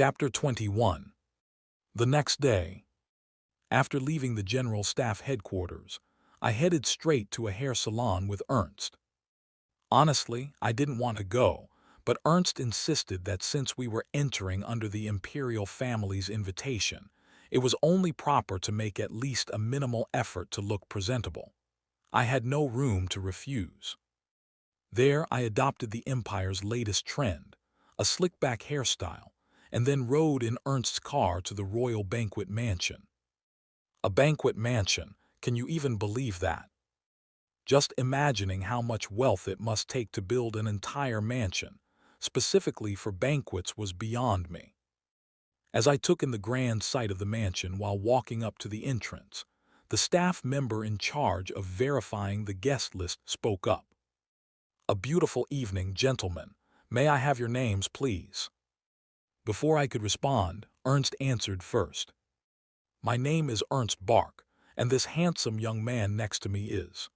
Chapter 21. The next day, after leaving the General Staff headquarters, I headed straight to a hair salon with Ernst. Honestly, I didn't want to go, but Ernst insisted that since we were entering under the imperial family's invitation, it was only proper to make at least a minimal effort to look presentable. I had no room to refuse. There I adopted the Empire's latest trend, a slick-back hairstyle, and then rode in Ernst's car to the Royal Banquet Mansion. A banquet mansion, can you even believe that? Just imagining how much wealth it must take to build an entire mansion, specifically for banquets, was beyond me. As I took in the grand sight of the mansion while walking up to the entrance, the staff member in charge of verifying the guest list spoke up. "A beautiful evening, gentlemen. May I have your names, please?" Before I could respond, Ernst answered first. "My name is Ernst Bark, and this handsome young man next to me is—"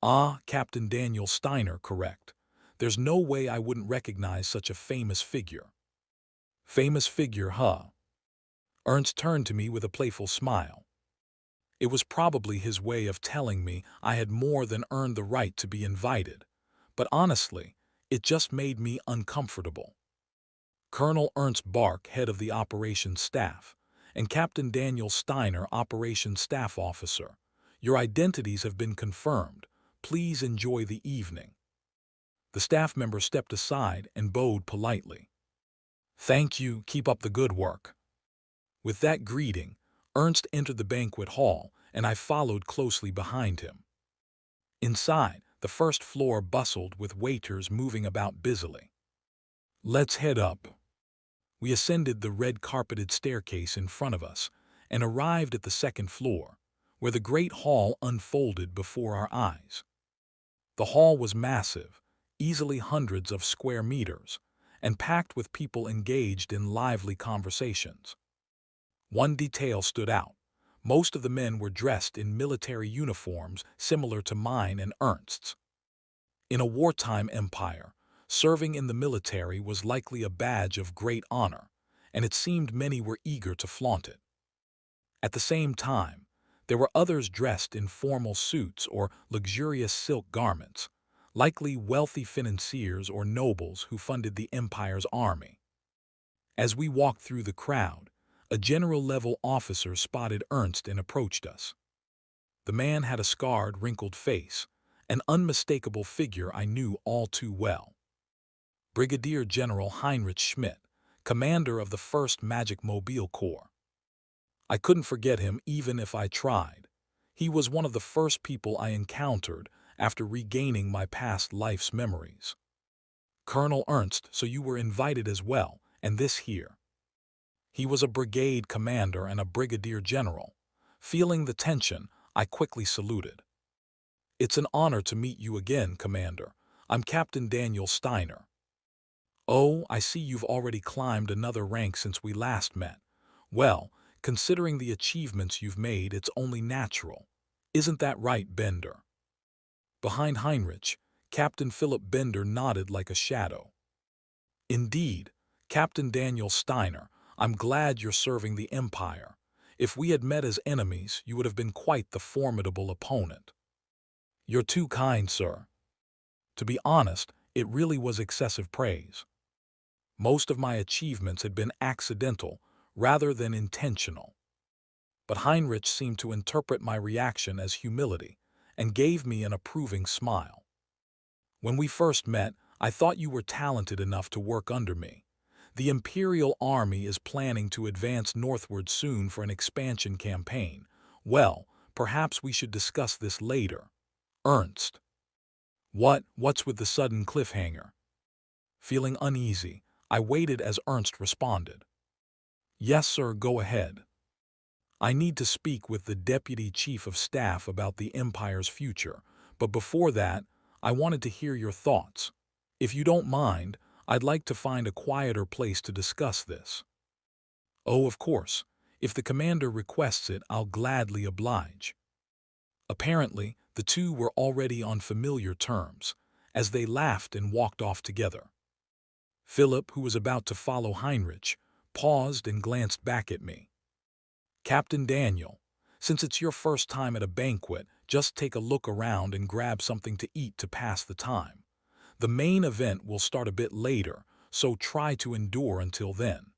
"Ah, Captain Daniel Steiner, correct. There's no way I wouldn't recognize such a famous figure." "Famous figure, huh?" Ernst turned to me with a playful smile. It was probably his way of telling me I had more than earned the right to be invited, but honestly, it just made me uncomfortable. "Colonel Ernst Bark, head of the operations staff, and Captain Daniel Steiner, operations staff officer. Your identities have been confirmed. Please enjoy the evening." The staff member stepped aside and bowed politely. "Thank you, keep up the good work." With that greeting, Ernst entered the banquet hall, and I followed closely behind him. Inside, the first floor bustled with waiters moving about busily. "Let's head up." We ascended the red-carpeted staircase in front of us and arrived at the second floor, where the great hall unfolded before our eyes. The hall was massive, easily hundreds of square meters, and packed with people engaged in lively conversations. One detail stood out. Most of the men were dressed in military uniforms similar to mine and Ernst's. In a wartime empire, serving in the military was likely a badge of great honor, and it seemed many were eager to flaunt it. At the same time, there were others dressed in formal suits or luxurious silk garments, likely wealthy financiers or nobles who funded the empire's army. As we walked through the crowd, a general-level officer spotted Ernst and approached us. The man had a scarred, wrinkled face, an unmistakable figure I knew all too well. Brigadier General Heinrich Schmidt, commander of the 1st Magic Mobile Corps. I couldn't forget him even if I tried. He was one of the first people I encountered after regaining my past life's memories. "Colonel Ernst, so you were invited as well, and this here." He was a brigade commander and a brigadier general. Feeling the tension, I quickly saluted. "It's an honor to meet you again, Commander. I'm Captain Daniel Steiner." "Oh, I see you've already climbed another rank since we last met. Well, considering the achievements you've made, it's only natural. Isn't that right, Bender?" Behind Heinrich, Captain Philip Bender nodded like a shadow. "Indeed, Captain Daniel Steiner, I'm glad you're serving the Empire. If we had met as enemies, you would have been quite the formidable opponent." "You're too kind, sir." To be honest, it really was excessive praise. Most of my achievements had been accidental rather than intentional. But Heinrich seemed to interpret my reaction as humility and gave me an approving smile. "When we first met, I thought you were talented enough to work under me. The Imperial Army is planning to advance northward soon for an expansion campaign. Well, perhaps we should discuss this later." "Ernst." What's with the sudden cliffhanger?" Feeling uneasy, I waited as Ernst responded. "Yes, sir, go ahead." "I need to speak with the Deputy Chief of Staff about the Empire's future, but before that, I wanted to hear your thoughts. If you don't mind, I'd like to find a quieter place to discuss this." "Oh, of course. If the commander requests it, I'll gladly oblige." Apparently, the two were already on familiar terms, as they laughed and walked off together. Philip, who was about to follow Heinrich, paused and glanced back at me. "Captain Daniel, since it's your first time at a banquet, just take a look around and grab something to eat to pass the time. The main event will start a bit later, so try to endure until then."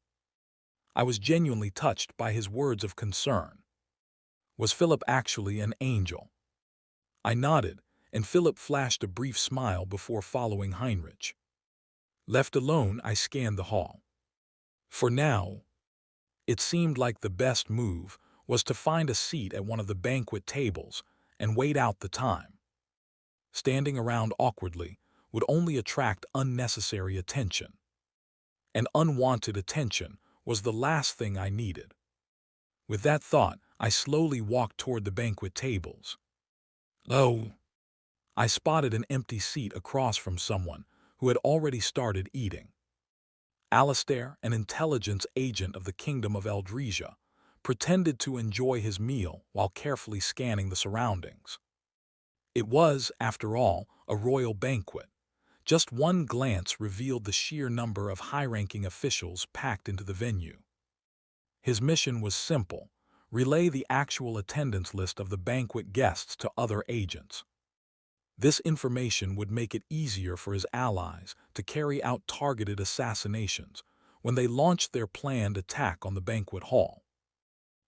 I was genuinely touched by his words of concern. Was Philip actually an angel? I nodded, and Philip flashed a brief smile before following Heinrich. Left alone, I scanned the hall. For now, it seemed like the best move was to find a seat at one of the banquet tables and wait out the time. Standing around awkwardly would only attract unnecessary attention. And unwanted attention was the last thing I needed. With that thought, I slowly walked toward the banquet tables. Oh! I spotted an empty seat across from someone who had already started eating. Alistair, an intelligence agent of the Kingdom of Eldresia, pretended to enjoy his meal while carefully scanning the surroundings. It was, after all, a royal banquet. Just one glance revealed the sheer number of high-ranking officials packed into the venue. His mission was simple: relay the actual attendance list of the banquet guests to other agents. This information would make it easier for his allies to carry out targeted assassinations when they launched their planned attack on the banquet hall.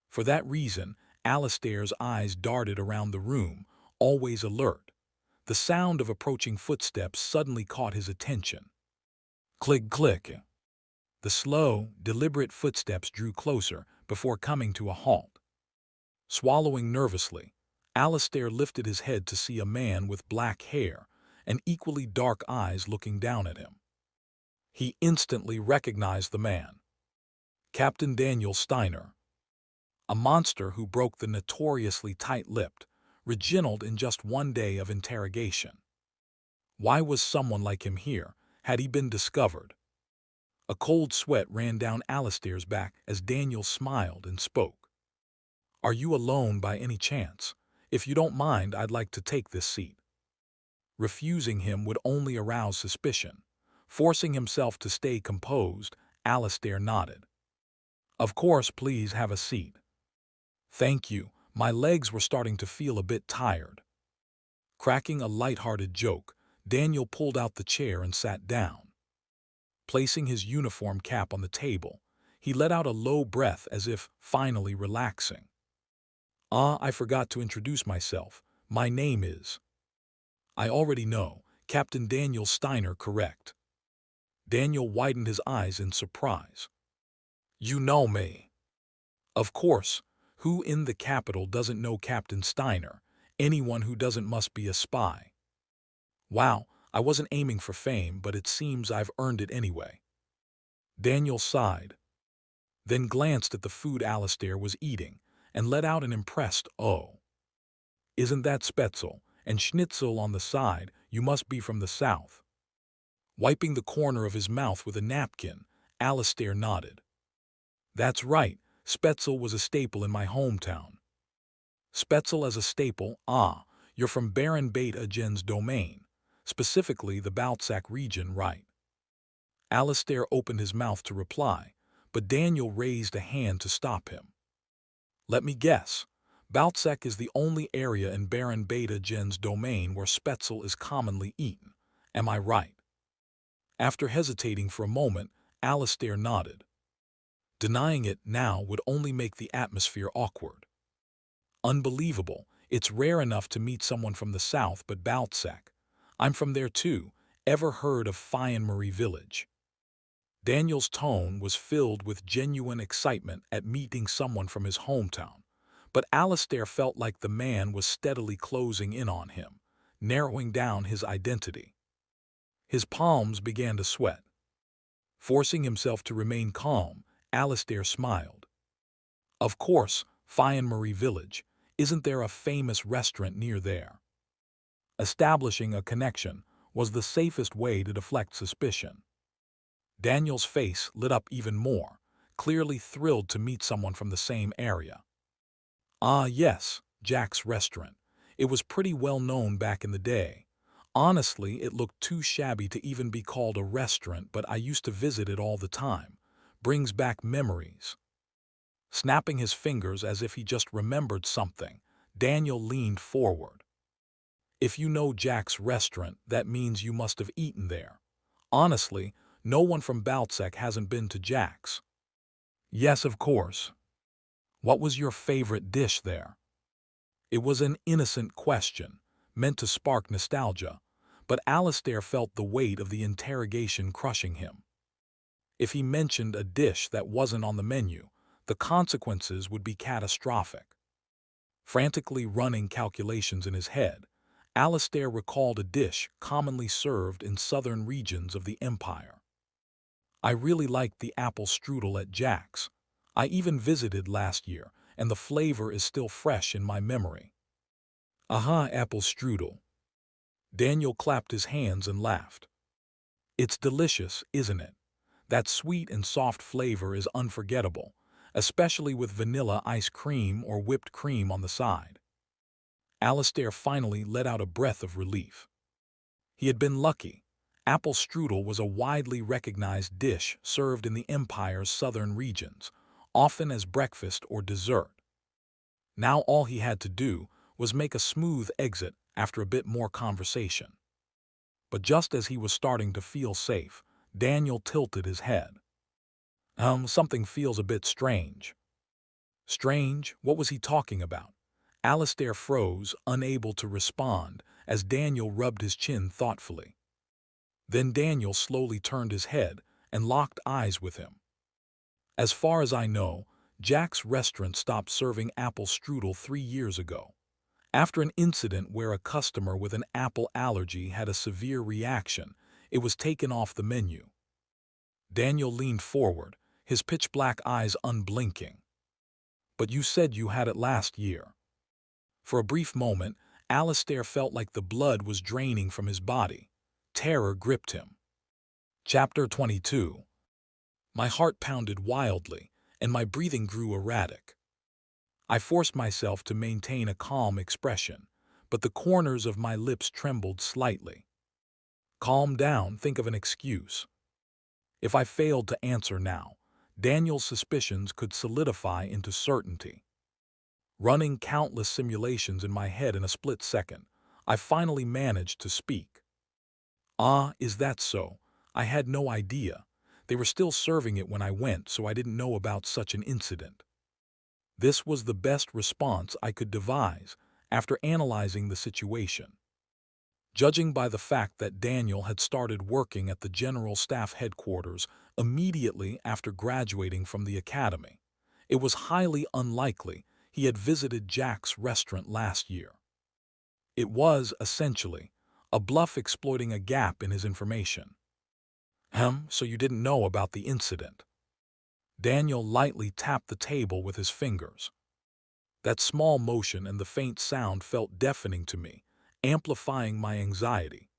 For that reason, Alistair's eyes darted around the room, always alert. The sound of approaching footsteps suddenly caught his attention. Click, click. The slow, deliberate footsteps drew closer before coming to a halt. Swallowing nervously, Alistair lifted his head to see a man with black hair and equally dark eyes looking down at him. He instantly recognized the man. Captain Daniel Steiner, a monster who broke the notoriously tight-lipped Reginald in just one day of interrogation. Why was someone like him here? Had he been discovered? A cold sweat ran down Alistair's back as Daniel smiled and spoke. "Are you alone by any chance? If you don't mind, I'd like to take this seat." Refusing him would only arouse suspicion. Forcing himself to stay composed, Alistair nodded. "Of course, please have a seat." "Thank you. My legs were starting to feel a bit tired." Cracking a light-hearted joke, Daniel pulled out the chair and sat down. Placing his uniform cap on the table, he let out a low breath as if finally relaxing. "I forgot to introduce myself. My name is—" "I already know. Captain Daniel Steiner, correct?" Daniel widened his eyes in surprise. "You know me?" "Of course. Who in the capital doesn't know Captain Steiner? Anyone who doesn't must be a spy." "Wow, I wasn't aiming for fame, but it seems I've earned it anyway." Daniel sighed, then glanced at the food Alistair was eating and let out an impressed "oh." "Isn't that Spätzle and Schnitzel on the side? You must be from the south." Wiping the corner of his mouth with a napkin, Alistair nodded. "That's right. Spätzle was a staple in my hometown." "Spätzle as a staple? You're from Baron Beta Gen's domain, specifically the Baltsac region, right?" Alistair opened his mouth to reply, but Daniel raised a hand to stop him. "Let me guess. Baltsac is the only area in Baron Beta Gen's domain where Spätzle is commonly eaten. Am I right?" After hesitating for a moment, Alistair nodded. Denying it now would only make the atmosphere awkward. "Unbelievable. It's rare enough to meet someone from the south, but Baltsac. I'm from there too. Ever heard of Marie Village?" Daniel's tone was filled with genuine excitement at meeting someone from his hometown, but Alistair felt like the man was steadily closing in on him, narrowing down his identity. His palms began to sweat. Forcing himself to remain calm, Alistair smiled. "Of course, Marie Village. Isn't there a famous restaurant near there?" Establishing a connection was the safest way to deflect suspicion. Daniel's face lit up even more, clearly thrilled to meet someone from the same area. Yes, Jack's restaurant. It was pretty well known back in the day. Honestly, it looked too shabby to even be called a restaurant, but I used to visit it all the time. brings back memories. Snapping his fingers as if he just remembered something, Daniel leaned forward. If you know Jack's restaurant, that means you must have eaten there. Honestly, no one from Baltzek hasn't been to Jack's. Yes, of course. What was your favorite dish there? It was an innocent question, meant to spark nostalgia, but Alistair felt the weight of the interrogation crushing him. If he mentioned a dish that wasn't on the menu, the consequences would be catastrophic. Frantically running calculations in his head, Alistair recalled a dish commonly served in southern regions of the Empire. I really liked the apple strudel at Jack's. I even visited last year, and the flavor is still fresh in my memory. Aha, apple strudel. Daniel clapped his hands and laughed. It's delicious, isn't it? That sweet and soft flavor is unforgettable, especially with vanilla ice cream or whipped cream on the side. Alistair finally let out a breath of relief. He had been lucky. Apple strudel was a widely recognized dish served in the Empire's southern regions, often as breakfast or dessert. Now all he had to do was make a smooth exit after a bit more conversation. But just as he was starting to feel safe, Daniel tilted his head. Something feels a bit strange. Strange? What was he talking about? Alistair froze, unable to respond, as Daniel rubbed his chin thoughtfully. Then Daniel slowly turned his head and locked eyes with him. As far as I know, Jack's restaurant stopped serving apple strudel 3 years ago, after an incident where a customer with an apple allergy had a severe reaction. It was taken off the menu. Daniel leaned forward, his pitch-black eyes unblinking. But you said you had it last year. For a brief moment, Alistair felt like the blood was draining from his body. Terror gripped him. Chapter 22. My heart pounded wildly, and my breathing grew erratic. I forced myself to maintain a calm expression, but the corners of my lips trembled slightly. Calm down, think of an excuse. If I failed to answer now, Daniel's suspicions could solidify into certainty. Running countless simulations in my head in a split second, I finally managed to speak. Ah, is that so? I had no idea. They were still serving it when I went, so I didn't know about such an incident. This was the best response I could devise after analyzing the situation. Judging by the fact that Daniel had started working at the General Staff Headquarters immediately after graduating from the academy, it was highly unlikely he had visited Jack's restaurant last year. It was, essentially, a bluff exploiting a gap in his information. So you didn't know about the incident? Daniel lightly tapped the table with his fingers. That small motion and the faint sound felt deafening to me, amplifying my anxiety.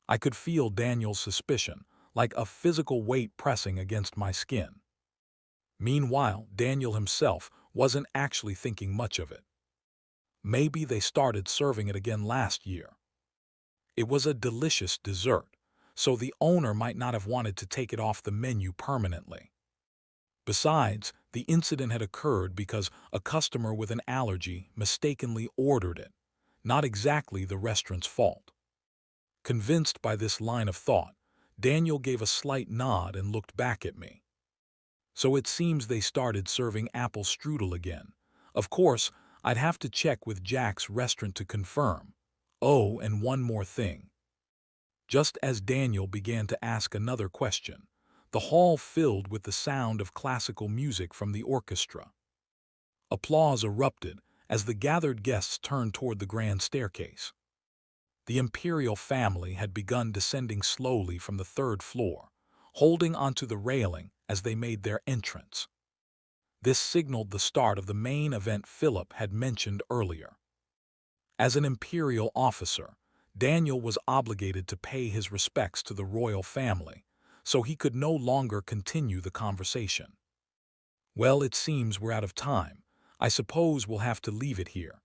I could feel Daniel's suspicion, like a physical weight pressing against my skin. Meanwhile, Daniel himself wasn't actually thinking much of it. Maybe they started serving it again last year. It was a delicious dessert, so the owner might not have wanted to take it off the menu permanently. Besides, the incident had occurred because a customer with an allergy mistakenly ordered it, not exactly the restaurant's fault. Convinced by this line of thought, Daniel gave a slight nod and looked back at me. So it seems they started serving apple strudel again. Of course, I'd have to check with Jack's restaurant to confirm. Oh, and one more thing. Just as Daniel began to ask another question, the hall filled with the sound of classical music from the orchestra. Applause erupted as the gathered guests turned toward the grand staircase. The imperial family had begun descending slowly from the 3rd floor, holding onto the railing as they made their entrance. This signaled the start of the main event Philip had mentioned earlier. As an imperial officer, Daniel was obligated to pay his respects to the royal family, so he could no longer continue the conversation. Well, it seems we're out of time. I suppose we'll have to leave it here.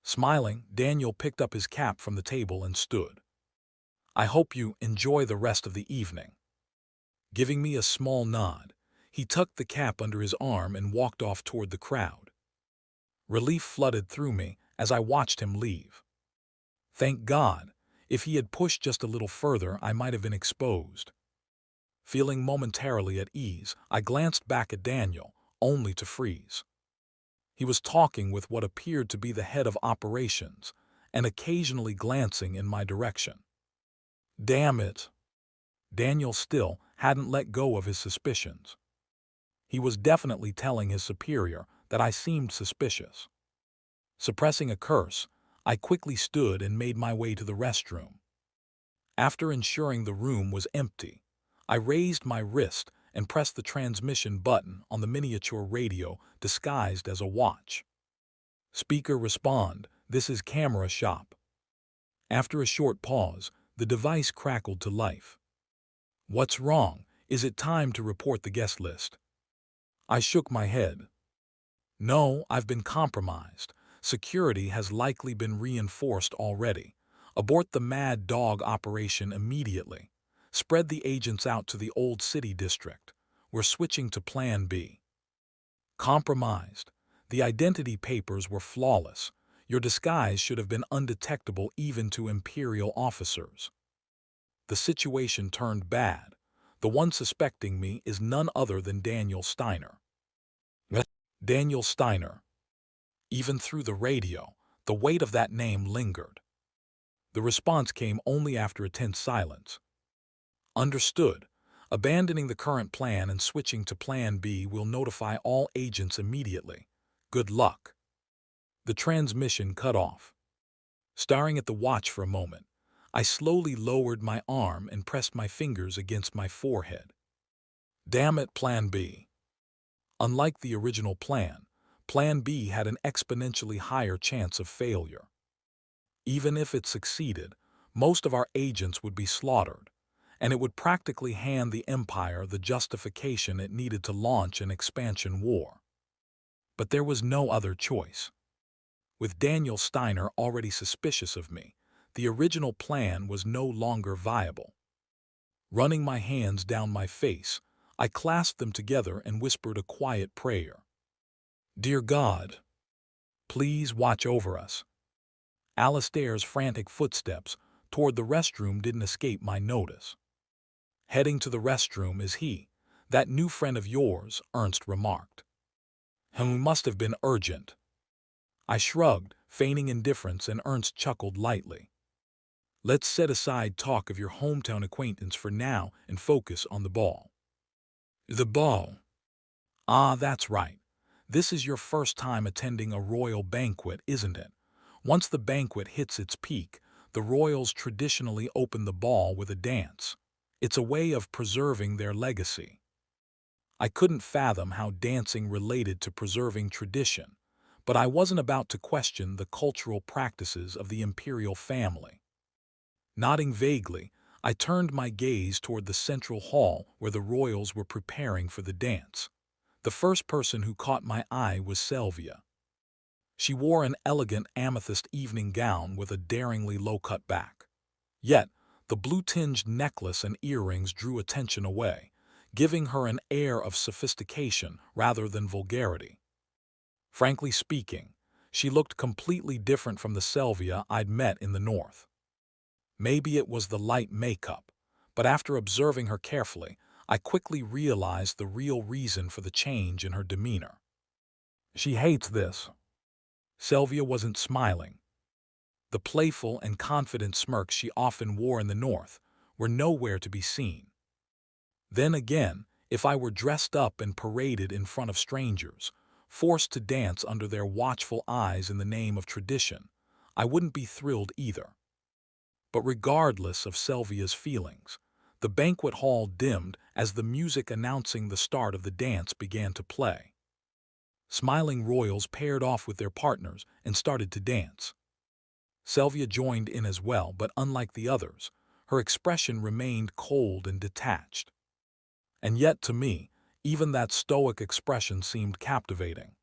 Smiling, Daniel picked up his cap from the table and stood. I hope you enjoy the rest of the evening. Giving me a small nod, He tucked the cap under his arm and walked off toward the crowd. Relief flooded through me as I watched him leave. Thank God. If he had pushed just a little further, I might have been exposed. Feeling momentarily at ease, I glanced back at Daniel, only to freeze. He was talking with what appeared to be the head of operations, and occasionally glancing in my direction. Damn it! Daniel still hadn't let go of his suspicions. He was definitely telling his superior that I seemed suspicious. Suppressing a curse, I quickly stood and made my way to the restroom. After ensuring the room was empty, I raised my wrist and pressed the transmission button on the miniature radio disguised as a watch. Speaker respond, this is camera shop. After a short pause, the device crackled to life. What's wrong? Is it time to report the guest list? I shook my head. No, I've been compromised. Security has likely been reinforced already. Abort the Mad Dog operation immediately. Spread the agents out to the Old City District. We're switching to Plan B. Compromised. The identity papers were flawless. Your disguise should have been undetectable even to Imperial officers. The situation turned bad. The one suspecting me is none other than Daniel Steiner. Daniel Steiner. Even through the radio, the weight of that name lingered. The response came only after a tense silence. Understood. Abandoning the current plan and switching to Plan B will notify all agents immediately. Good luck. The transmission cut off. Staring at the watch for a moment, I slowly lowered my arm and pressed my fingers against my forehead. Damn it, Plan B. Unlike the original plan, Plan B had an exponentially higher chance of failure. Even if it succeeded, most of our agents would be slaughtered, and it would practically hand the Empire the justification it needed to launch an expansion war. But there was no other choice. With Daniel Steiner already suspicious of me, the original plan was no longer viable. Running my hands down my face, I clasped them together and whispered a quiet prayer. Dear God, please watch over us. Alistair's frantic footsteps toward the restroom didn't escape my notice. Heading to the restroom is he, that new friend of yours, Ernst remarked. He must have been urgent. I shrugged, feigning indifference, and Ernst chuckled lightly. Let's set aside talk of your hometown acquaintance for now and focus on the ball. The ball? Ah, that's right. This is your first time attending a royal banquet, isn't it? Once the banquet hits its peak, the royals traditionally open the ball with a dance. It's a way of preserving their legacy. I couldn't fathom how dancing related to preserving tradition, but I wasn't about to question the cultural practices of the imperial family. Nodding vaguely, I turned my gaze toward the central hall where the royals were preparing for the dance. The first person who caught my eye was Sylvia. She wore an elegant amethyst evening gown with a daringly low-cut back. Yet, the blue-tinged necklace and earrings drew attention away, giving her an air of sophistication rather than vulgarity. Frankly speaking, she looked completely different from the Sylvia I'd met in the north. Maybe it was the light makeup, but after observing her carefully, I quickly realized the real reason for the change in her demeanor. She hates this. Sylvia wasn't smiling. The playful and confident smirks she often wore in the north were nowhere to be seen. Then again, if I were dressed up and paraded in front of strangers, forced to dance under their watchful eyes in the name of tradition, I wouldn't be thrilled either. But regardless of Sylvia's feelings, the banquet hall dimmed as the music announcing the start of the dance began to play. Smiling royals paired off with their partners and started to dance. Sylvia joined in as well, but unlike the others, her expression remained cold and detached. And yet to me, even that stoic expression seemed captivating.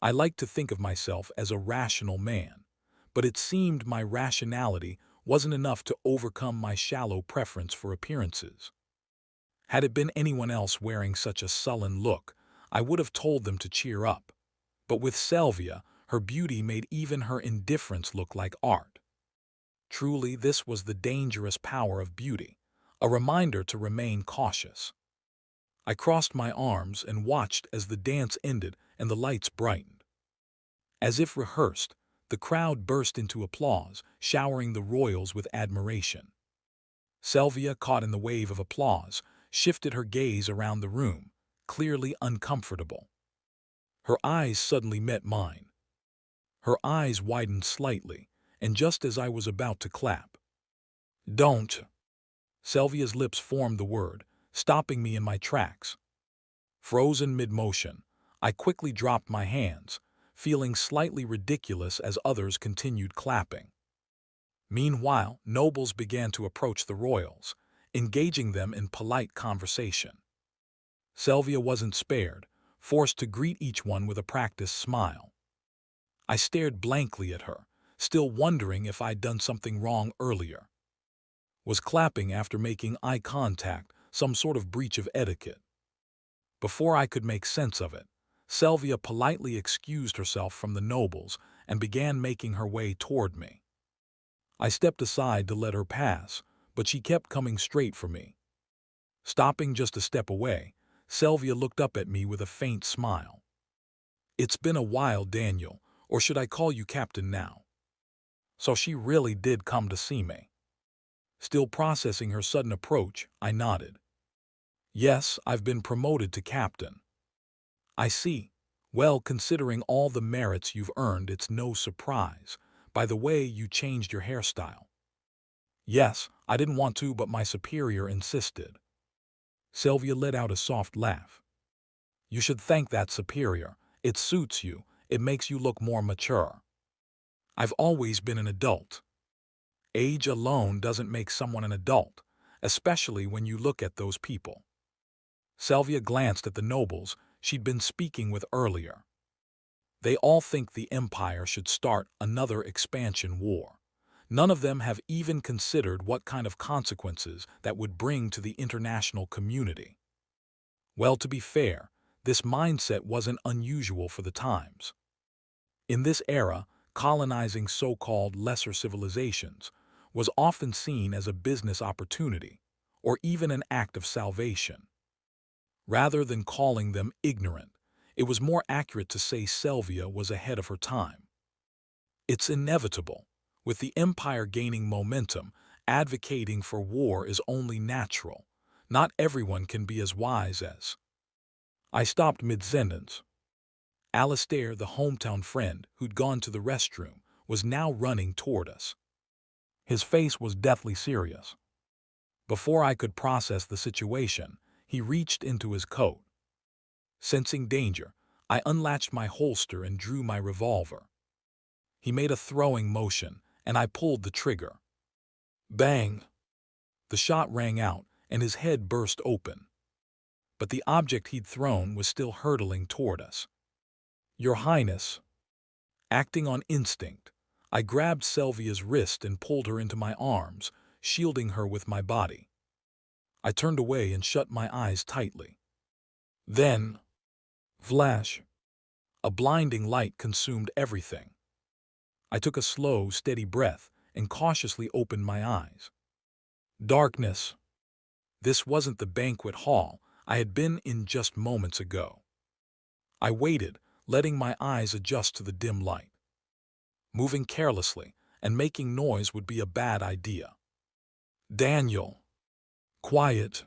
I like to think of myself as a rational man, but it seemed my rationality wasn't enough to overcome my shallow preference for appearances. Had it been anyone else wearing such a sullen look, I would have told them to cheer up. But with Sylvia, her beauty made even her indifference look like art. Truly, this was the dangerous power of beauty, a reminder to remain cautious. I crossed my arms and watched as the dance ended and the lights brightened. As if rehearsed, the crowd burst into applause, showering the royals with admiration. Sylvia, caught in the wave of applause, shifted her gaze around the room, clearly uncomfortable. Her eyes suddenly met mine. Her eyes widened slightly, and just as I was about to clap, "Don't!" Sylvia's lips formed the word, stopping me in my tracks. Frozen mid-motion, I quickly dropped my hands, feeling slightly ridiculous as others continued clapping. Meanwhile, nobles began to approach the royals, engaging them in polite conversation. Sylvia wasn't spared, forced to greet each one with a practiced smile. I stared blankly at her, still wondering if I'd done something wrong earlier. Was clapping after making eye contact some sort of breach of etiquette? Before I could make sense of it, Sylvia politely excused herself from the nobles and began making her way toward me. I stepped aside to let her pass, but she kept coming straight for me. Stopping just a step away, Sylvia looked up at me with a faint smile. "It's been a while, Daniel, or should I call you Captain now?" So she really did come to see me. Still processing her sudden approach, I nodded. "Yes, I've been promoted to captain." "I see. Well, considering all the merits you've earned, it's no surprise. By the way, you changed your hairstyle." "Yes, I didn't want to, but my superior insisted." Sylvia let out a soft laugh. "You should thank that superior. It suits you. It makes you look more mature." "I've always been an adult." "Age alone doesn't make someone an adult, especially when you look at those people." Sylvia glanced at the nobles she'd been speaking with earlier. "They all think the Empire should start another expansion war. None of them have even considered what kind of consequences that would bring to the international community." Well, to be fair, this mindset wasn't unusual for the times. In this era, colonizing so-called lesser civilizations was often seen as a business opportunity or even an act of salvation. Rather than calling them ignorant, it was more accurate to say Sylvia was ahead of her time. It's inevitable. With the empire gaining momentum, advocating for war is only natural. Not everyone can be as wise as. I stopped mid-sentence. Alistair, the hometown friend who'd gone to the restroom, was now running toward us. His face was deathly serious. Before I could process the situation, he reached into his coat. Sensing danger, I unlatched my holster and drew my revolver. He made a throwing motion, and I pulled the trigger. Bang! The shot rang out, and his head burst open. But the object he'd thrown was still hurtling toward us. "Your Highness." Acting on instinct, I grabbed Sylvia's wrist and pulled her into my arms, shielding her with my body. I turned away and shut my eyes tightly. Then, flash! A blinding light consumed everything. I took a slow, steady breath and cautiously opened my eyes. Darkness. This wasn't the banquet hall I had been in just moments ago. I waited, letting my eyes adjust to the dim light. Moving carelessly and making noise would be a bad idea. "Daniel." "Quiet."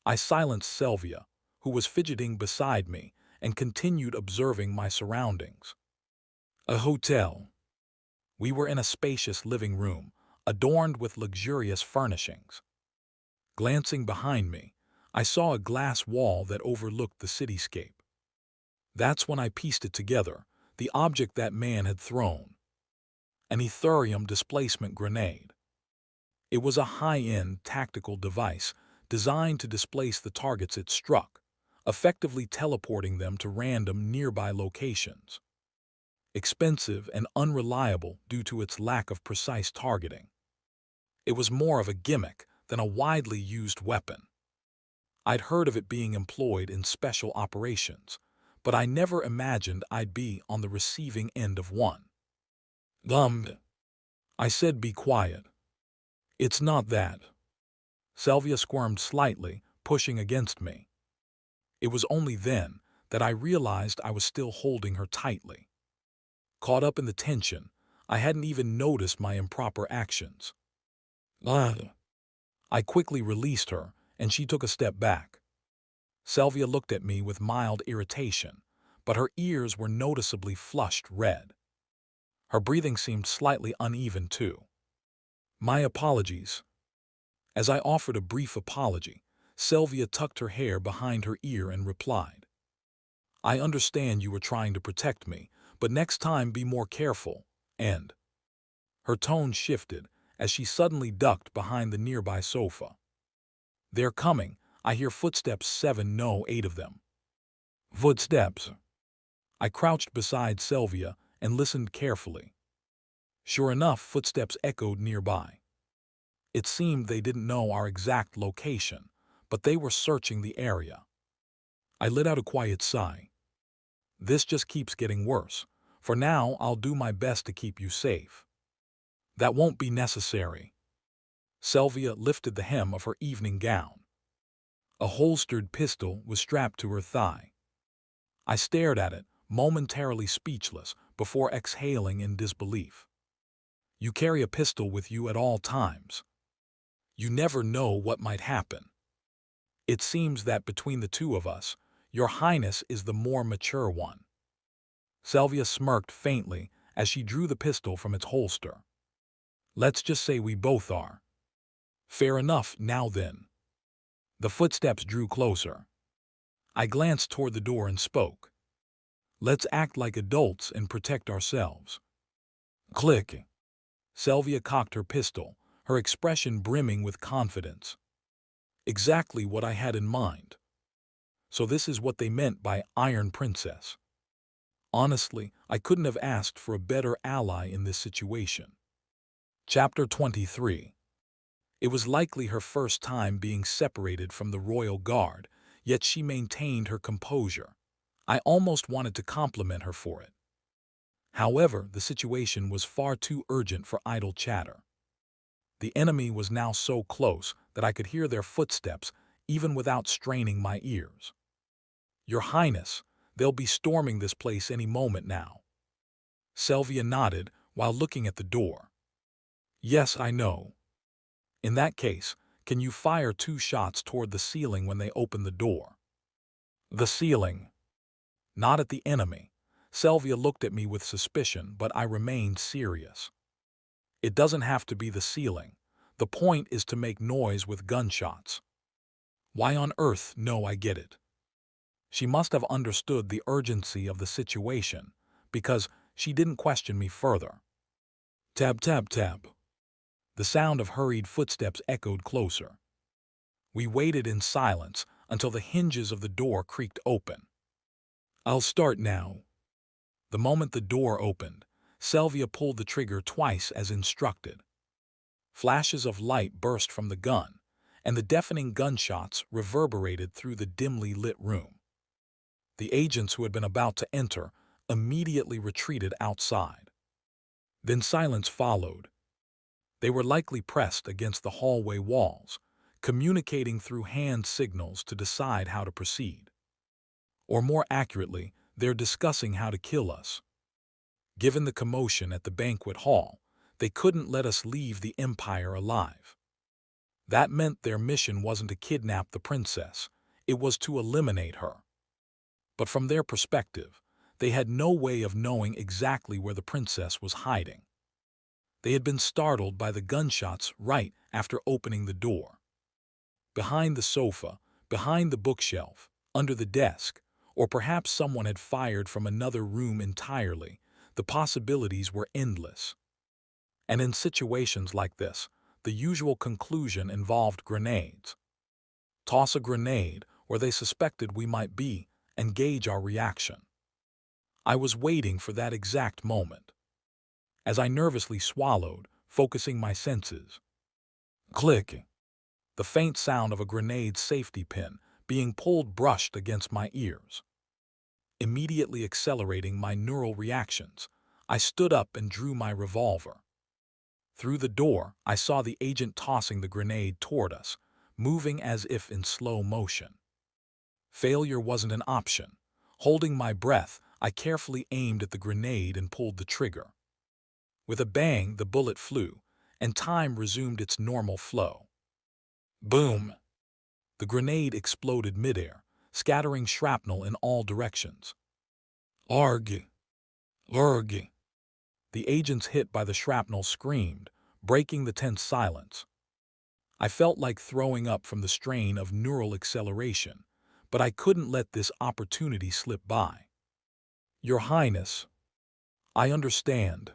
I silenced Sylvia, who was fidgeting beside me, and continued observing my surroundings. A hotel. We were in a spacious living room, adorned with luxurious furnishings. Glancing behind me, I saw a glass wall that overlooked the cityscape. That's when I pieced it together, the object that man had thrown. An Etherium displacement grenade. It was a high-end tactical device designed to displace the targets it struck, effectively teleporting them to random nearby locations. Expensive and unreliable due to its lack of precise targeting. It was more of a gimmick than a widely used weapon. I'd heard of it being employed in special operations, but I never imagined I'd be on the receiving end of one. I said, be quiet. It's not that. Sylvia squirmed slightly, pushing against me. It was only then that I realized I was still holding her tightly. Caught up in the tension, I hadn't even noticed my improper actions. I quickly released her, and she took a step back. Sylvia looked at me with mild irritation, but her ears were noticeably flushed red. Her breathing seemed slightly uneven, too. My apologies. As I offered a brief apology, Sylvia tucked her hair behind her ear and replied, I understand you were trying to protect me, but next time be more careful, and... Her tone shifted as she suddenly ducked behind the nearby sofa. They're coming. I hear footsteps, 7, no, 8 of them. Footsteps. I crouched beside Sylvia and listened carefully. Sure enough, footsteps echoed nearby. It seemed they didn't know our exact location, but they were searching the area. I let out a quiet sigh. This just keeps getting worse. For now, I'll do my best to keep you safe. That won't be necessary. Sylvia lifted the hem of her evening gown. A holstered pistol was strapped to her thigh. I stared at it, momentarily speechless, before exhaling in disbelief. You carry a pistol with you at all times. You never know what might happen. It seems that between the two of us, Your Highness is the more mature one. Sylvia smirked faintly as she drew the pistol from its holster. Let's just say we both are. Fair enough, now then. The footsteps drew closer. I glanced toward the door and spoke. Let's act like adults and protect ourselves. Click. Sylvia cocked her pistol, her expression brimming with confidence. Exactly what I had in mind. So this is what they meant by Iron Princess. Honestly, I couldn't have asked for a better ally in this situation. Chapter 23. It was likely her first time being separated from the royal guard, yet she maintained her composure. I almost wanted to compliment her for it. However, the situation was far too urgent for idle chatter. The enemy was now so close that I could hear their footsteps even without straining my ears. Your Highness, they'll be storming this place any moment now. Sylvia nodded while looking at the door. Yes, I know. In that case, can you fire 2 shots toward the ceiling when they open the door? The ceiling. Not at the enemy. Sylvia looked at me with suspicion, but I remained serious. It doesn't have to be the ceiling. The point is to make noise with gunshots. Why on earth? No, I get it. She must have understood the urgency of the situation, because she didn't question me further. Tab, tab, tab. The sound of hurried footsteps echoed closer. We waited in silence until the hinges of the door creaked open. I'll start now. The moment the door opened, Sylvia pulled the trigger twice as instructed. Flashes of light burst from the gun, and the deafening gunshots reverberated through the dimly lit room. The agents who had been about to enter immediately retreated outside. Then silence followed. They were likely pressed against the hallway walls, communicating through hand signals to decide how to proceed. Or more accurately, they're discussing how to kill us. Given the commotion at the banquet hall, they couldn't let us leave the Empire alive. That meant their mission wasn't to kidnap the princess, it was to eliminate her. But from their perspective, they had no way of knowing exactly where the princess was hiding. They had been startled by the gunshots right after opening the door. Behind the sofa, behind the bookshelf, under the desk, or perhaps someone had fired from another room entirely. The possibilities were endless. And in situations like this, the usual conclusion involved grenades. Toss a grenade where they suspected we might be and gauge our reaction. I was waiting for that exact moment. As I nervously swallowed, focusing my senses. Click! The faint sound of a grenade's safety pin being pulled brushed against my ears. Immediately accelerating my neural reactions, I stood up and drew my revolver. Through the door, I saw the agent tossing the grenade toward us, moving as if in slow motion. Failure wasn't an option. Holding my breath, I carefully aimed at the grenade and pulled the trigger. With a bang, the bullet flew, and time resumed its normal flow. Boom! The grenade exploded midair, scattering shrapnel in all directions. Arg! Arg! The agents hit by the shrapnel screamed, breaking the tense silence. I felt like throwing up from the strain of neural acceleration, but I couldn't let this opportunity slip by. Your Highness, I understand.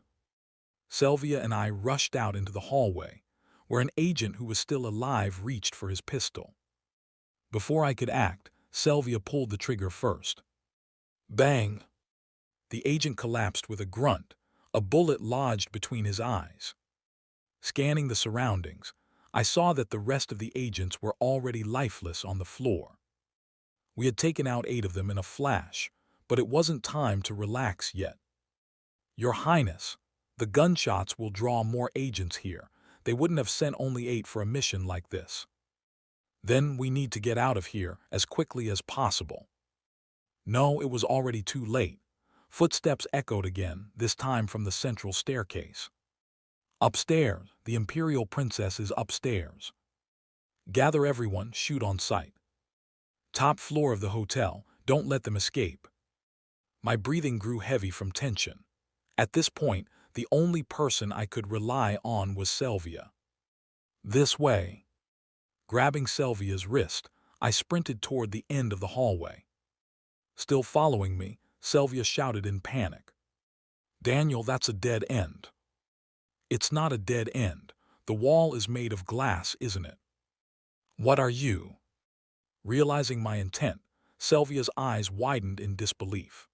Sylvia and I rushed out into the hallway, where an agent who was still alive reached for his pistol. Before I could act, Sylvia pulled the trigger first. Bang! The agent collapsed with a grunt, a bullet lodged between his eyes. Scanning the surroundings, I saw that the rest of the agents were already lifeless on the floor. We had taken out 8 of them in a flash, but it wasn't time to relax yet. Your Highness, the gunshots will draw more agents here. They wouldn't have sent only 8 for a mission like this. Then we need to get out of here as quickly as possible. No, it was already too late. Footsteps echoed again, this time from the central staircase. Upstairs, the Imperial Princess is upstairs. Gather everyone, shoot on sight. Top floor of the hotel, don't let them escape. My breathing grew heavy from tension. At this point, the only person I could rely on was Sylvia. This way. Grabbing Sylvia's wrist, I sprinted toward the end of the hallway. Still following me, Sylvia shouted in panic. Daniel, that's a dead end. It's not a dead end. The wall is made of glass, isn't it? What are you? Realizing my intent, Sylvia's eyes widened in disbelief.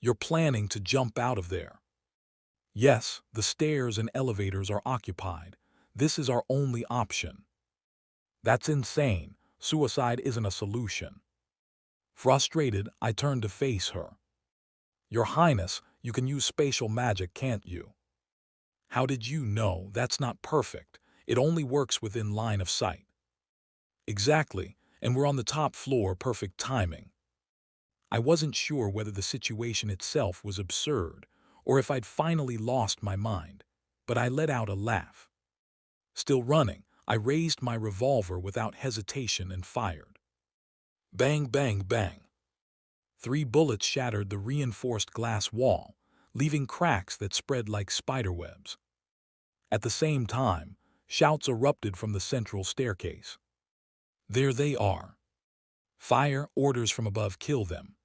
You're planning to jump out of there. Yes, the stairs and elevators are occupied. This is our only option. That's insane. Suicide isn't a solution. Frustrated, I turned to face her. Your Highness, you can use spatial magic, can't you? How did you know? That's not perfect. It only works within line of sight. Exactly, and we're on the top floor, perfect timing. I wasn't sure whether the situation itself was absurd, or if I'd finally lost my mind, but I let out a laugh. Still running, I raised my revolver without hesitation and fired. Bang, bang, bang. 3 bullets shattered the reinforced glass wall, leaving cracks that spread like spiderwebs. At the same time, shouts erupted from the central staircase. There they are. Fire, orders from above, kill them.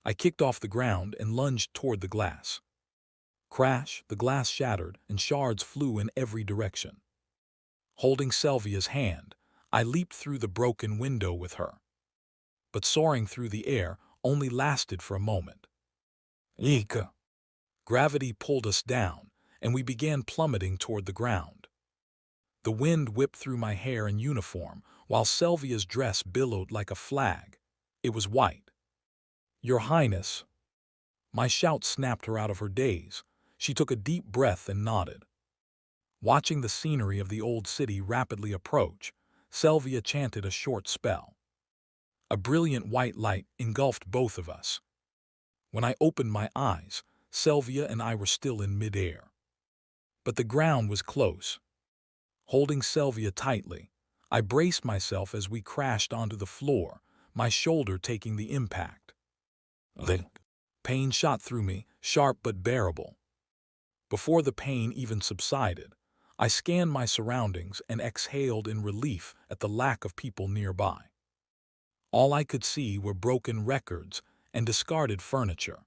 I kicked off the ground and lunged toward the glass. Crash, the glass shattered and shards flew in every direction. Holding Sylvia's hand, I leaped through the broken window with her. But soaring through the air only lasted for a moment. Eek! Gravity pulled us down, and we began plummeting toward the ground. The wind whipped through my hair and uniform, while Sylvia's dress billowed like a flag. It was white. Your Highness. My shout snapped her out of her daze. She took a deep breath and nodded. Watching the scenery of the old city rapidly approach, Sylvia chanted a short spell. A brilliant white light engulfed both of us. When I opened my eyes, Sylvia and I were still in midair. But the ground was close. Holding Sylvia tightly, I braced myself as we crashed onto the floor, my shoulder taking the impact. The pain shot through me, sharp but bearable. Before the pain even subsided, I scanned my surroundings and exhaled in relief at the lack of people nearby. All I could see were broken records and discarded furniture.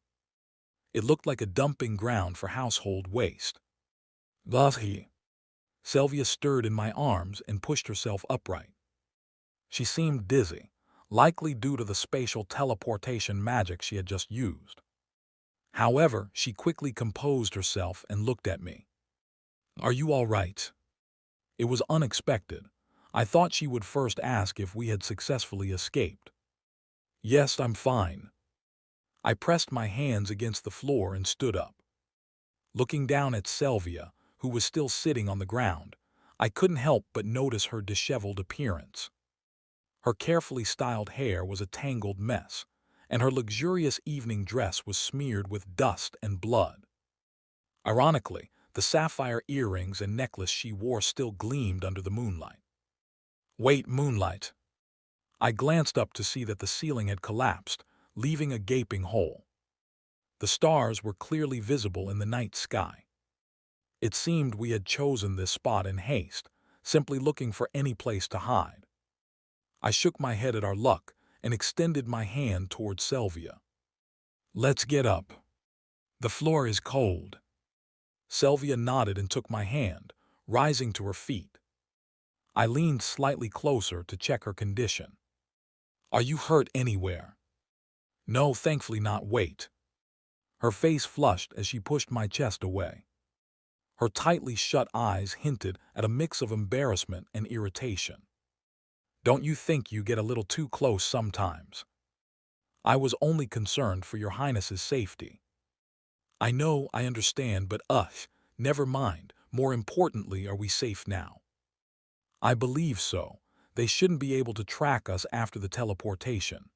It looked like a dumping ground for household waste. Vashi. Sylvia stirred in my arms and pushed herself upright. She seemed dizzy, likely due to the spatial teleportation magic she had just used. However, she quickly composed herself and looked at me. Are you all right? It was unexpected. I thought she would first ask if we had successfully escaped. Yes, I'm fine. I pressed my hands against the floor and stood up. Looking down at Sylvia, who was still sitting on the ground, I couldn't help but notice her disheveled appearance. Her carefully styled hair was a tangled mess, and her luxurious evening dress was smeared with dust and blood. Ironically, the sapphire earrings and necklace she wore still gleamed under the moonlight. Wait, moonlight! I glanced up to see that the ceiling had collapsed, leaving a gaping hole. The stars were clearly visible in the night sky. It seemed we had chosen this spot in haste, simply looking for any place to hide. I shook my head at our luck and extended my hand toward Sylvia. Let's get up. The floor is cold. Sylvia nodded and took my hand, rising to her feet. I leaned slightly closer to check her condition. Are you hurt anywhere? No, thankfully not. Wait. Her face flushed as she pushed my chest away. Her tightly shut eyes hinted at a mix of embarrassment and irritation. Don't you think you get a little too close sometimes? I was only concerned for your Highness's safety. I know, I understand, but never mind. More importantly, are we safe now? I believe so. They shouldn't be able to track us after the teleportation.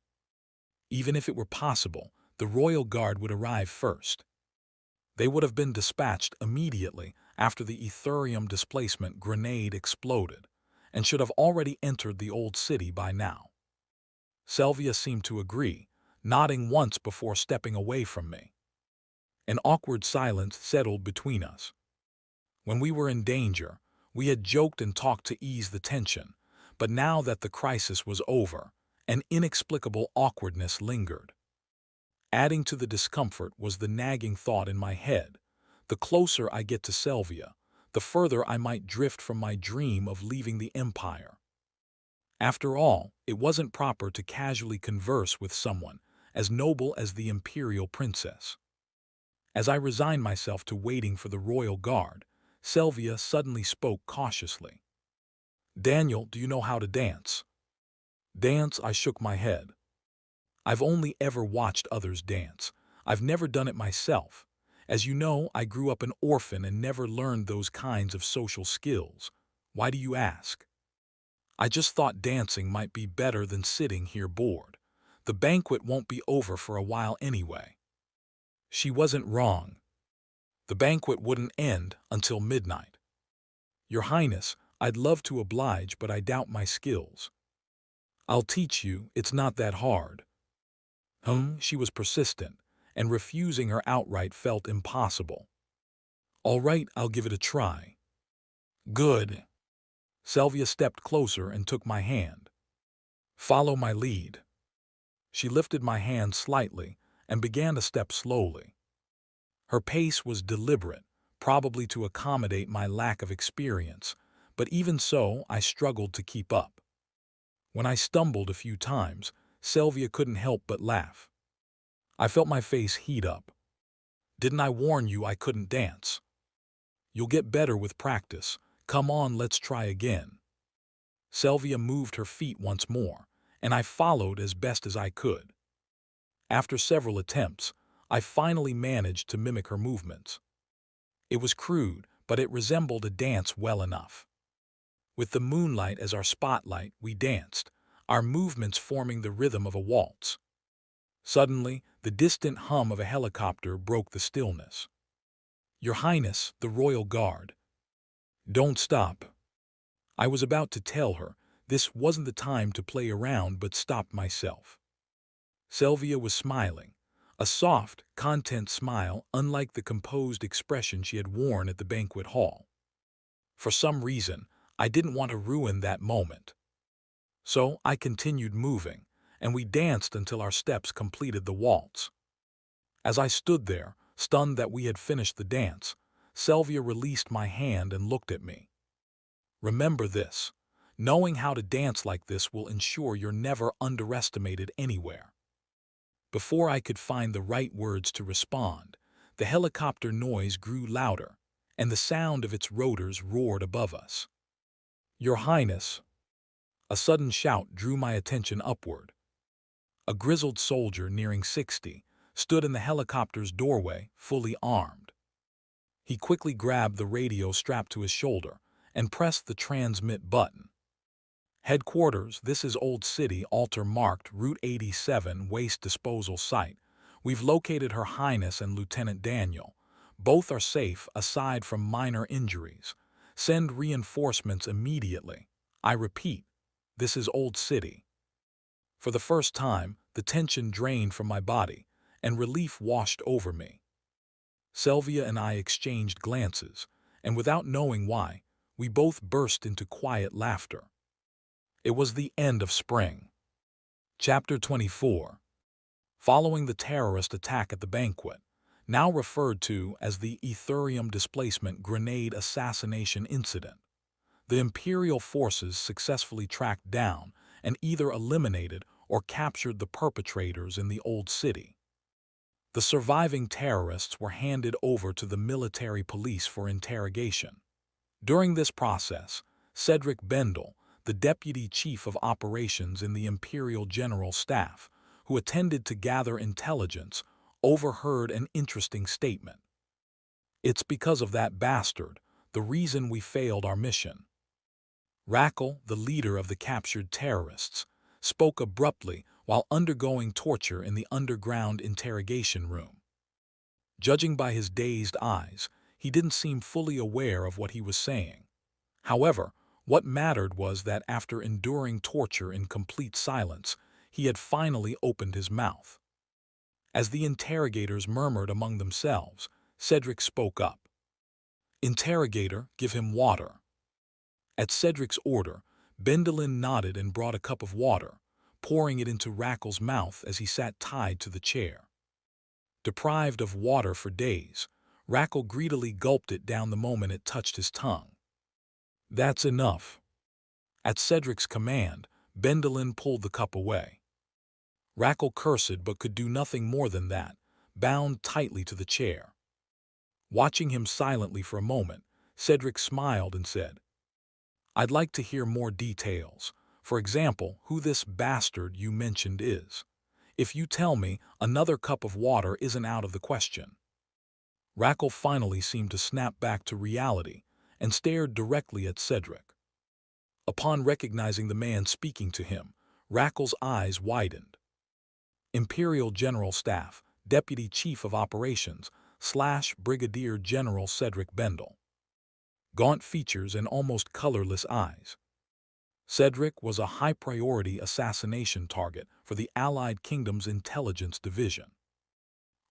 Even if it were possible, the Royal Guard would arrive first. They would have been dispatched immediately after the Etherium displacement grenade exploded, and should have already entered the old city by now. Sylvia seemed to agree, nodding once before stepping away from me. An awkward silence settled between us. When we were in danger, we had joked and talked to ease the tension, but now that the crisis was over, an inexplicable awkwardness lingered. Adding to the discomfort was the nagging thought in my head: the closer I get to Sylvia, the further I might drift from my dream of leaving the Empire. After all, it wasn't proper to casually converse with someone as noble as the Imperial Princess. As I resigned myself to waiting for the Royal Guard, Sylvia suddenly spoke cautiously. Daniel, do you know how to dance? Dance? I shook my head. I've only ever watched others dance. I've never done it myself. As you know, I grew up an orphan and never learned those kinds of social skills. Why do you ask? I just thought dancing might be better than sitting here bored. The banquet won't be over for a while anyway. She wasn't wrong. The banquet wouldn't end until midnight. Your Highness, I'd love to oblige, but I doubt my skills. I'll teach you, it's not that hard. She was persistent, and refusing her outright felt impossible. All right, I'll give it a try. Good. Sylvia stepped closer and took my hand. Follow my lead. She lifted my hand slightly and began to step slowly. Her pace was deliberate, probably to accommodate my lack of experience, but even so, I struggled to keep up. When I stumbled a few times, Sylvia couldn't help but laugh. I felt my face heat up. Didn't I warn you I couldn't dance? You'll get better with practice. Come on, let's try again. Sylvia moved her feet once more, and I followed as best as I could. After several attempts, I finally managed to mimic her movements. It was crude, but it resembled a dance well enough. With the moonlight as our spotlight, we danced, our movements forming the rhythm of a waltz. Suddenly, the distant hum of a helicopter broke the stillness. Your Highness, the Royal Guard. Don't stop. I was about to tell her this wasn't the time to play around, but stopped myself. Sylvia was smiling, a soft, content smile unlike the composed expression she had worn at the banquet hall. For some reason, I didn't want to ruin that moment. So I continued moving, and we danced until our steps completed the waltz. As I stood there, stunned that we had finished the dance, Sylvia released my hand and looked at me. Remember this: knowing how to dance like this will ensure you're never underestimated anywhere. Before I could find the right words to respond, the helicopter noise grew louder, and the sound of its rotors roared above us. Your Highness, A sudden shout drew my attention upward. A grizzled soldier nearing 60 stood in the helicopter's doorway, fully armed. He quickly grabbed the radio strapped to his shoulder and pressed the transmit button. Headquarters, this is Old City, altar marked Route 87 Waste Disposal Site. We've located Her Highness and Lieutenant Daniel. Both are safe aside from minor injuries. Send reinforcements immediately. I repeat, this is Old City. For the first time, the tension drained from my body, and relief washed over me. Sylvia and I exchanged glances, and without knowing why, we both burst into quiet laughter. It was the end of spring. Chapter 24. Following the terrorist attack at the banquet, now referred to as the Ethereum Displacement Grenade Assassination Incident, the Imperial forces successfully tracked down and either eliminated or captured the perpetrators in the Old City. The surviving terrorists were handed over to the military police for interrogation. During this process, Cedric Bendel, the Deputy Chief of Operations in the Imperial General Staff, who attended to gather intelligence, overheard an interesting statement. "It's because of that bastard, the reason we failed our mission." Rackle, the leader of the captured terrorists, spoke abruptly while undergoing torture in the underground interrogation room. Judging by his dazed eyes, he didn't seem fully aware of what he was saying. However, what mattered was that after enduring torture in complete silence, he had finally opened his mouth. As the interrogators murmured among themselves, Cedric spoke up. "Interrogator, give him water." At Cedric's order, Bendelin nodded and brought a cup of water, pouring it into Rackle's mouth as he sat tied to the chair. Deprived of water for days, Rackle greedily gulped it down the moment it touched his tongue. "That's enough." At Cedric's command, Bendelin pulled the cup away. Rackle cursed but could do nothing more than that, bound tightly to the chair. Watching him silently for a moment, Cedric smiled and said, "I'd like to hear more details. For example, who this bastard you mentioned is. If you tell me, another cup of water isn't out of the question." Rackle finally seemed to snap back to reality and stared directly at Cedric. Upon recognizing the man speaking to him, Rackle's eyes widened. Imperial General Staff, Deputy Chief of Operations / Brigadier General Cedric Bendel. Gaunt features and almost colorless eyes. Cedric was a high-priority assassination target for the Allied Kingdom's Intelligence Division.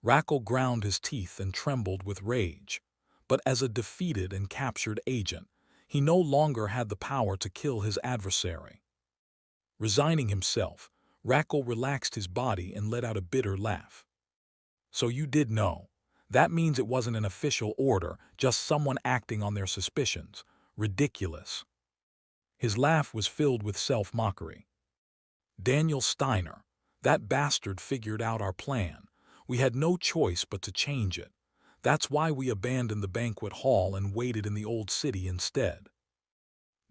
Rackle ground his teeth and trembled with rage, but as a defeated and captured agent, he no longer had the power to kill his adversary. Resigning himself, Rackle relaxed his body and let out a bitter laugh. "So you did know. That means it wasn't an official order, just someone acting on their suspicions. Ridiculous." His laugh was filled with self-mockery. "Daniel Steiner, that bastard figured out our plan. We had no choice but to change it. That's why we abandoned the banquet hall and waited in the Old City instead."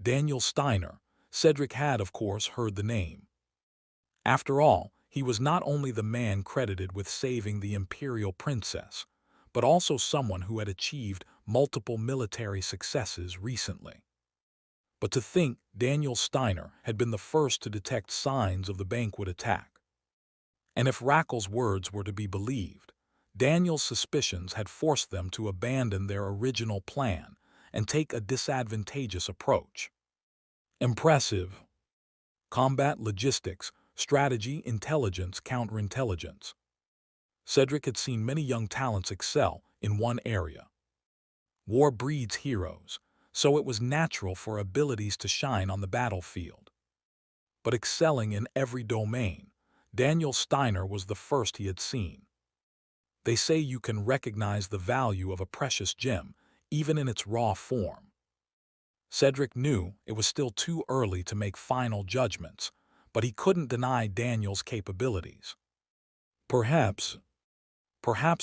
Daniel Steiner. Cedric had, of course, heard the name. After all, he was not only the man credited with saving the Imperial Princess, but also someone who had achieved multiple military successes recently. But to think Daniel Steiner had been the first to detect signs of the banquet attack. And if Rackle's words were to be believed, Daniel's suspicions had forced them to abandon their original plan and take a disadvantageous approach. Impressive. Combat logistics, strategy, intelligence, counterintelligence. Cedric had seen many young talents excel in one area. War breeds heroes, so it was natural for abilities to shine on the battlefield. But excelling in every domain, Daniel Steiner was the first he had seen. They say you can recognize the value of a precious gem, even in its raw form. Cedric knew it was still too early to make final judgments, but he couldn't deny Daniel's capabilities. Perhaps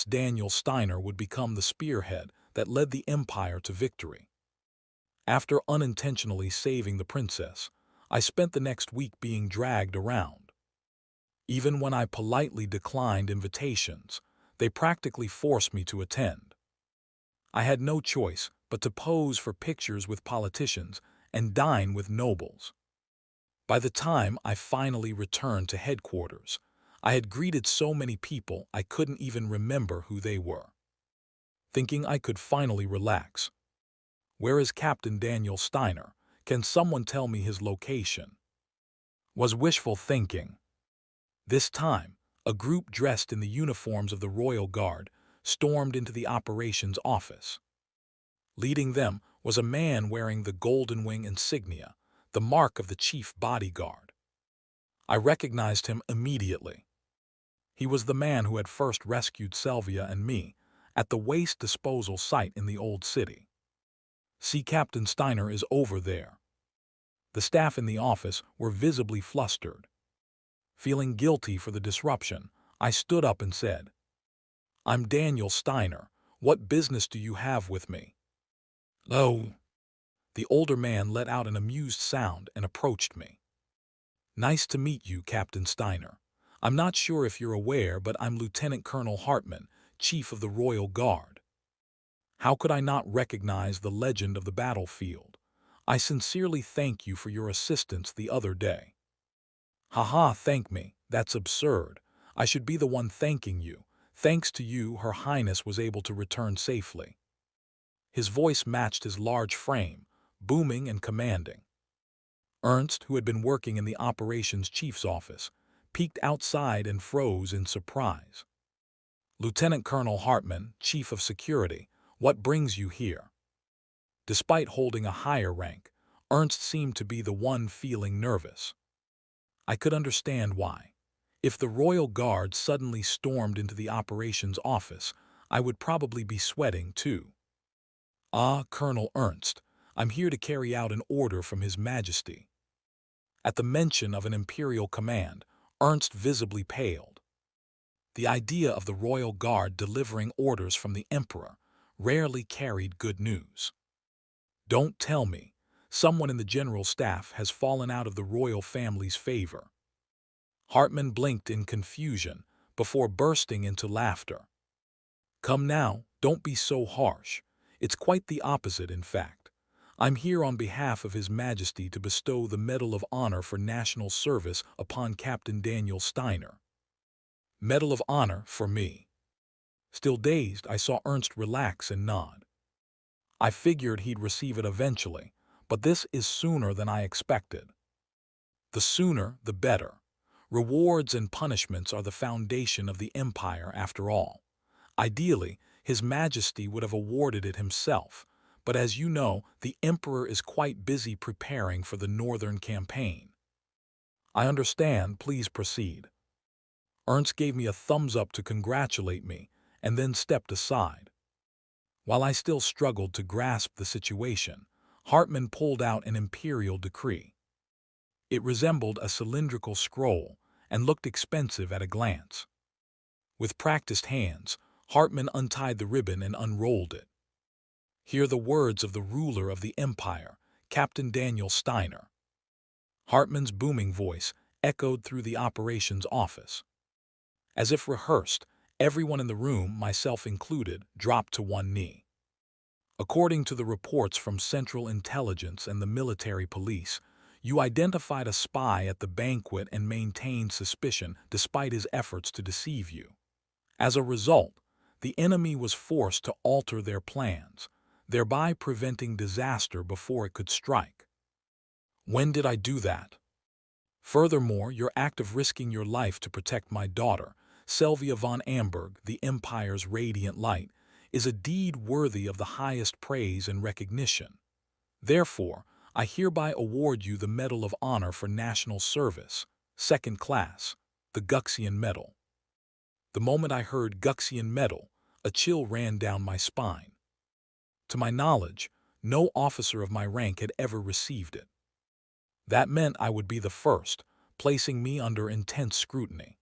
Daniel Steiner would become the spearhead that led the Empire to victory. After unintentionally saving the princess, I spent the next week being dragged around. Even when I politely declined invitations, they practically forced me to attend. I had no choice but to pose for pictures with politicians and dine with nobles. By the time I finally returned to headquarters, I had greeted so many people I couldn't even remember who they were. Thinking I could finally relax. Where is Captain Daniel Steiner? Can someone tell me his location? Was wishful thinking. This time, a group dressed in the uniforms of the Royal Guard stormed into the operations office. Leading them was a man wearing the Golden Wing insignia, the mark of the chief bodyguard. I recognized him immediately. He was the man who had first rescued Sylvia and me at the waste disposal site in the old city. See, Captain Steiner is over there. The staff in the office were visibly flustered. Feeling guilty for the disruption, I stood up and said, "I'm Daniel Steiner. What business do you have with me?" "Oh." The older man let out an amused sound and approached me. "Nice to meet you, Captain Steiner. I'm not sure if you're aware, but I'm Lieutenant Colonel Hartman, Chief of the Royal Guard." How could I not recognize the legend of the battlefield? "I sincerely thank you for your assistance the other day." "Haha, thank me. That's absurd. I should be the one thanking you. Thanks to you, Her Highness was able to return safely." His voice matched his large frame, booming and commanding. Ernst, who had been working in the operations chief's office, peeked outside and froze in surprise. "Lieutenant Colonel Hartman, Chief of Security, what brings you here?" Despite holding a higher rank, Ernst seemed to be the one feeling nervous. I could understand why. If the Royal Guard suddenly stormed into the operations office, I would probably be sweating too. "Ah, Colonel Ernst, I'm here to carry out an order from His Majesty." At the mention of an imperial command, Ernst visibly paled. The idea of the Royal Guard delivering orders from the Emperor rarely carried good news. "Don't tell me someone in the general staff has fallen out of the royal family's favor." Hartman blinked in confusion before bursting into laughter. "Come now, don't be so harsh. It's quite the opposite, in fact. I'm here on behalf of His Majesty to bestow the Medal of Honor for National Service upon Captain Daniel Steiner." "Medal of Honor for me?" Still dazed, I saw Ernst relax and nod. I figured he'd receive it eventually, but this is sooner than I expected. The sooner, the better. Rewards and punishments are the foundation of the empire, after all. Ideally, His Majesty would have awarded it himself, but as you know, the Emperor is quite busy preparing for the northern campaign. "I understand, please proceed." Ernst gave me a thumbs up to congratulate me, and then stepped aside. While I still struggled to grasp the situation, Hartman pulled out an imperial decree. It resembled a cylindrical scroll and looked expensive at a glance. With practiced hands, Hartman untied the ribbon and unrolled it. "Hear the words of the ruler of the empire, Captain Daniel Steiner." Hartman's booming voice echoed through the operations office. As if rehearsed, everyone in the room, myself included, dropped to one knee. "According to the reports from Central Intelligence and the military police, you identified a spy at the banquet and maintained suspicion despite his efforts to deceive you. As a result, the enemy was forced to alter their plans, thereby preventing disaster before it could strike." "When did I do that?" "Furthermore, your act of risking your life to protect my daughter, Sylvia von Amberg, the Empire's radiant light, is a deed worthy of the highest praise and recognition. Therefore, I hereby award you the Medal of Honor for National Service, Second Class, the Guxian Medal." The moment I heard Guxian Medal, a chill ran down my spine. To my knowledge, no officer of my rank had ever received it. That meant I would be the first, placing me under intense scrutiny.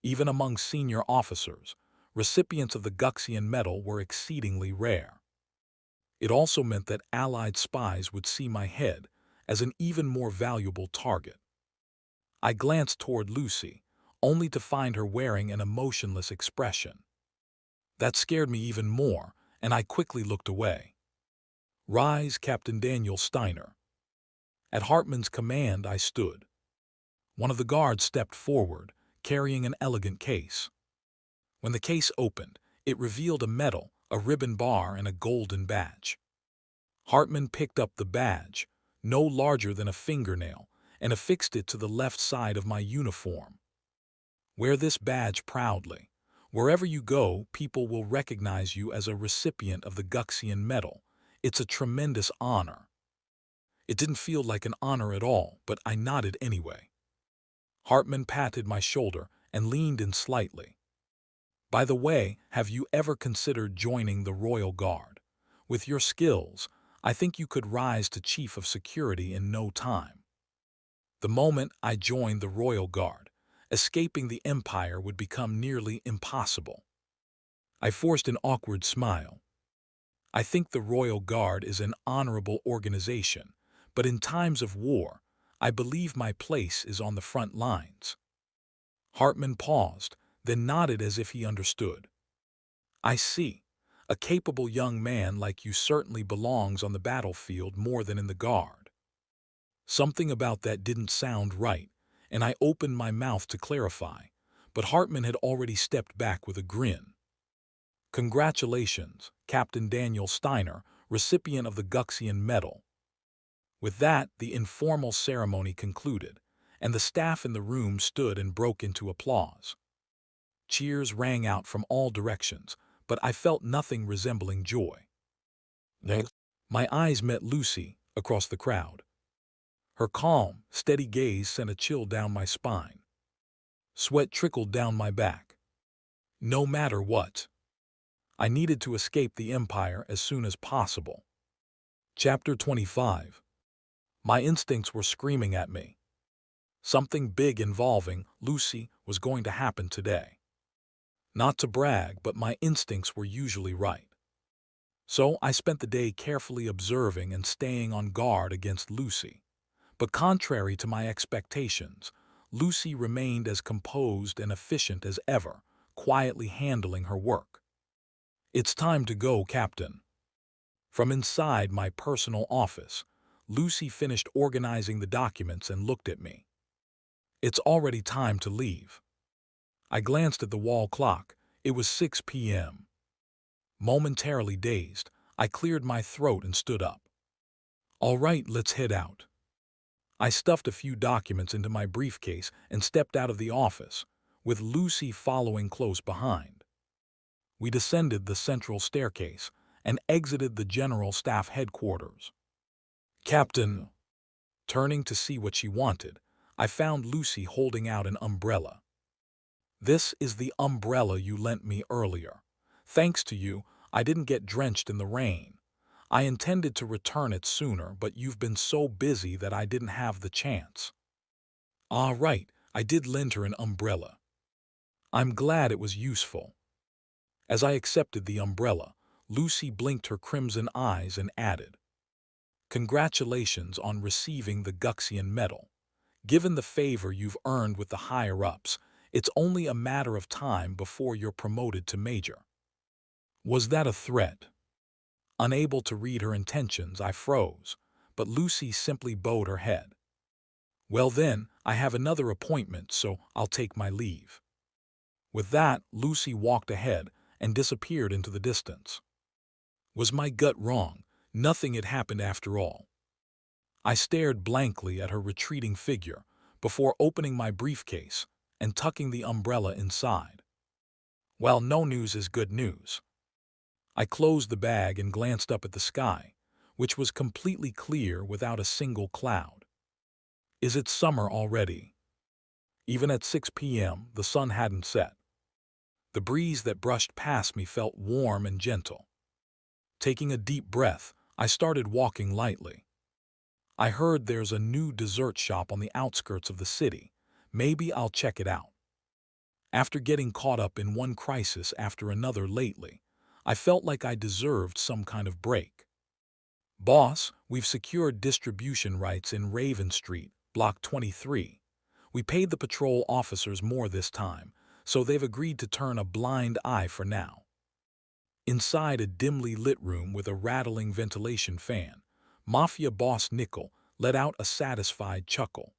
Even among senior officers, recipients of the Guxian Medal were exceedingly rare. It also meant that Allied spies would see my head, as an even more valuable target. I glanced toward Lucy, only to find her wearing an emotionless expression. That scared me even more, and I quickly looked away. "Rise, Captain Daniel Steiner." At Hartman's command, I stood. One of the guards stepped forward, carrying an elegant case. When the case opened, it revealed a medal, a ribbon bar, and a golden badge. Hartman picked up the badge, no larger than a fingernail, and affixed it to the left side of my uniform. "Wear this badge proudly. Wherever you go, people will recognize you as a recipient of the Guxian Medal. It's a tremendous honor." It didn't feel like an honor at all, but I nodded anyway. Hartman patted my shoulder and leaned in slightly. "By the way, have you ever considered joining the Royal Guard? With your skills, I think you could rise to Chief of Security in no time." The moment I joined the Royal Guard, escaping the Empire would become nearly impossible. I forced an awkward smile. "I think the Royal Guard is an honorable organization, but in times of war, I believe my place is on the front lines." Hartman paused, then nodded as if he understood. "I see. A capable young man like you certainly belongs on the battlefield more than in the Guard." Something about that didn't sound right, and I opened my mouth to clarify, but Hartman had already stepped back with a grin. "Congratulations, Captain Daniel Steiner, recipient of the Guxian Medal." With that, the informal ceremony concluded, and the staff in the room stood and broke into applause. Cheers rang out from all directions, but I felt nothing resembling joy. My eyes met Lucy across the crowd. Her calm, steady gaze sent a chill down my spine. Sweat trickled down my back. No matter what, I needed to escape the Empire as soon as possible. Chapter 25. My instincts were screaming at me. Something big involving Lucy was going to happen today. Not to brag, but my instincts were usually right. So I spent the day carefully observing and staying on guard against Lucy. But contrary to my expectations, Lucy remained as composed and efficient as ever, quietly handling her work. "It's time to go, Captain." From inside my personal office, Lucy finished organizing the documents and looked at me. "It's already time to leave." I glanced at the wall clock. It was 6 p.m. Momentarily dazed, I cleared my throat and stood up. "All right, let's head out." I stuffed a few documents into my briefcase and stepped out of the office, with Lucy following close behind. We descended the central staircase and exited the General Staff Headquarters. "Captain," turning to see what she wanted, I found Lucy holding out an umbrella. "This is the umbrella you lent me earlier. Thanks to you, I didn't get drenched in the rain. I intended to return it sooner, but you've been so busy that I didn't have the chance." "Ah, right, I did lend her an umbrella." "I'm glad it was useful." As I accepted the umbrella, Lucy blinked her crimson eyes and added, "Congratulations on receiving the Guxian Medal. Given the favor you've earned with the higher-ups, it's only a matter of time before you're promoted to major." Was that a threat? Unable to read her intentions, I froze, but Lucy simply bowed her head. "Well then, I have another appointment, so I'll take my leave." With that, Lucy walked ahead and disappeared into the distance. Was my gut wrong? Nothing had happened after all. I stared blankly at her retreating figure before opening my briefcase and tucking the umbrella inside. Well, no news is good news. I closed the bag and glanced up at the sky, which was completely clear without a single cloud. Is it summer already? Even at 6 p.m., the sun hadn't set. The breeze that brushed past me felt warm and gentle. Taking a deep breath, I started walking lightly. I heard there's a new dessert shop on the outskirts of the city. Maybe I'll check it out. After getting caught up in one crisis after another lately, I felt like I deserved some kind of break. Boss, we've secured distribution rights in Raven Street, Block 23. We paid the patrol officers more this time, so they've agreed to turn a blind eye for now. Inside a dimly lit room with a rattling ventilation fan, Mafia boss Nickel let out a satisfied chuckle.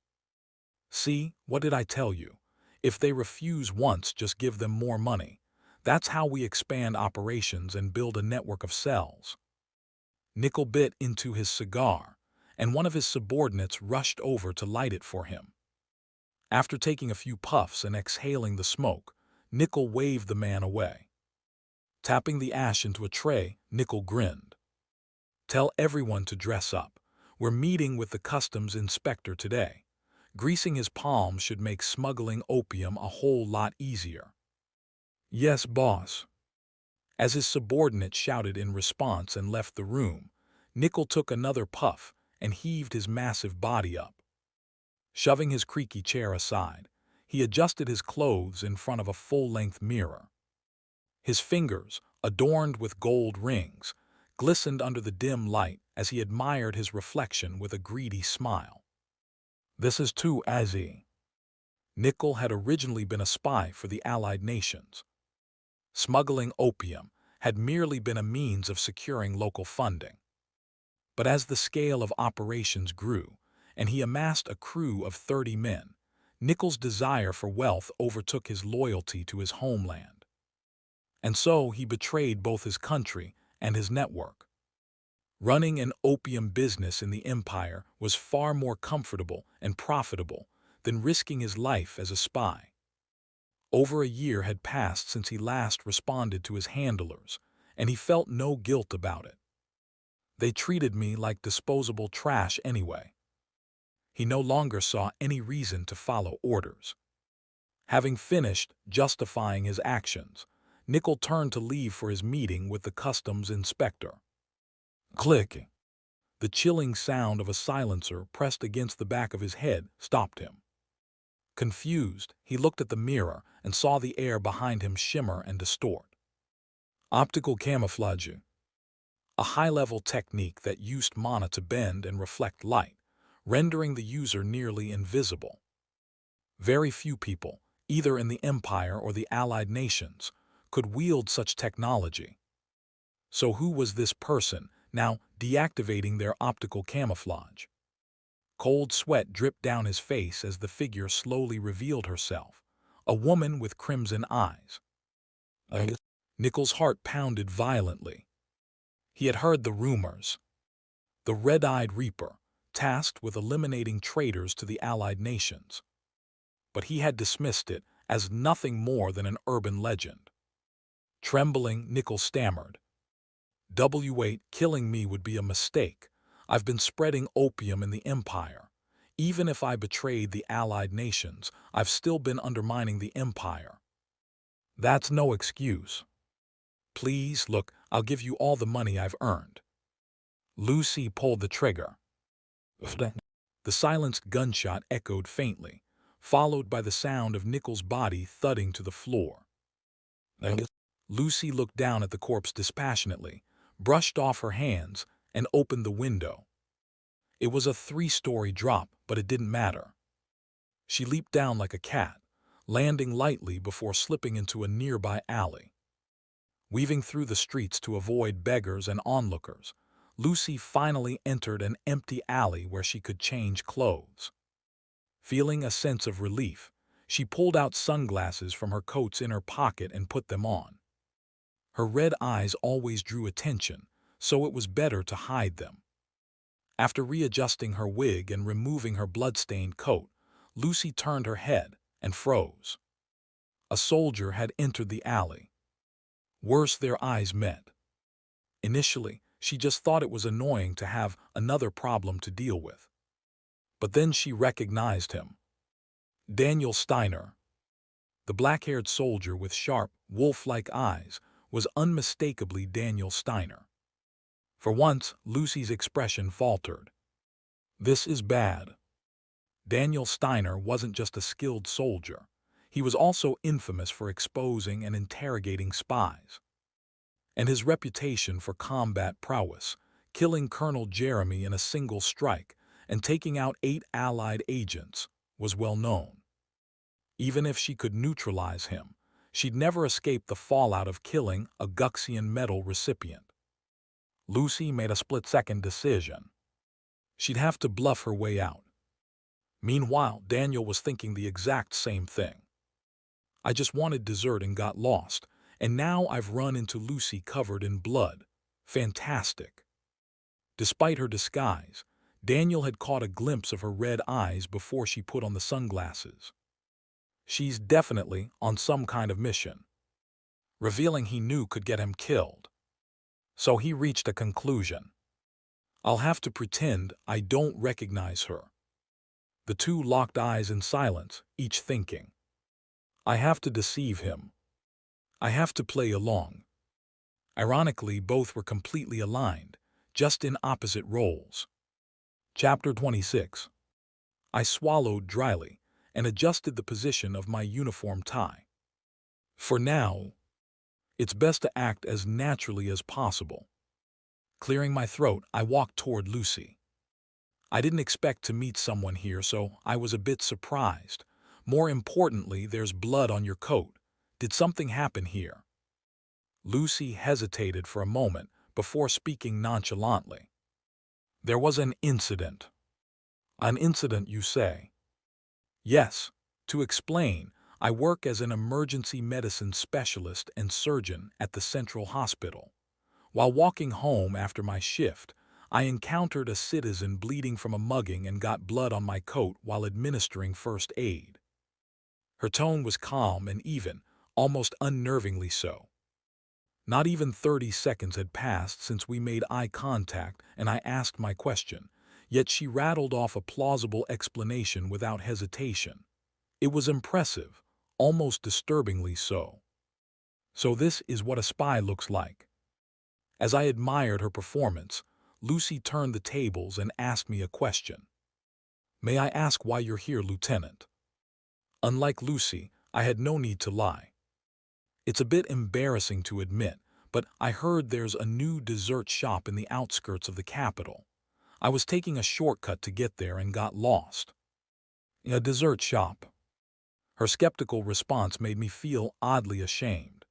See, what did I tell you? If they refuse once, just give them more money. That's how we expand operations and build a network of cells. Nickel bit into his cigar, and one of his subordinates rushed over to light it for him. After taking a few puffs and exhaling the smoke, Nickel waved the man away. Tapping the ash into a tray, Nickel grinned. Tell everyone to dress up. We're meeting with the customs inspector today. Greasing his palms should make smuggling opium a whole lot easier. Yes, boss. As his subordinate shouted in response and left the room, Nickel took another puff and heaved his massive body up. Shoving his creaky chair aside, he adjusted his clothes in front of a full-length mirror. His fingers, adorned with gold rings, glistened under the dim light as he admired his reflection with a greedy smile. This is too easy. Nickel had originally been a spy for the Allied nations. Smuggling opium had merely been a means of securing local funding. But as the scale of operations grew, and he amassed a crew of 30 men, Nickel's desire for wealth overtook his loyalty to his homeland. And so he betrayed both his country and his network. Running an opium business in the empire was far more comfortable and profitable than risking his life as a spy. Over a year had passed since he last responded to his handlers, and he felt no guilt about it. They treated me like disposable trash anyway. He no longer saw any reason to follow orders. Having finished justifying his actions, Nickel turned to leave for his meeting with the customs inspector. Click. The chilling sound of a silencer pressed against the back of his head stopped him. Confused, he looked at the mirror and saw the air behind him shimmer and distort. Optical camouflage, a high-level technique that used mana to bend and reflect light, rendering the user nearly invisible. Very few people, either in the Empire or the Allied nations, could wield such technology. So who was this person, now deactivating their optical camouflage? Cold sweat dripped down his face as the figure slowly revealed herself, a woman with crimson eyes. Nickel's heart pounded violently. He had heard the rumors. The red-eyed Reaper, tasked with eliminating traitors to the Allied nations. But he had dismissed it as nothing more than an urban legend. Trembling, Nickel stammered. "W8, killing me would be a mistake. I've been spreading opium in the Empire. Even if I betrayed the Allied nations, I've still been undermining the Empire." "That's no excuse." "Please, look, I'll give you all the money I've earned." Lucy pulled the trigger. The silenced gunshot echoed faintly, followed by the sound of Nickel's body thudding to the floor. Lucy looked down at the corpse dispassionately, brushed off her hands, and opened the window. It was a 3-story drop, but it didn't matter. She leaped down like a cat, landing lightly before slipping into a nearby alley. Weaving through the streets to avoid beggars and onlookers, Lucy finally entered an empty alley where she could change clothes. Feeling a sense of relief, she pulled out sunglasses from her coat's inner pocket and put them on. Her red eyes always drew attention, so it was better to hide them. After readjusting her wig and removing her blood-stained coat, Lucy turned her head and froze. A soldier had entered the alley. Worse, their eyes met. Initially, she just thought it was annoying to have another problem to deal with. But then she recognized him. Daniel Steiner. The black-haired soldier with sharp, wolf-like eyes was unmistakably Daniel Steiner. For once, Lucy's expression faltered. This is bad. Daniel Steiner wasn't just a skilled soldier. He was also infamous for exposing and interrogating spies. And his reputation for combat prowess killing Colonel Jeremy in a single strike and taking out 8 Allied agents, was well known. Even if she could neutralize him, she'd never escape the fallout of killing a Guxian medal recipient. Lucy made a split-second decision. She'd have to bluff her way out. Meanwhile, Daniel was thinking the exact same thing. I just wanted dessert and got lost, and now I've run into Lucy covered in blood. Fantastic. Despite her disguise, Daniel had caught a glimpse of her red eyes before she put on the sunglasses. She's definitely on some kind of mission. Revealing he knew could get him killed. So he reached a conclusion. I'll have to pretend I don't recognize her. The two locked eyes in silence, each thinking. I have to deceive him. I have to play along. Ironically, both were completely aligned, just in opposite roles. Chapter 26. I swallowed dryly and adjusted the position of my uniform tie. For now, it's best to act as naturally as possible. Clearing my throat, I walked toward Lucy. I didn't expect to meet someone here, so I was a bit surprised. More importantly, there's blood on your coat. Did something happen here? Lucy hesitated for a moment before speaking nonchalantly. There was an incident. An incident, you say? Yes. To explain, I work as an emergency medicine specialist and surgeon at the Central Hospital. While walking home after my shift, I encountered a citizen bleeding from a mugging and got blood on my coat while administering first aid. Her tone was calm and even, almost unnervingly so. Not even 30 seconds had passed since we made eye contact and I asked my question, yet she rattled off a plausible explanation without hesitation. It was impressive, almost disturbingly so. So this is what a spy looks like. As I admired her performance, Lucy turned the tables and asked me a question. May I ask why you're here, Lieutenant? Unlike Lucy, I had no need to lie. It's a bit embarrassing to admit, but I heard there's a new dessert shop in the outskirts of the capital. I was taking a shortcut to get there and got lost. A dessert shop? Her skeptical response made me feel oddly ashamed.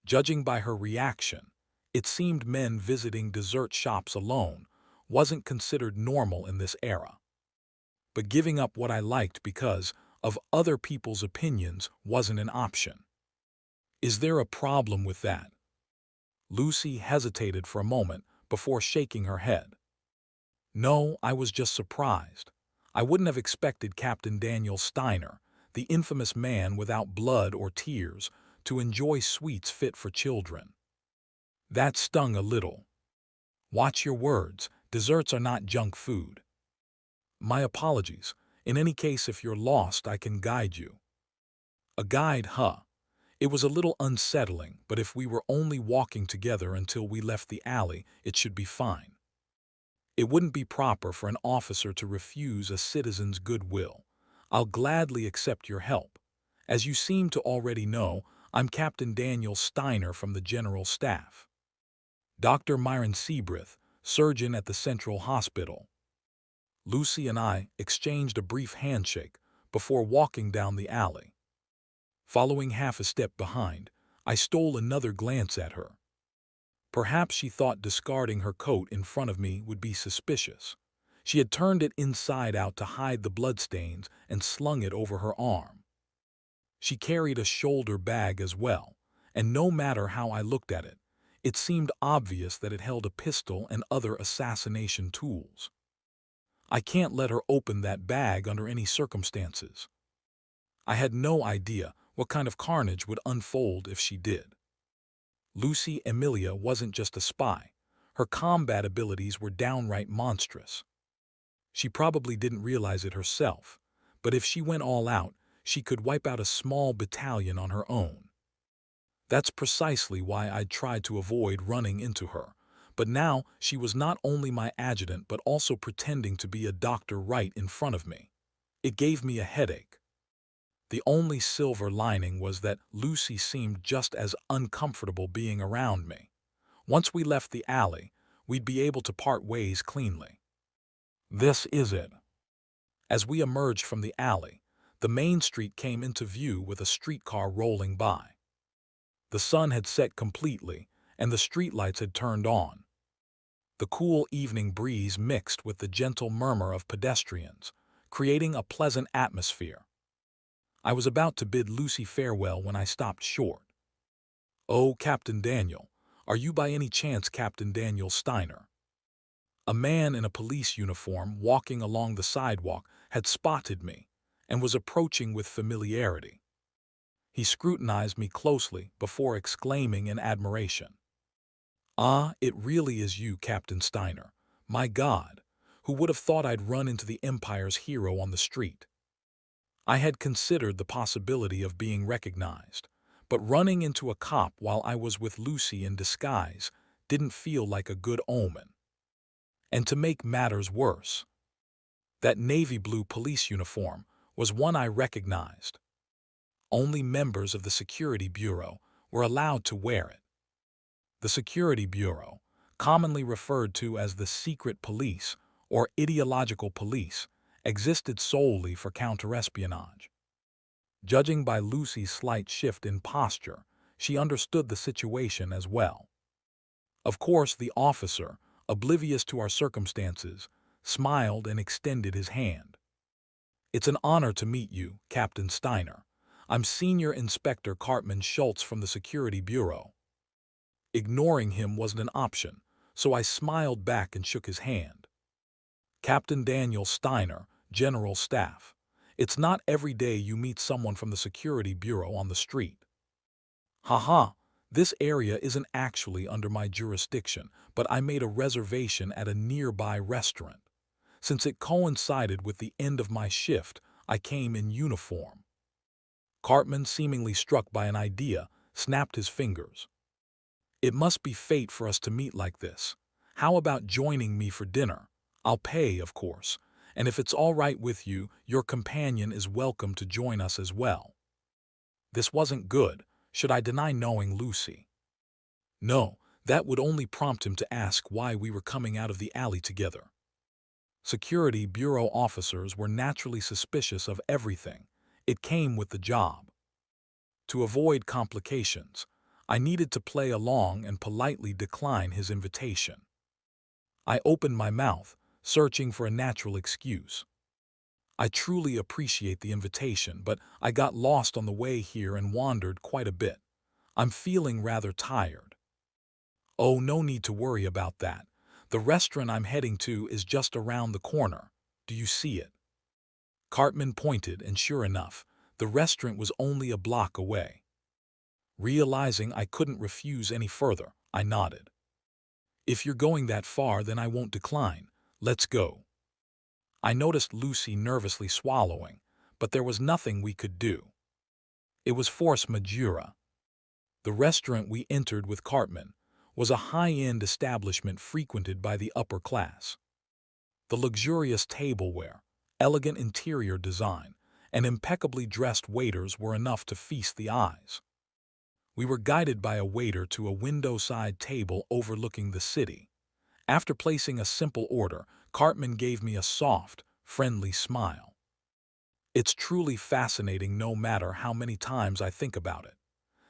Judging by her reaction, it seemed men visiting dessert shops alone wasn't considered normal in this era. But giving up what I liked because of other people's opinions wasn't an option. Is there a problem with that? Lucy hesitated for a moment before shaking her head. No, I was just surprised. I wouldn't have expected Captain Daniel Steiner, the infamous man without blood or tears, to enjoy sweets fit for children. That stung a little. Watch your words, desserts are not junk food. My apologies. In any case, if you're lost, I can guide you. A guide, huh? It was a little unsettling, but if we were only walking together until we left the alley, it should be fine. It wouldn't be proper for an officer to refuse a citizen's goodwill. I'll gladly accept your help. As you seem to already know, I'm Captain Daniel Steiner from the General Staff. Dr. Myron Seabrith, surgeon at the Central Hospital. Lucy and I exchanged a brief handshake before walking down the alley. Following half a step behind, I stole another glance at her. Perhaps she thought discarding her coat in front of me would be suspicious. She had turned it inside out to hide the bloodstains and slung it over her arm. She carried a shoulder bag as well, and no matter how I looked at it, it seemed obvious that it held a pistol and other assassination tools. I can't let her open that bag under any circumstances. I had no idea what kind of carnage would unfold if she did. Lucy Emilia wasn't just a spy. Her combat abilities were downright monstrous. She probably didn't realize it herself, but if she went all out, she could wipe out a small battalion on her own. That's precisely why I'd tried to avoid running into her. But now she was not only my adjutant but also pretending to be a doctor right in front of me. It gave me a headache. The only silver lining was that Lucy seemed just as uncomfortable being around me. Once we left the alley, we'd be able to part ways cleanly. This is it. As we emerged from the alley, the main street came into view with a streetcar rolling by. The sun had set completely, and the streetlights had turned on. The cool evening breeze mixed with the gentle murmur of pedestrians, creating a pleasant atmosphere. I was about to bid Lucy farewell when I stopped short. "Oh, Captain Daniel, are you by any chance Captain Daniel Steiner?" A man in a police uniform walking along the sidewalk had spotted me and was approaching with familiarity. He scrutinized me closely before exclaiming in admiration, "Ah, it really is you, Captain Steiner. My God, who would have thought I'd run into the Empire's hero on the street?" I had considered the possibility of being recognized, but running into a cop while I was with Lucy in disguise didn't feel like a good omen. And to make matters worse, that navy blue police uniform was one I recognized. Only members of the Security Bureau were allowed to wear it. The Security Bureau, commonly referred to as the secret police or ideological police, existed solely for counterespionage. Judging by Lucy's slight shift in posture, she understood the situation as well. Of course, the officer, oblivious to our circumstances, smiled and extended his hand. "It's an honor to meet you, Captain Steiner. I'm Senior Inspector Cartman Schultz from the Security Bureau." Ignoring him wasn't an option, so I smiled back and shook his hand. "Captain Daniel Steiner, General Staff. It's not every day you meet someone from the Security Bureau on the street." "Haha, this area isn't actually under my jurisdiction, but I made a reservation at a nearby restaurant. Since it coincided with the end of my shift, I came in uniform." Cartman, seemingly struck by an idea, snapped his fingers. "It must be fate for us to meet like this. How about joining me for dinner? I'll pay, of course, and if it's all right with you, your companion is welcome to join us as well." This wasn't good. Should I deny knowing Lucy? No, that would only prompt him to ask why we were coming out of the alley together. Security Bureau officers were naturally suspicious of everything. It came with the job. To avoid complications, I needed to play along and politely decline his invitation. I opened my mouth, searching for a natural excuse. "I truly appreciate the invitation, but I got lost on the way here and wandered quite a bit. I'm feeling rather tired." "Oh, no need to worry about that. The restaurant I'm heading to is just around the corner. Do you see it?" Cartman pointed, and sure enough, the restaurant was only a block away. Realizing I couldn't refuse any further, I nodded. "If you're going that far, then I won't decline. Let's go." I noticed Lucy nervously swallowing, but there was nothing we could do. It was force majeure. The restaurant we entered with Cartman was a high-end establishment frequented by the upper class. The luxurious tableware, elegant interior design, and impeccably dressed waiters were enough to feast the eyes. We were guided by a waiter to a window-side table overlooking the city. After placing a simple order, Cartman gave me a soft, friendly smile. It's truly fascinating no matter how many times I think about it.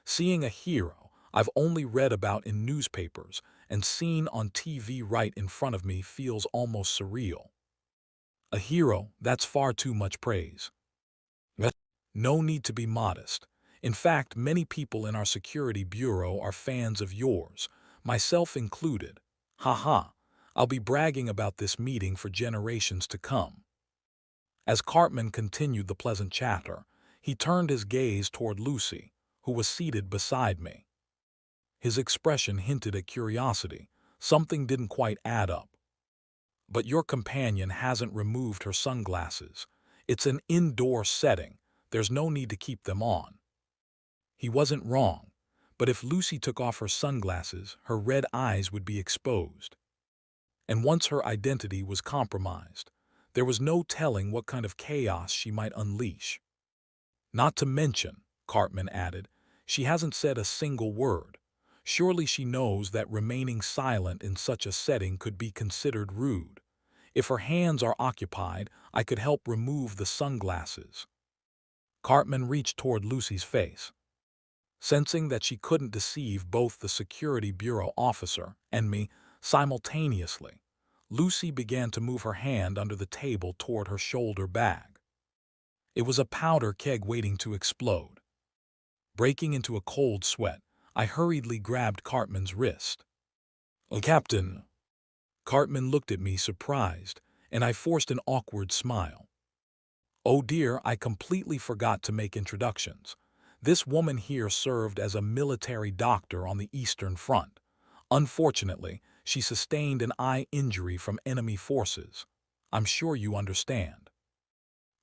Seeing a hero I've only read about in newspapers and seen on TV right in front of me feels almost surreal. A hero, that's far too much praise. No need to be modest. In fact, many people in our Security Bureau are fans of yours, myself included. Haha, I'll be bragging about this meeting for generations to come." As Cartman continued the pleasant chatter, he turned his gaze toward Lucy, who was seated beside me. His expression hinted at curiosity. Something didn't quite add up. "But your companion hasn't removed her sunglasses. It's an indoor setting. There's no need to keep them on." He wasn't wrong, but if Lucy took off her sunglasses, her red eyes would be exposed. And once her identity was compromised, there was no telling what kind of chaos she might unleash. "Not to mention," Cartman added, "she hasn't said a single word. Surely she knows that remaining silent in such a setting could be considered rude. If her hands are occupied, I could help remove the sunglasses. Cartman reached toward Lucy's face. Sensing that she couldn't deceive both the security bureau officer and me simultaneously, Lucy began to move her hand under the table toward her shoulder bag. It was a powder keg waiting to explode. Breaking into a cold sweat, I hurriedly grabbed Cartman's wrist. "Oh, Captain." Cartman looked at me surprised, and I forced an awkward smile. "Oh dear, I completely forgot to make introductions. This woman here served as a military doctor on the Eastern Front. Unfortunately, she sustained an eye injury from enemy forces. I'm sure you understand."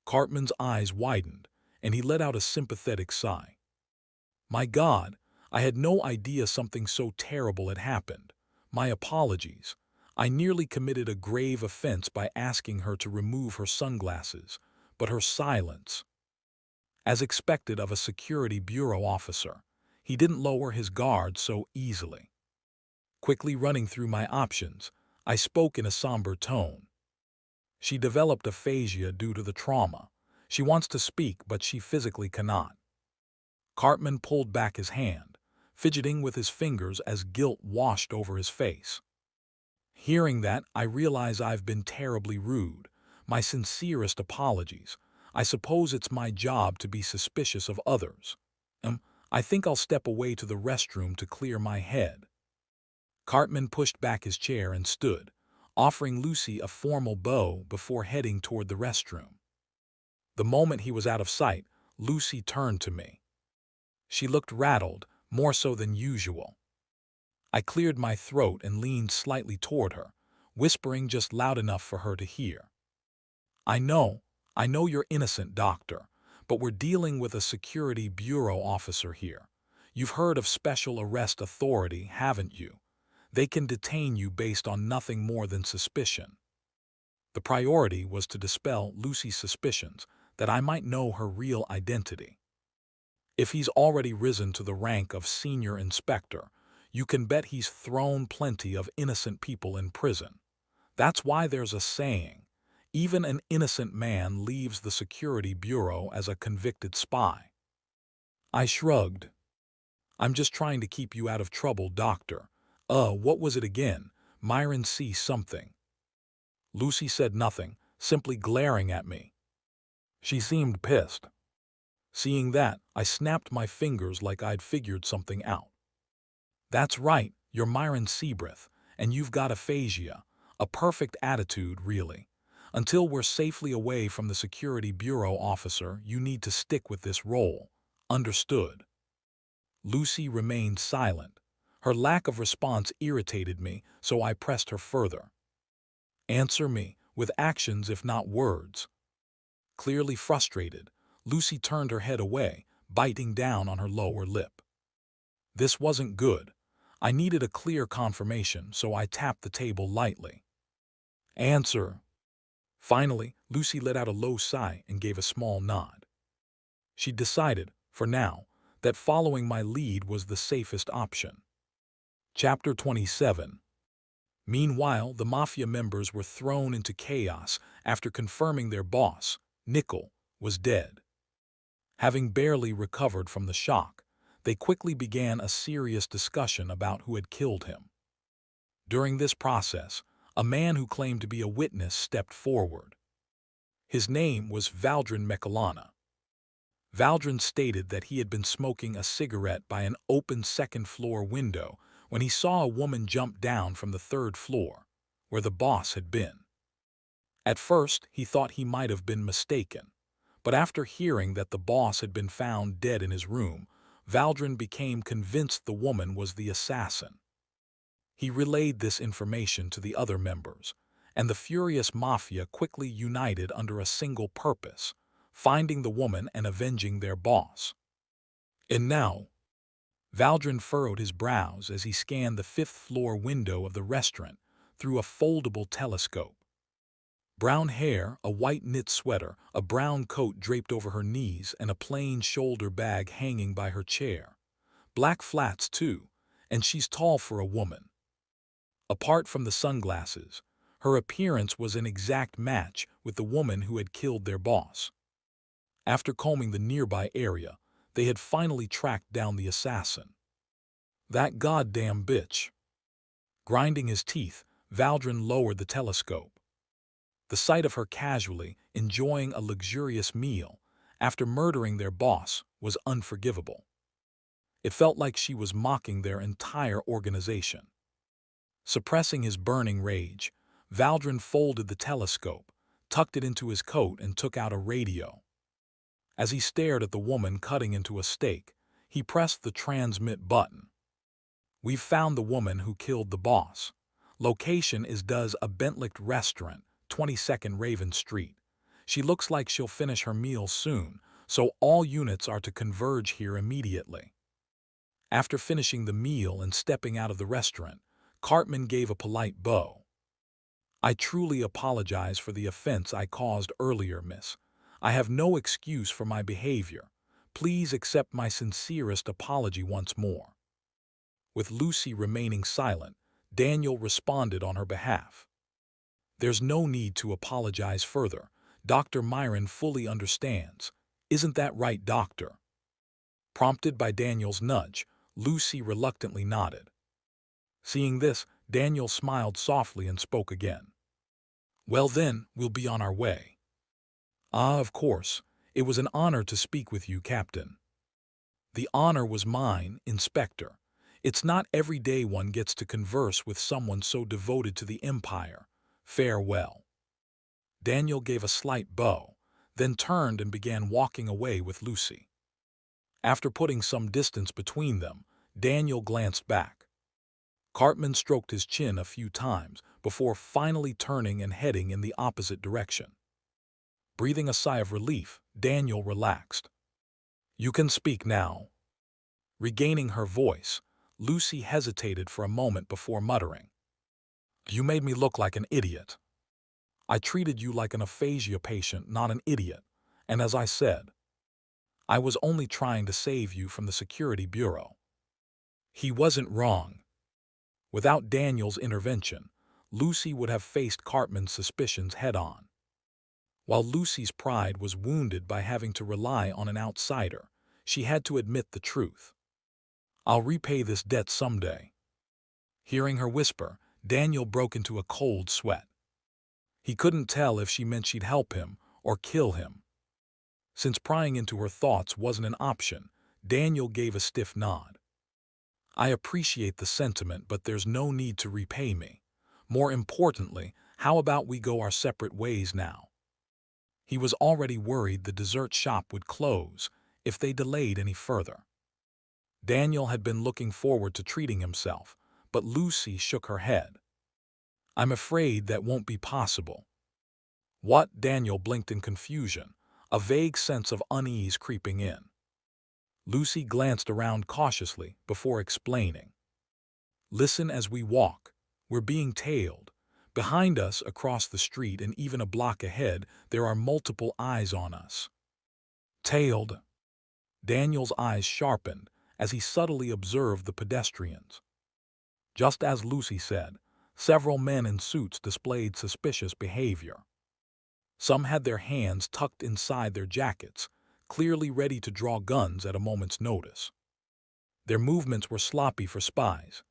Cartman's eyes widened, and he let out a sympathetic sigh. "My God, I had no idea something so terrible had happened. My apologies. I nearly committed a grave offense by asking her to remove her sunglasses, but her silence." As expected of a security bureau officer, he didn't lower his guard so easily. Quickly running through my options, I spoke in a somber tone. "She developed aphasia due to the trauma. She wants to speak, but she physically cannot." Cartman pulled back his hand, fidgeting with his fingers as guilt washed over his face. Hearing that, I realize I've been terribly rude. My sincerest apologies. I suppose it's my job to be suspicious of others. I think I'll step away to the restroom to clear my head." Cartman pushed back his chair and stood, offering Lucy a formal bow before heading toward the restroom. The moment he was out of sight, Lucy turned to me. She looked rattled, more so than usual. I cleared my throat and leaned slightly toward her, whispering just loud enough for her to hear. I know you're innocent, doctor, but we're dealing with a security bureau officer here. You've heard of Special Arrest Authority, haven't you? They can detain you based on nothing more than suspicion." The priority was to dispel Lucy's suspicions that I might know her real identity. If he's already risen to the rank of senior inspector, you can bet he's thrown plenty of innocent people in prison. That's why there's a saying, even an innocent man leaves the security bureau as a convicted spy. I shrugged. "I'm just trying to keep you out of trouble, doctor. What was it again? Myron C. something." Lucy said nothing, simply glaring at me. She seemed pissed. Seeing that, I snapped my fingers like I'd figured something out. "That's right, you're Myron Seabreth, and you've got aphasia. A perfect attitude, really. Until we're safely away from the security bureau officer, you need to stick with this role. Understood?" Lucy remained silent. Her lack of response irritated me, so I pressed her further. "Answer me, with actions if not words." Clearly frustrated, Lucy turned her head away, biting down on her lower lip. This wasn't good. I needed a clear confirmation, so I tapped the table lightly. "Answer." Finally, Lucy let out a low sigh and gave a small nod. She decided, for now, that following my lead was the safest option. Chapter 27. Meanwhile, the mafia members were thrown into chaos after confirming their boss, Nickel, was dead. Having barely recovered from the shock, they quickly began a serious discussion about who had killed him. During this process, a man who claimed to be a witness stepped forward. His name was Valdrin Mekalana. Valdrin stated that he had been smoking a cigarette by an open second-floor window when he saw a woman jump down from the third floor, where the boss had been. At first, he thought he might have been mistaken, but after hearing that the boss had been found dead in his room, Valdrin became convinced the woman was the assassin. He relayed this information to the other members, and the furious mafia quickly united under a single purpose: finding the woman and avenging their boss. And now, Valdrin furrowed his brows as he scanned the fifth-floor window of the restaurant through a foldable telescope. Brown hair, a white knit sweater, a brown coat draped over her knees, and a plain shoulder bag hanging by her chair. Black flats, too, and she's tall for a woman. Apart from the sunglasses, her appearance was an exact match with the woman who had killed their boss. After combing the nearby area, they had finally tracked down the assassin. That goddamn bitch. Grinding his teeth, Valdrin lowered the telescope. The sight of her casually enjoying a luxurious meal after murdering their boss was unforgivable. It felt like she was mocking their entire organization. Suppressing his burning rage, Valdrin folded the telescope, tucked it into his coat, and took out a radio. As he stared at the woman cutting into a steak, he pressed the transmit button. "We've found the woman who killed the boss. Location is does a Bentlicht restaurant, 22nd Raven Street. She looks like she'll finish her meal soon, so all units are to converge here immediately." After finishing the meal and stepping out of the restaurant, Cartman gave a polite bow. "I truly apologize for the offense I caused earlier, miss. I have no excuse for my behavior. Please accept my sincerest apology once more." With Lucy remaining silent, Daniel responded on her behalf. "There's no need to apologize further. Dr. Myron fully understands. Isn't that right, doctor?" Prompted by Daniel's nudge, Lucy reluctantly nodded. Seeing this, Daniel smiled softly and spoke again. "Well then, we'll be on our way." "Ah, of course. It was an honor to speak with you, Captain." "The honor was mine, Inspector. It's not every day one gets to converse with someone so devoted to the Empire. Farewell." Daniel gave a slight bow, then turned and began walking away with Lucy. After putting some distance between them, Daniel glanced back. Cartman stroked his chin a few times before finally turning and heading in the opposite direction. Breathing a sigh of relief, Daniel relaxed. "You can speak now." Regaining her voice, Lucy hesitated for a moment before muttering, "You made me look like an idiot. I treated you like an aphasia patient, not an idiot, and as I said, I was only trying to save you from the Security Bureau." He wasn't wrong. Without Daniel's intervention, Lucy would have faced Cartman's suspicions head-on. While Lucy's pride was wounded by having to rely on an outsider, she had to admit the truth. "I'll repay this debt someday." Hearing her whisper, Daniel broke into a cold sweat. He couldn't tell if she meant she'd help him or kill him. Since prying into her thoughts wasn't an option, Daniel gave a stiff nod. "I appreciate the sentiment, but there's no need to repay me. More importantly, how about we go our separate ways now?" He was already worried the dessert shop would close if they delayed any further. Daniel had been looking forward to treating himself, but Lucy shook her head. "I'm afraid that won't be possible." "What?" Daniel blinked in confusion, a vague sense of unease creeping in. Lucy glanced around cautiously before explaining. "Listen as we walk. We're being tailed. Behind us, across the street, and even a block ahead, there are multiple eyes on us." "Tailed?" Daniel's eyes sharpened as he subtly observed the pedestrians. Just as Lucy said, several men in suits displayed suspicious behavior. Some had their hands tucked inside their jackets, clearly ready to draw guns at a moment's notice. Their movements were sloppy for spies,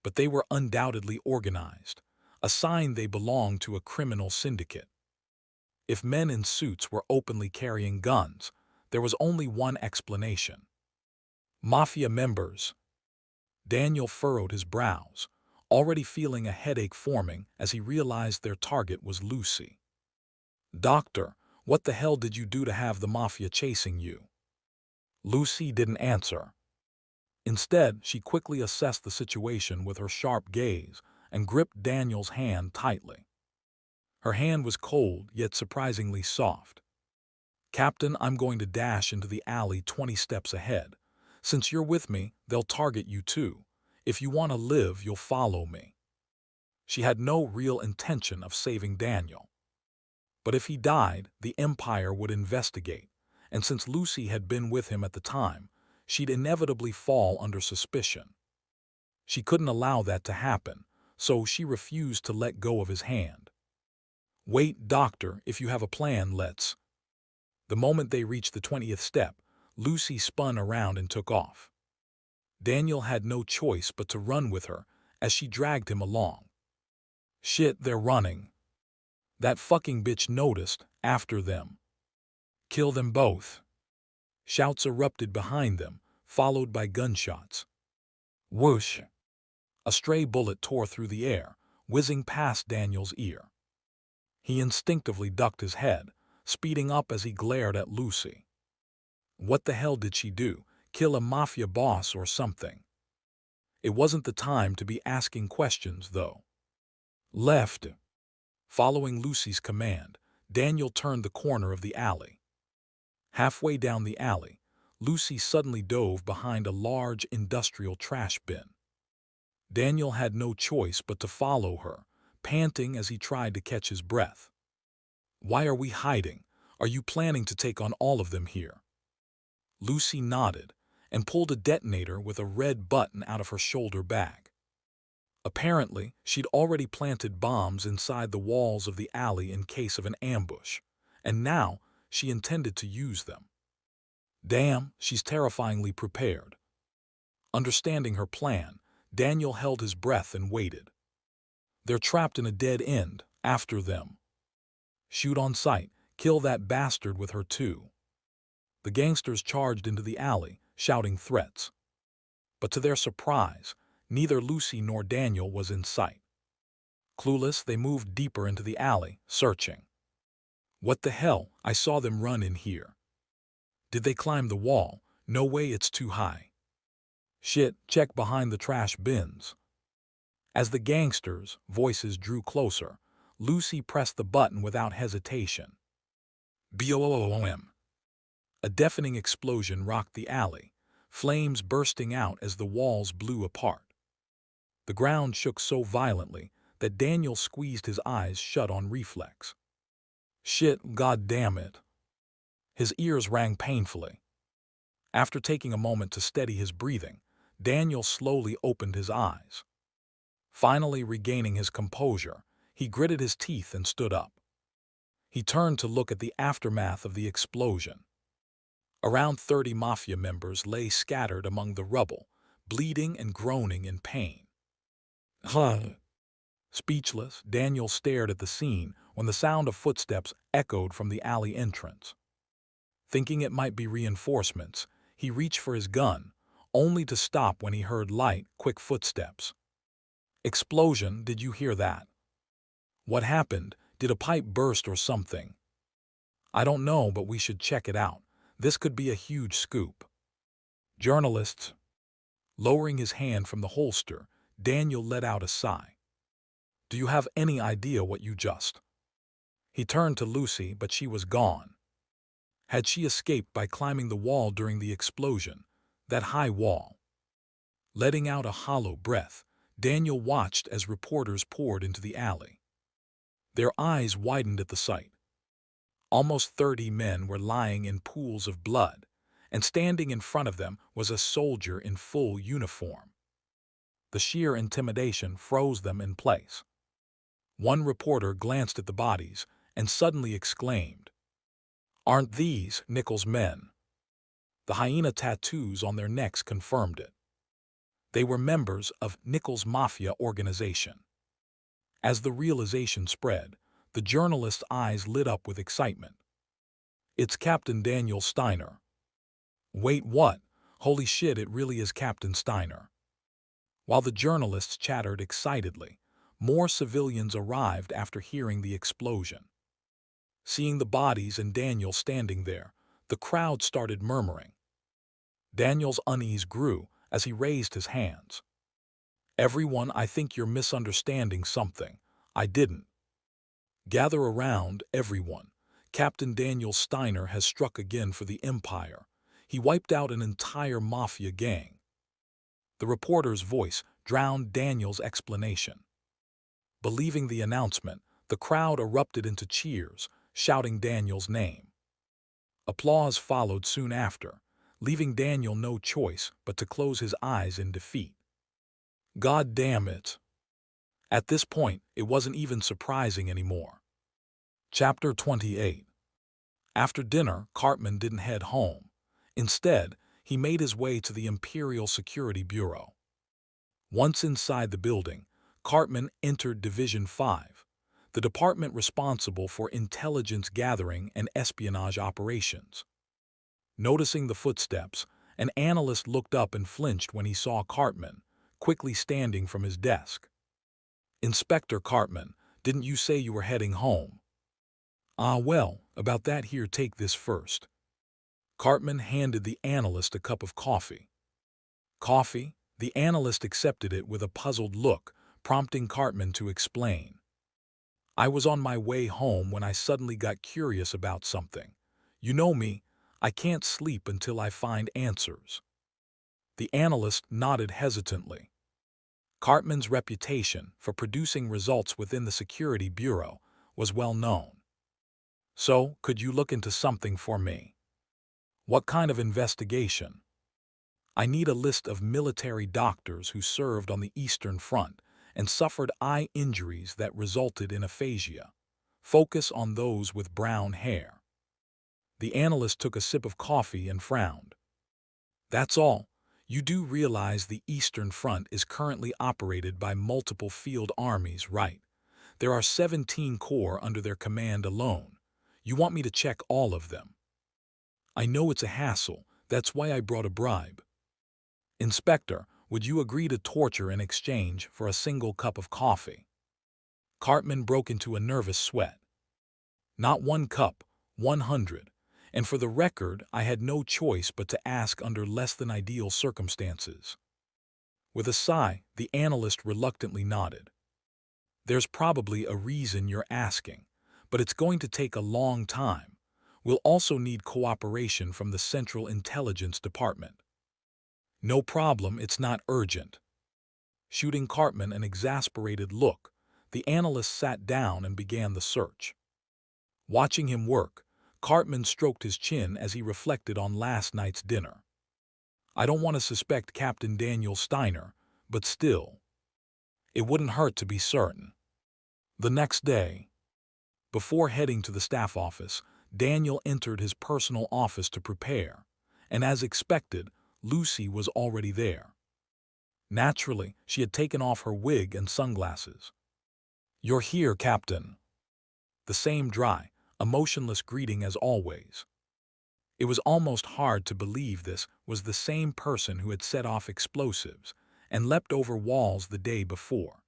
but they were undoubtedly organized, a sign they belonged to a criminal syndicate. If men in suits were openly carrying guns, there was only one explanation: mafia members. Daniel furrowed his brows, already feeling a headache forming as he realized their target was Lucy. "Doctor, what the hell did you do to have the mafia chasing you?" Lucy didn't answer. Instead, she quickly assessed the situation with her sharp gaze and gripped Daniel's hand tightly. Her hand was cold, yet surprisingly soft. "Captain, I'm going to dash into the alley 20 steps ahead. Since you're with me, they'll target you too. If you want to live, you'll follow me." She had no real intention of saving Daniel. But if he died, the Empire would investigate, and since Lucy had been with him at the time, she'd inevitably fall under suspicion. She couldn't allow that to happen, so she refused to let go of his hand. "Wait, doctor, if you have a plan, let's." The moment they reached the 20th step, Lucy spun around and took off. Daniel had no choice but to run with her as she dragged him along. "Shit, they're running. That fucking bitch noticed, after them. Kill them both." Shouts erupted behind them, followed by gunshots. Whoosh! A stray bullet tore through the air, whizzing past Daniel's ear. He instinctively ducked his head, speeding up as he glared at Lucy. What the hell did she do? Kill a mafia boss or something? It wasn't the time to be asking questions, though. Left. Following Lucy's command, Daniel turned the corner of the alley. Halfway down the alley, Lucy suddenly dove behind a large industrial trash bin. Daniel had no choice but to follow her, panting as he tried to catch his breath. "Why are we hiding? Are you planning to take on all of them here?" Lucy nodded and pulled a detonator with a red button out of her shoulder bag. Apparently, she'd already planted bombs inside the walls of the alley in case of an ambush, and now she intended to use them. Damn, she's terrifyingly prepared. Understanding her plan, Daniel held his breath and waited. They're trapped in a dead end, after them. Shoot on sight, kill that bastard with her too. The gangsters charged into the alley, shouting threats. But to their surprise, neither Lucy nor Daniel was in sight. Clueless, they moved deeper into the alley, searching. "What the hell? I saw them run in here. Did they climb the wall? No way, it's too high. Shit, check behind the trash bins." As the gangsters' voices drew closer, Lucy pressed the button without hesitation. Boom! A deafening explosion rocked the alley, flames bursting out as the walls blew apart. The ground shook so violently that Daniel squeezed his eyes shut on reflex. "Shit, god damn it." His ears rang painfully. After taking a moment to steady his breathing, Daniel slowly opened his eyes. Finally regaining his composure, he gritted his teeth and stood up. He turned to look at the aftermath of the explosion. Around 30 mafia members lay scattered among the rubble, bleeding and groaning in pain. Speechless, Daniel stared at the scene when the sound of footsteps echoed from the alley entrance. Thinking it might be reinforcements, he reached for his gun, only to stop when he heard light, quick footsteps. "Explosion, did you hear that? What happened? Did a pipe burst or something?" "I don't know, but we should check it out. This could be a huge scoop." "Journalists." Lowering his hand from the holster, Daniel let out a sigh. "Do you have any idea what you just—" He turned to Lucy, but she was gone. Had she escaped by climbing the wall during the explosion, that high wall? Letting out a hollow breath, Daniel watched as reporters poured into the alley. Their eyes widened at the sight. Almost 30 men were lying in pools of blood, and standing in front of them was a soldier in full uniform. The sheer intimidation froze them in place. One reporter glanced at the bodies and suddenly exclaimed, "Aren't these Nichols' men?" The hyena tattoos on their necks confirmed it. They were members of Nichols' mafia organization. As the realization spread, the journalist's eyes lit up with excitement. "It's Captain Daniel Steiner." "Wait, what? Holy shit, it really is Captain Steiner." While the journalists chattered excitedly, more civilians arrived after hearing the explosion. Seeing the bodies and Daniel standing there, the crowd started murmuring. Daniel's unease grew as he raised his hands. "Everyone, I think you're misunderstanding something. I didn't. Gather around, everyone. Captain Daniel Steiner has struck again for the Empire. He wiped out an entire mafia gang." The reporter's voice drowned Daniel's explanation. Believing the announcement, the crowd erupted into cheers, shouting Daniel's name. Applause followed soon after, leaving Daniel no choice but to close his eyes in defeat. God damn it. At this point, it wasn't even surprising anymore. Chapter 28. After dinner, Cartman didn't head home. Instead, he made his way to the Imperial Security Bureau. Once inside the building, Cartman entered Division 5, the department responsible for intelligence gathering and espionage operations. Noticing the footsteps, an analyst looked up and flinched when he saw Cartman, quickly standing from his desk. "Inspector Cartman, didn't you say you were heading home?" "Ah, well, about that here, take this first." Cartman handed the analyst a cup of coffee. Coffee? The analyst accepted it with a puzzled look, prompting Cartman to explain. "I was on my way home when I suddenly got curious about something. You know me, I can't sleep until I find answers." The analyst nodded hesitantly. Cartman's reputation for producing results within the Security Bureau was well known. "So, could you look into something for me?" "What kind of investigation?" "I need a list of military doctors who served on the Eastern Front and suffered eye injuries that resulted in aphasia. Focus on those with brown hair." The analyst took a sip of coffee and frowned. "That's all. You do realize the Eastern Front is currently operated by multiple field armies, right? There are 17 corps under their command alone. You want me to check all of them?" "I know it's a hassle. That's why I brought a bribe." "Inspector, would you agree to torture in exchange for a single cup of coffee?" Cartman broke into a nervous sweat. "Not 1 cup, 100. And for the record, I had no choice but to ask under less than ideal circumstances." With a sigh, the analyst reluctantly nodded. "There's probably a reason you're asking, but it's going to take a long time. We'll also need cooperation from the Central Intelligence Department." "No problem, it's not urgent." Shooting Cartman an exasperated look, the analyst sat down and began the search. Watching him work, Cartman stroked his chin as he reflected on last night's dinner. "I don't want to suspect Captain Daniel Steiner, but still, it wouldn't hurt to be certain." The next day, before heading to the staff office, Daniel entered his personal office to prepare, and as expected, Lucy was already there. Naturally, she had taken off her wig and sunglasses. "You're here, Captain." The same dry, emotionless greeting as always. It was almost hard to believe this was the same person who had set off explosives and leapt over walls the day before.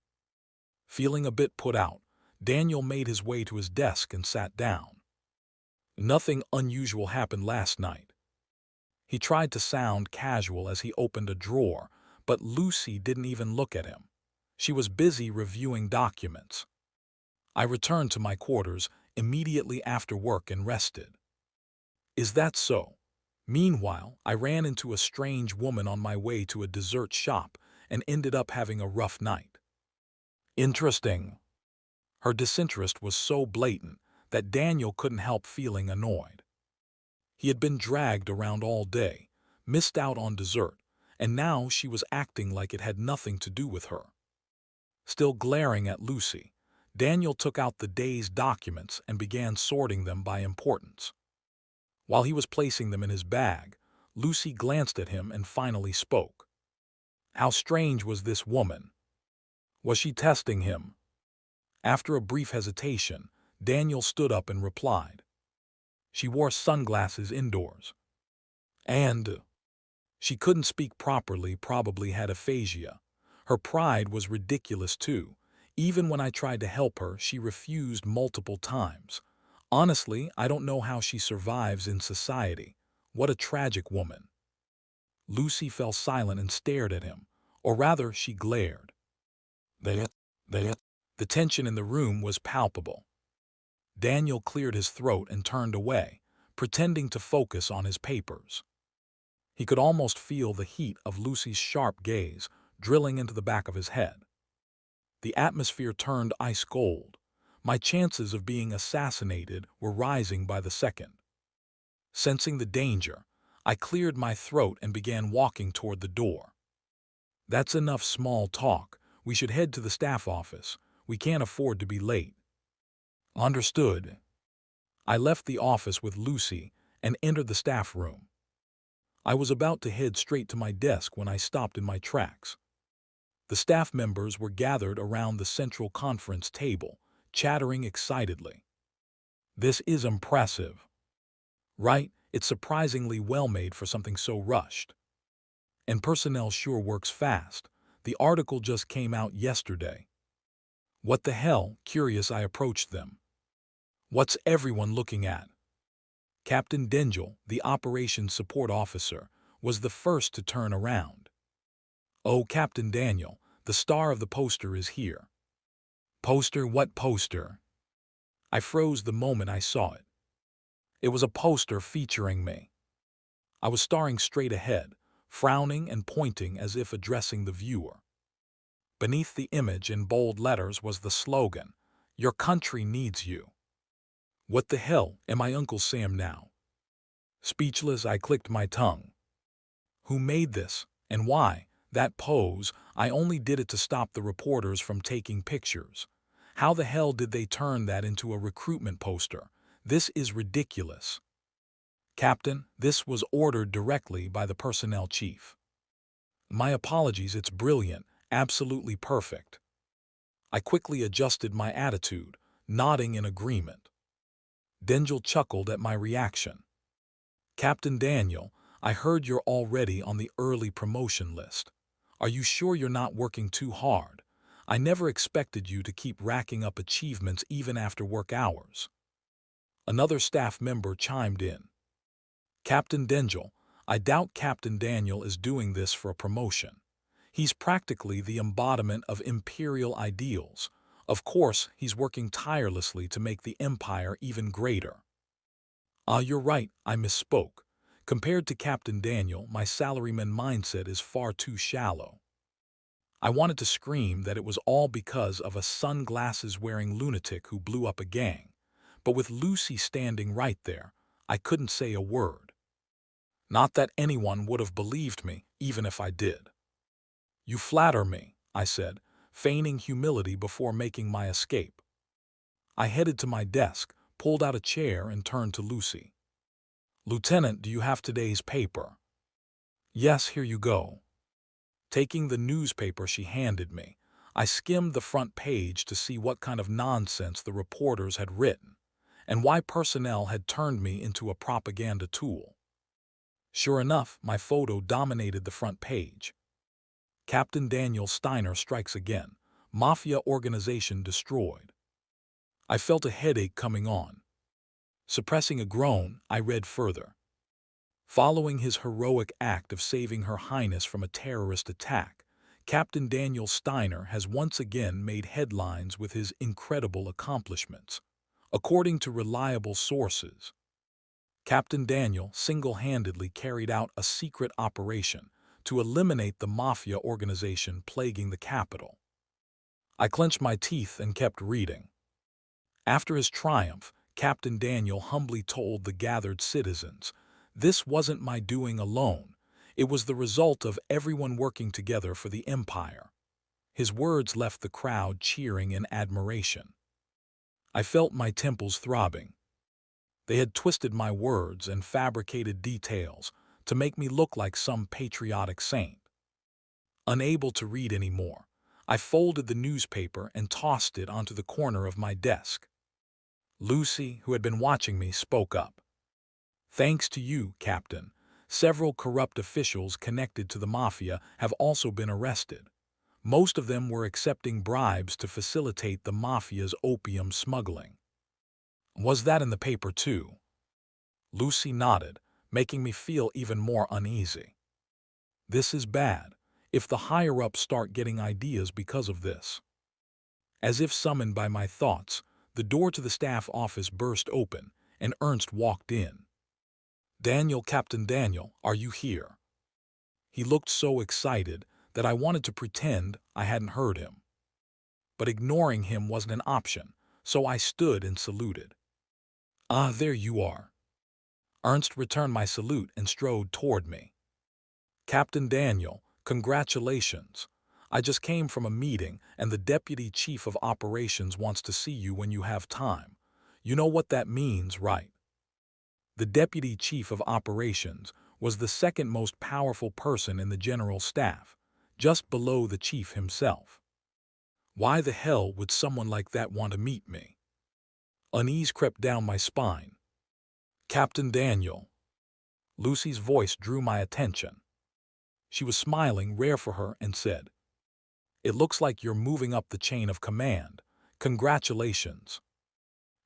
Feeling a bit put out, Daniel made his way to his desk and sat down. Nothing unusual happened last night. He tried to sound casual as he opened a drawer, but Lucy didn't even look at him. She was busy reviewing documents. "I returned to my quarters immediately after work and rested." "Is that so?" "Meanwhile, I ran into a strange woman on my way to a dessert shop and ended up having a rough night." "Interesting." Her disinterest was so blatant that Daniel couldn't help feeling annoyed. He had been dragged around all day, missed out on dessert, and now she was acting like it had nothing to do with her. Still glaring at Lucy, Daniel took out the day's documents and began sorting them by importance. While he was placing them in his bag, Lucy glanced at him and finally spoke. How strange was this woman? Was she testing him? After a brief hesitation, Daniel stood up and replied. She wore sunglasses indoors. And she couldn't speak properly, probably had aphasia. Her pride was ridiculous too. Even when I tried to help her, she refused multiple times. Honestly, I don't know how she survives in society. What a tragic woman. Lucy fell silent and stared at him, or rather, she glared. The tension in the room was palpable. Daniel cleared his throat and turned away, pretending to focus on his papers. He could almost feel the heat of Lucy's sharp gaze drilling into the back of his head. The atmosphere turned ice cold. My chances of being assassinated were rising by the second. Sensing the danger, I cleared my throat and began walking toward the door. That's enough small talk. We should head to the staff office. We can't afford to be late. Understood. I left the office with Lucy and entered the staff room. I was about to head straight to my desk when I stopped in my tracks. The staff members were gathered around the central conference table, chattering excitedly. This is impressive. Right? It's surprisingly well made for something so rushed. And personnel sure works fast. The article just came out yesterday. What the hell? Curious, I approached them. What's everyone looking at? Captain Dengel, the operations support officer, was the first to turn around. Oh, Captain Daniel, the star of the poster is here. Poster? What poster? I froze the moment I saw it. It was a poster featuring me. I was staring straight ahead, frowning and pointing as if addressing the viewer. Beneath the image in bold letters was the slogan, "Your country needs you." What the hell, am I Uncle Sam now? Speechless, I clicked my tongue. Who made this, and why? That pose, I only did it to stop the reporters from taking pictures. How the hell did they turn that into a recruitment poster? This is ridiculous. Captain, this was ordered directly by the personnel chief. My apologies, it's brilliant, absolutely perfect. I quickly adjusted my attitude, nodding in agreement. Dengel chuckled at my reaction. Captain Daniel, I heard you're already on the early promotion list. Are you sure you're not working too hard? I never expected you to keep racking up achievements even after work hours. Another staff member chimed in. Captain Dengel, I doubt Captain Daniel is doing this for a promotion. He's practically the embodiment of imperial ideals. Of course, he's working tirelessly to make the empire even greater. You're right, I misspoke. Compared to Captain Daniel, my salaryman mindset is far too shallow. I wanted to scream that it was all because of a sunglasses-wearing lunatic who blew up a gang, but with Lucy standing right there, I couldn't say a word. Not that anyone would have believed me, even if I did. You flatter me, I said, feigning humility before making my escape. I headed to my desk, pulled out a chair, and turned to Lucy. Lieutenant, do you have today's paper? Yes, here you go. Taking the newspaper she handed me, I skimmed the front page to see what kind of nonsense the reporters had written, and why personnel had turned me into a propaganda tool. Sure enough, my photo dominated the front page. Captain Daniel Steiner strikes again. Mafia organization destroyed. I felt a headache coming on. Suppressing a groan, I read further. Following his heroic act of saving Her Highness from a terrorist attack, Captain Daniel Steiner has once again made headlines with his incredible accomplishments. According to reliable sources, Captain Daniel single-handedly carried out a secret operation to eliminate the mafia organization plaguing the capital. I clenched my teeth and kept reading. After his triumph, Captain Daniel humbly told the gathered citizens, "This wasn't my doing alone. It was the result of everyone working together for the empire." His words left the crowd cheering in admiration. I felt my temples throbbing. They had twisted my words and fabricated details to make me look like some patriotic saint. Unable to read anymore, I folded the newspaper and tossed it onto the corner of my desk. Lucy, who had been watching me, spoke up. Thanks to you, Captain, several corrupt officials connected to the mafia have also been arrested. Most of them were accepting bribes to facilitate the mafia's opium smuggling. Was that in the paper too? Lucy nodded, making me feel even more uneasy. This is bad, if the higher-ups start getting ideas because of this. As if summoned by my thoughts, the door to the staff office burst open, and Ernst walked in. Daniel, Captain Daniel, are you here? He looked so excited that I wanted to pretend I hadn't heard him. But ignoring him wasn't an option, so I stood and saluted. Ah, there you are. Ernst returned my salute and strode toward me. Captain Daniel, Congratulations. I just came from a meeting and the Deputy Chief of Operations wants to see you when you have time. You know what that means, right? The Deputy Chief of Operations was the second most powerful person in the General Staff, just below the Chief himself. Why the hell would someone like that want to meet me? Unease crept down my spine. Captain Daniel. Lucy's voice drew my attention. She was smiling, rare for her, and said, "It looks like you're moving up the chain of command. Congratulations."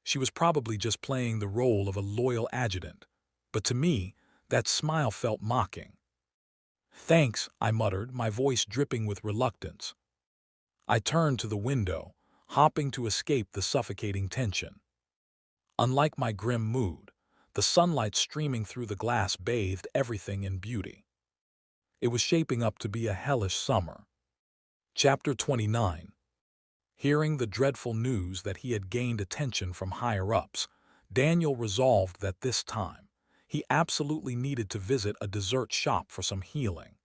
She was probably just playing the role of a loyal adjutant, but to me, that smile felt mocking. "Thanks," I muttered, my voice dripping with reluctance. I turned to the window, hopping to escape the suffocating tension. Unlike my grim mood, the sunlight streaming through the glass bathed everything in beauty. It was shaping up to be a hellish summer. Chapter 29. Hearing the dreadful news that he had gained attention from higher-ups, Daniel resolved that this time, he absolutely needed to visit a dessert shop for some healing.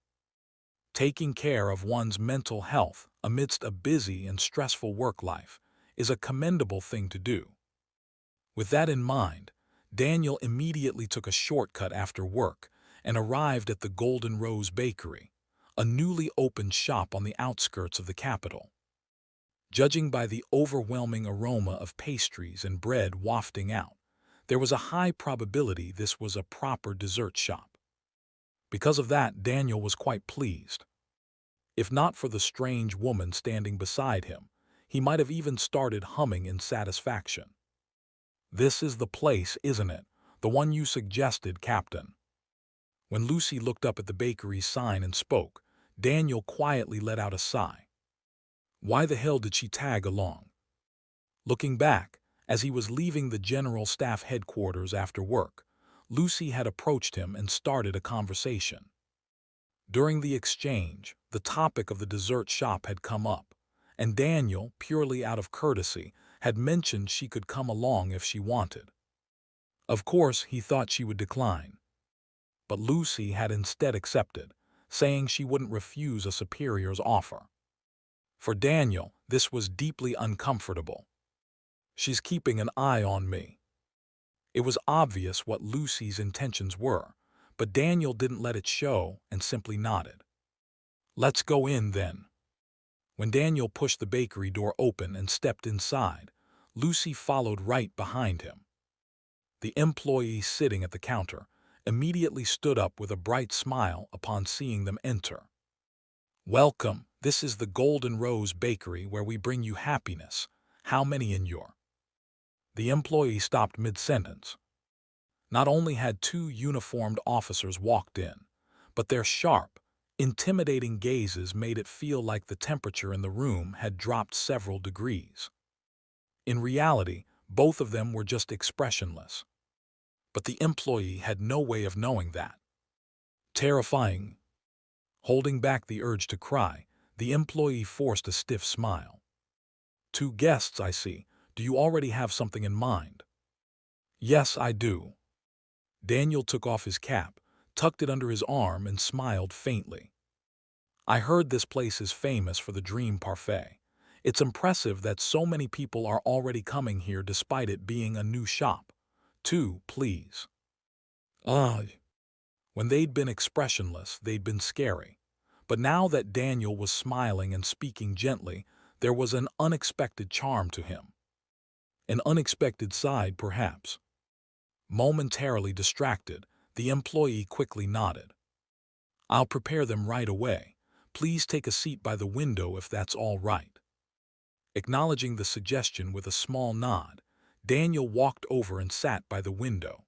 Taking care of one's mental health amidst a busy and stressful work life is a commendable thing to do. With that in mind, Daniel immediately took a shortcut after work and arrived at the Golden Rose Bakery, a newly opened shop on the outskirts of the capital. Judging by the overwhelming aroma of pastries and bread wafting out, there was a high probability this was a proper dessert shop. Because of that, Daniel was quite pleased. If not for the strange woman standing beside him, he might have even started humming in satisfaction. "This is the place, isn't it? The one you suggested, Captain." When Lucy looked up at the bakery's sign and spoke, Daniel quietly let out a sigh. Why the hell did she tag along? Looking back, as he was leaving the General Staff headquarters after work, Lucy had approached him and started a conversation. During the exchange, the topic of the dessert shop had come up, and Daniel, purely out of courtesy, had mentioned she could come along if she wanted. Of course, he thought she would decline, but Lucy had instead accepted, saying she wouldn't refuse a superior's offer. For Daniel, this was deeply uncomfortable. She's keeping an eye on me. It was obvious what Lucy's intentions were, but Daniel didn't let it show and simply nodded. "Let's go in, then." When Daniel pushed the bakery door open and stepped inside, Lucy followed right behind him. The employee sitting at the counter immediately stood up with a bright smile upon seeing them enter. "Welcome, this is the Golden Rose Bakery where we bring you happiness. How many in your—" The employee stopped mid-sentence. Not only had two uniformed officers walked in, but their sharp, intimidating gazes made it feel like the temperature in the room had dropped several degrees. In reality, both of them were just expressionless. But the employee had no way of knowing that. Terrifying. Holding back the urge to cry, the employee forced a stiff smile. "Two guests, I see. Do you already have something in mind?" "Yes, I do." Daniel took off his cap, tucked it under his arm, and smiled faintly. "I heard this place is famous for the Dream Parfait. It's impressive that so many people are already coming here despite it being a new shop. Two, please." Ah. When they'd been expressionless, they'd been scary. But now that Daniel was smiling and speaking gently, there was an unexpected charm to him. An unexpected side, perhaps. Momentarily distracted, the employee quickly nodded. "I'll prepare them right away. Please take a seat by the window if that's all right." Acknowledging the suggestion with a small nod, Daniel walked over and sat by the window.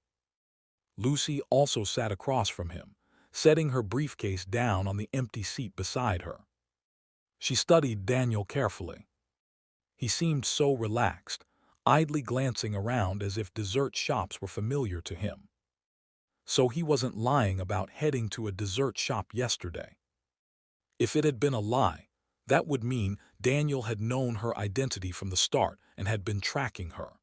Lucy also sat across from him, setting her briefcase down on the empty seat beside her. She studied Daniel carefully. He seemed so relaxed, idly glancing around as if dessert shops were familiar to him. So he wasn't lying about heading to a dessert shop yesterday. If it had been a lie, that would mean Daniel had known her identity from the start and had been tracking her.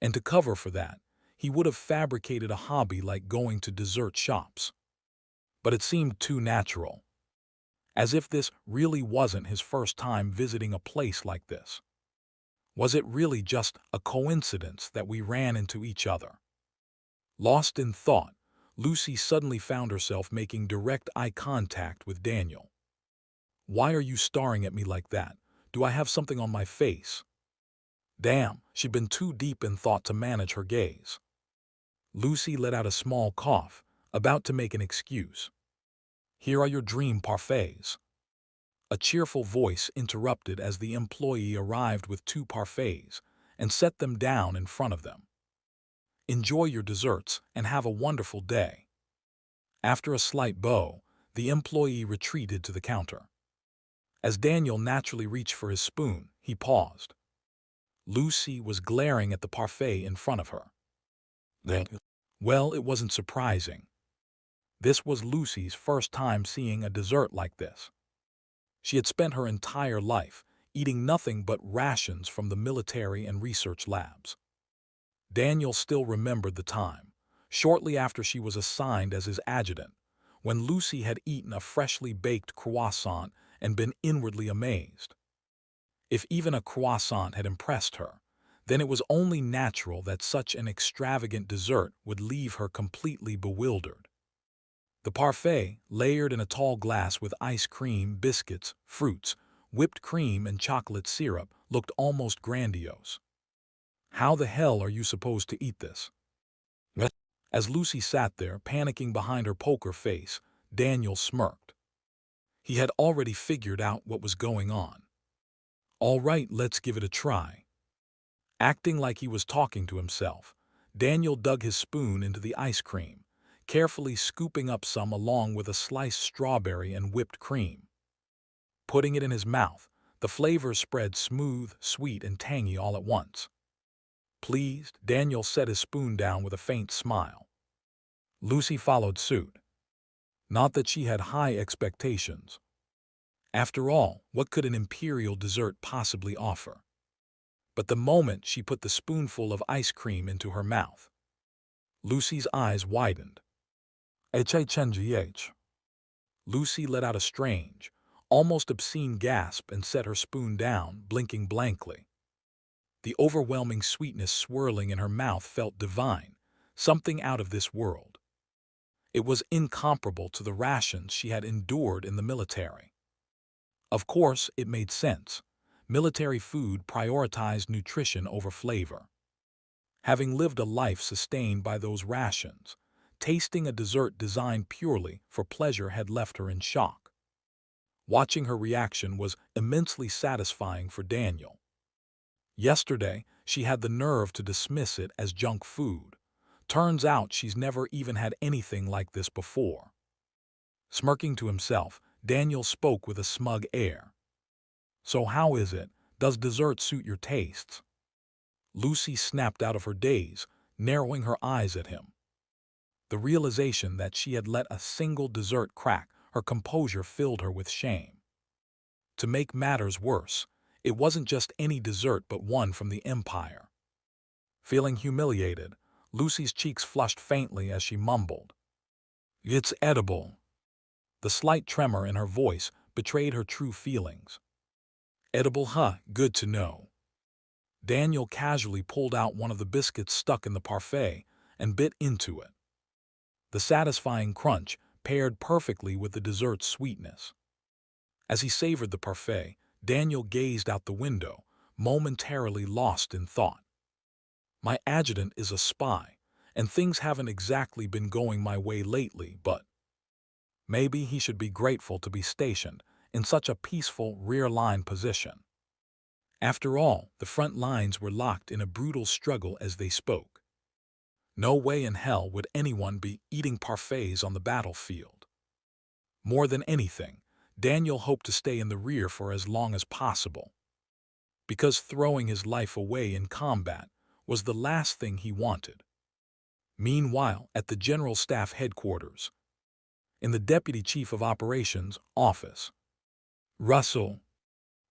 And to cover for that, he would have fabricated a hobby like going to dessert shops. But it seemed too natural. as if this really wasn't his first time visiting a place like this. Was it really just a coincidence that we ran into each other? Lost in thought, Lucy suddenly found herself making direct eye contact with Daniel. "Why are you staring at me like that? Do I have something on my face?" Damn, she'd been too deep in thought to manage her gaze. Lucy let out a small cough, about to make an excuse. "Here are your dream parfaits." A cheerful voice interrupted as the employee arrived with 2 parfaits and set them down in front of them. "Enjoy your desserts and have a wonderful day." After a slight bow, the employee retreated to the counter. As Daniel naturally reached for his spoon, he paused. Lucy was glaring at the parfait in front of her. Well, it wasn't surprising. This was Lucy's first time seeing a dessert like this. She had spent her entire life eating nothing but rations from the military and research labs. Daniel still remembered the time, shortly after she was assigned as his adjutant, when Lucy had eaten a freshly baked croissant and been inwardly amazed. If even a croissant had impressed her, then it was only natural that such an extravagant dessert would leave her completely bewildered. The parfait, layered in a tall glass with ice cream, biscuits, fruits, whipped cream, and chocolate syrup, looked almost grandiose. "How the hell are you supposed to eat this?" As Lucy sat there, panicking behind her poker face, Daniel smirked. He had already figured out what was going on. "All right, let's give it a try." Acting like he was talking to himself, Daniel dug his spoon into the ice cream, carefully scooping up some along with a sliced strawberry and whipped cream. Putting it in his mouth, the flavors spread smooth, sweet, and tangy all at once. Pleased, Daniel set his spoon down with a faint smile. Lucy followed suit. Not that she had high expectations. After all, what could an imperial dessert possibly offer? But the moment she put the spoonful of ice cream into her mouth, Lucy's eyes widened. H-H-N-G-H. Lucy let out a strange, almost obscene gasp and set her spoon down, blinking blankly. The overwhelming sweetness swirling in her mouth felt divine, something out of this world. It was incomparable to the rations she had endured in the military. Of course, it made sense. Military food prioritized nutrition over flavor. Having lived a life sustained by those rations, tasting a dessert designed purely for pleasure had left her in shock. Watching her reaction was immensely satisfying for Daniel. Yesterday, she had the nerve to dismiss it as junk food. Turns out she's never even had anything like this before. Smirking to himself, Daniel spoke with a smug air. "So how is it? Does dessert suit your tastes?" Lucy snapped out of her daze, narrowing her eyes at him. The realization that she had let a single dessert crack her composure filled her with shame. To make matters worse, it wasn't just any dessert but one from the Empire. Feeling humiliated, Lucy's cheeks flushed faintly as she mumbled, "It's edible." The slight tremor in her voice betrayed her true feelings. "Edible, huh? Good to know." Daniel casually pulled out one of the biscuits stuck in the parfait and bit into it. The satisfying crunch paired perfectly with the dessert's sweetness. As he savored the parfait, Daniel gazed out the window, momentarily lost in thought. My adjutant is a spy, and things haven't exactly been going my way lately, but maybe he should be grateful to be stationed in such a peaceful rear-line position. After all, the front lines were locked in a brutal struggle as they spoke. No way in hell would anyone be eating parfaits on the battlefield. More than anything, Daniel hoped to stay in the rear for as long as possible, because throwing his life away in combat was the last thing he wanted. Meanwhile, at the General Staff Headquarters, in the Deputy Chief of Operations office, Russell,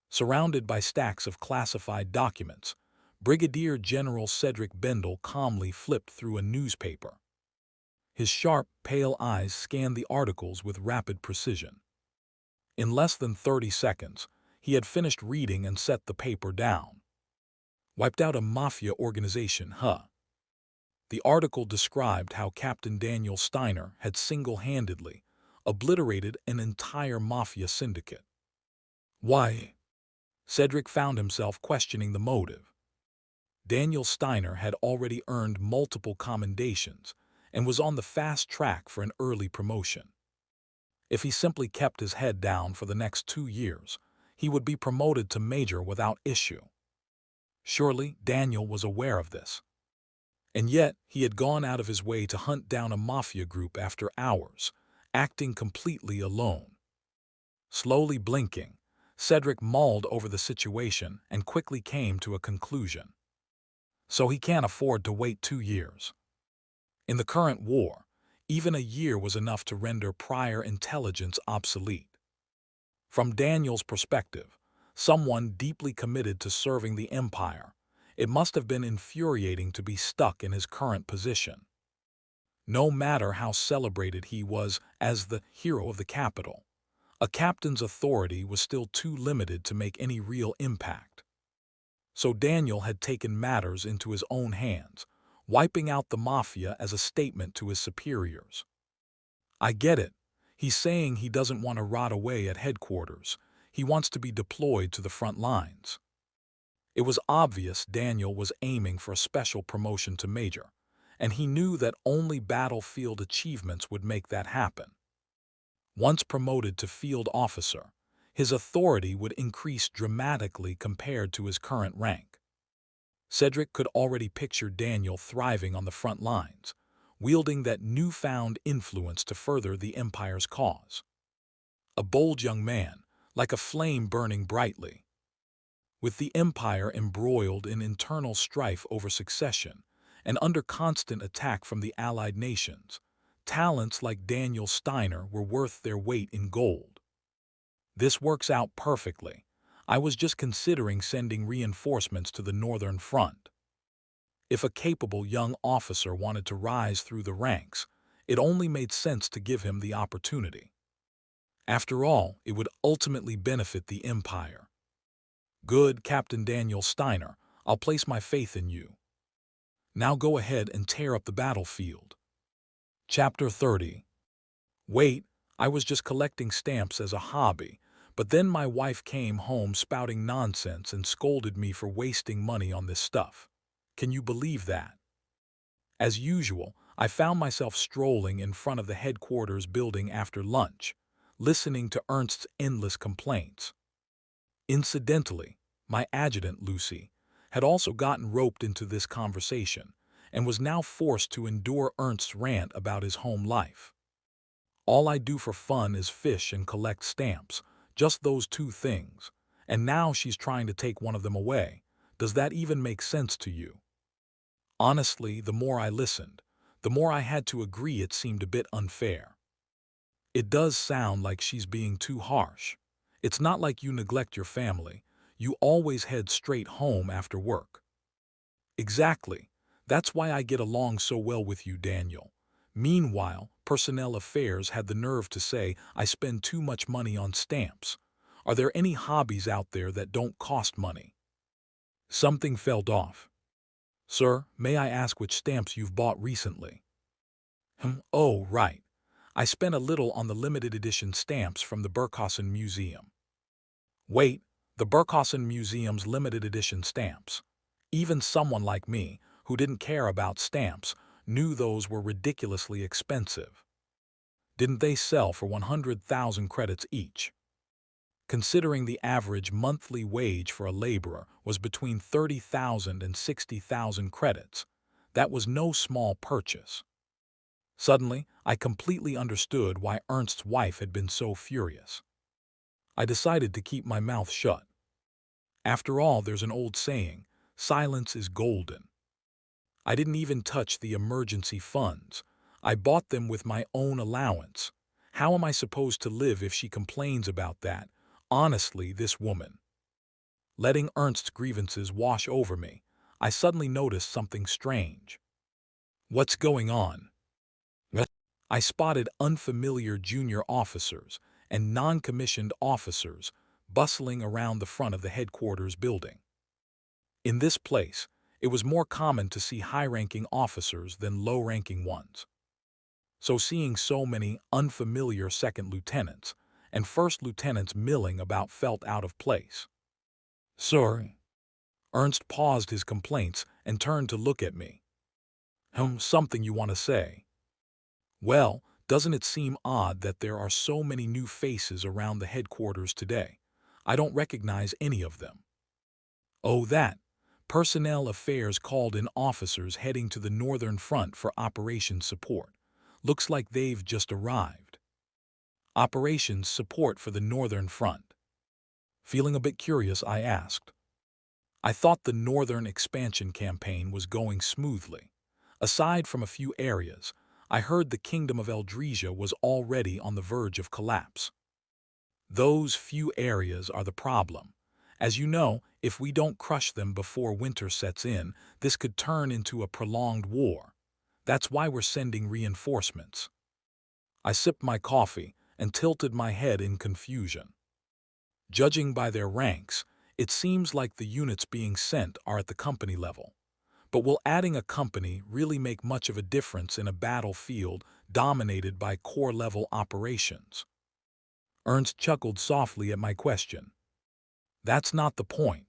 surrounded by stacks of classified documents, Brigadier General Cedric Bendel calmly flipped through a newspaper. His sharp, pale eyes scanned the articles with rapid precision. In less than 30 seconds, he had finished reading and set the paper down. Wiped out a mafia organization, huh? The article described how Captain Daniel Steiner had single-handedly obliterated an entire mafia syndicate. Why? Cedric found himself questioning the motive. Daniel Steiner had already earned multiple commendations and was on the fast track for an early promotion. If he simply kept his head down for the next 2 years, he would be promoted to major without issue. Surely Daniel was aware of this. And yet he had gone out of his way to hunt down a mafia group after hours, acting completely alone. Slowly blinking, Cedric mulled over the situation and quickly came to a conclusion. So he can't afford to wait 2 years. In the current war, even a year was enough to render prior intelligence obsolete. From Daniel's perspective, someone deeply committed to serving the Empire, it must have been infuriating to be stuck in his current position. No matter how celebrated he was as the hero of the capital, a captain's authority was still too limited to make any real impact. So Daniel had taken matters into his own hands, wiping out the mafia as a statement to his superiors. I get it. He's saying he doesn't want to rot away at headquarters. He wants to be deployed to the front lines. It was obvious Daniel was aiming for a special promotion to major, and he knew that only battlefield achievements would make that happen. Once promoted to field officer, his authority would increase dramatically compared to his current rank. Cedric could already picture Daniel thriving on the front lines, wielding that newfound influence to further the Empire's cause. A bold young man, like a flame burning brightly. With the Empire embroiled in internal strife over succession and under constant attack from the allied nations, talents like Daniel Steiner were worth their weight in gold. This works out perfectly. I was just considering sending reinforcements to the Northern Front. If a capable young officer wanted to rise through the ranks, it only made sense to give him the opportunity. After all, it would ultimately benefit the Empire. Good, Captain Daniel Steiner, I'll place my faith in you. Now go ahead and tear up the battlefield. Chapter 30. Wait, I was just collecting stamps as a hobby, but then my wife came home spouting nonsense and scolded me for wasting money on this stuff. Can you believe that? As usual, I found myself strolling in front of the headquarters building after lunch, listening to Ernst's endless complaints. Incidentally, my adjutant, Lucy, had also gotten roped into this conversation and was now forced to endure Ernst's rant about his home life. All I do for fun is fish and collect stamps, just those 2 things, and now she's trying to take one of them away. Does that even make sense to you? Honestly, the more I listened, the more I had to agree it seemed a bit unfair. It does sound like she's being too harsh. It's not like you neglect your family. You always head straight home after work. Exactly. That's why I get along so well with you, Daniel. Meanwhile, Personnel Affairs had the nerve to say I spend too much money on stamps. Are there any hobbies out there that don't cost money? Something felt off. Sir, may I ask which stamps you've bought recently? Oh, right. I spent a little on the limited edition stamps from the Burghausen Museum. Wait, the Burghausen Museum's limited edition stamps. Even someone like me, who didn't care about stamps, knew those were ridiculously expensive. Didn't they sell for 100,000 credits each? Considering the average monthly wage for a laborer was between 30,000 and 60,000 credits, that was no small purchase. Suddenly, I completely understood why Ernst's wife had been so furious. I decided to keep my mouth shut. After all, there's an old saying, silence is golden. I didn't even touch the emergency funds. I bought them with my own allowance. How am I supposed to live if she complains about that? Honestly, this woman. Letting Ernst's grievances wash over me, I suddenly noticed something strange. What's going on? I spotted unfamiliar junior officers and non-commissioned officers bustling around the front of the headquarters building. In this place, it was more common to see high-ranking officers than low-ranking ones. So seeing so many unfamiliar second lieutenants and first lieutenants milling about felt out of place. "Sir." Ernst paused his complaints and turned to look at me. Something you want to say?" "Well, doesn't it seem odd that there are so many new faces around the headquarters today? I don't recognize any of them." "Oh, that. Personnel Affairs called in officers heading to the Northern Front for operations support. Looks like they've just arrived." "Operations support for the Northern Front?" Feeling a bit curious, I asked. I thought the Northern expansion campaign was going smoothly. Aside from a few areas, I heard the Kingdom of Eldresia was already on the verge of collapse. "Those few areas are the problem. As you know, if we don't crush them before winter sets in, this could turn into a prolonged war. That's why we're sending reinforcements." I sipped my coffee and tilted my head in confusion. Judging by their ranks, it seems like the units being sent are at the company level. But will adding a company really make much of a difference in a battlefield dominated by corps-level operations? Ernst chuckled softly at my question. "That's not the point.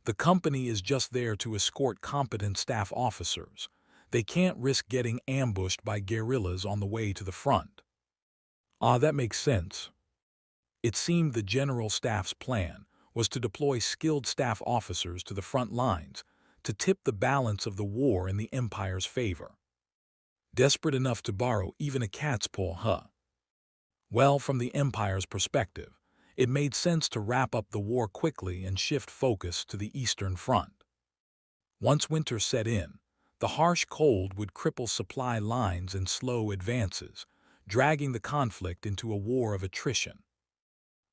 The company is just there to escort competent staff officers. They can't risk getting ambushed by guerrillas on the way to the front." "Ah, that makes sense." It seemed the General Staff's plan was to deploy skilled staff officers to the front lines to tip the balance of the war in the Empire's favor. Desperate enough to borrow even a cat's paw, huh? Well, from the Empire's perspective, it made sense to wrap up the war quickly and shift focus to the Eastern Front. Once winter set in, the harsh cold would cripple supply lines and slow advances, dragging the conflict into a war of attrition.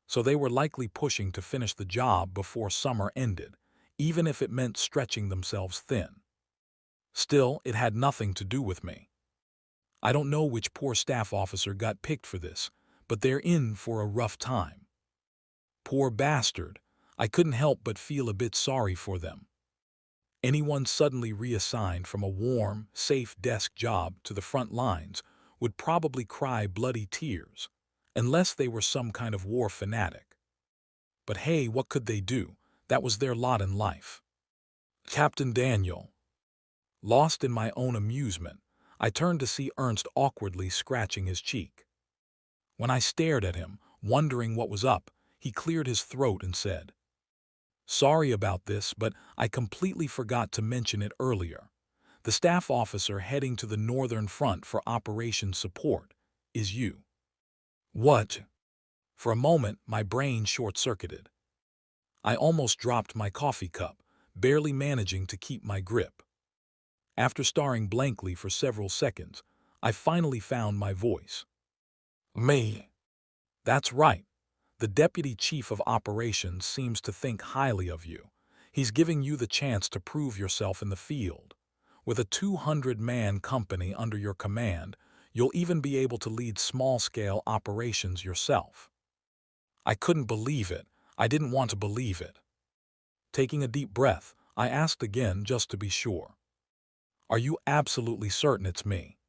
So they were likely pushing to finish the job before summer ended, even if it meant stretching themselves thin. Still, it had nothing to do with me. I don't know which poor staff officer got picked for this, but they're in for a rough time. Poor bastard, I couldn't help but feel a bit sorry for them. Anyone suddenly reassigned from a warm, safe desk job to the front lines would probably cry bloody tears, unless they were some kind of war fanatic. But hey, what could they do? That was their lot in life. "Captain Daniel." Lost in my own amusement, I turned to see Ernst awkwardly scratching his cheek. When I stared at him, wondering what was up, he cleared his throat and said, "Sorry about this, but I completely forgot to mention it earlier. The staff officer heading to the Northern Front for operations support is you." "What?" For a moment, my brain short-circuited. I almost dropped my coffee cup, barely managing to keep my grip. After staring blankly for several seconds, I finally found my voice. "Me." "That's right. The Deputy Chief of Operations seems to think highly of you. He's giving you the chance to prove yourself in the field. With a 200-man company under your command, you'll even be able to lead small-scale operations yourself." I couldn't believe it. I didn't want to believe it. Taking a deep breath, I asked again just to be sure. "Are you absolutely certain it's me?"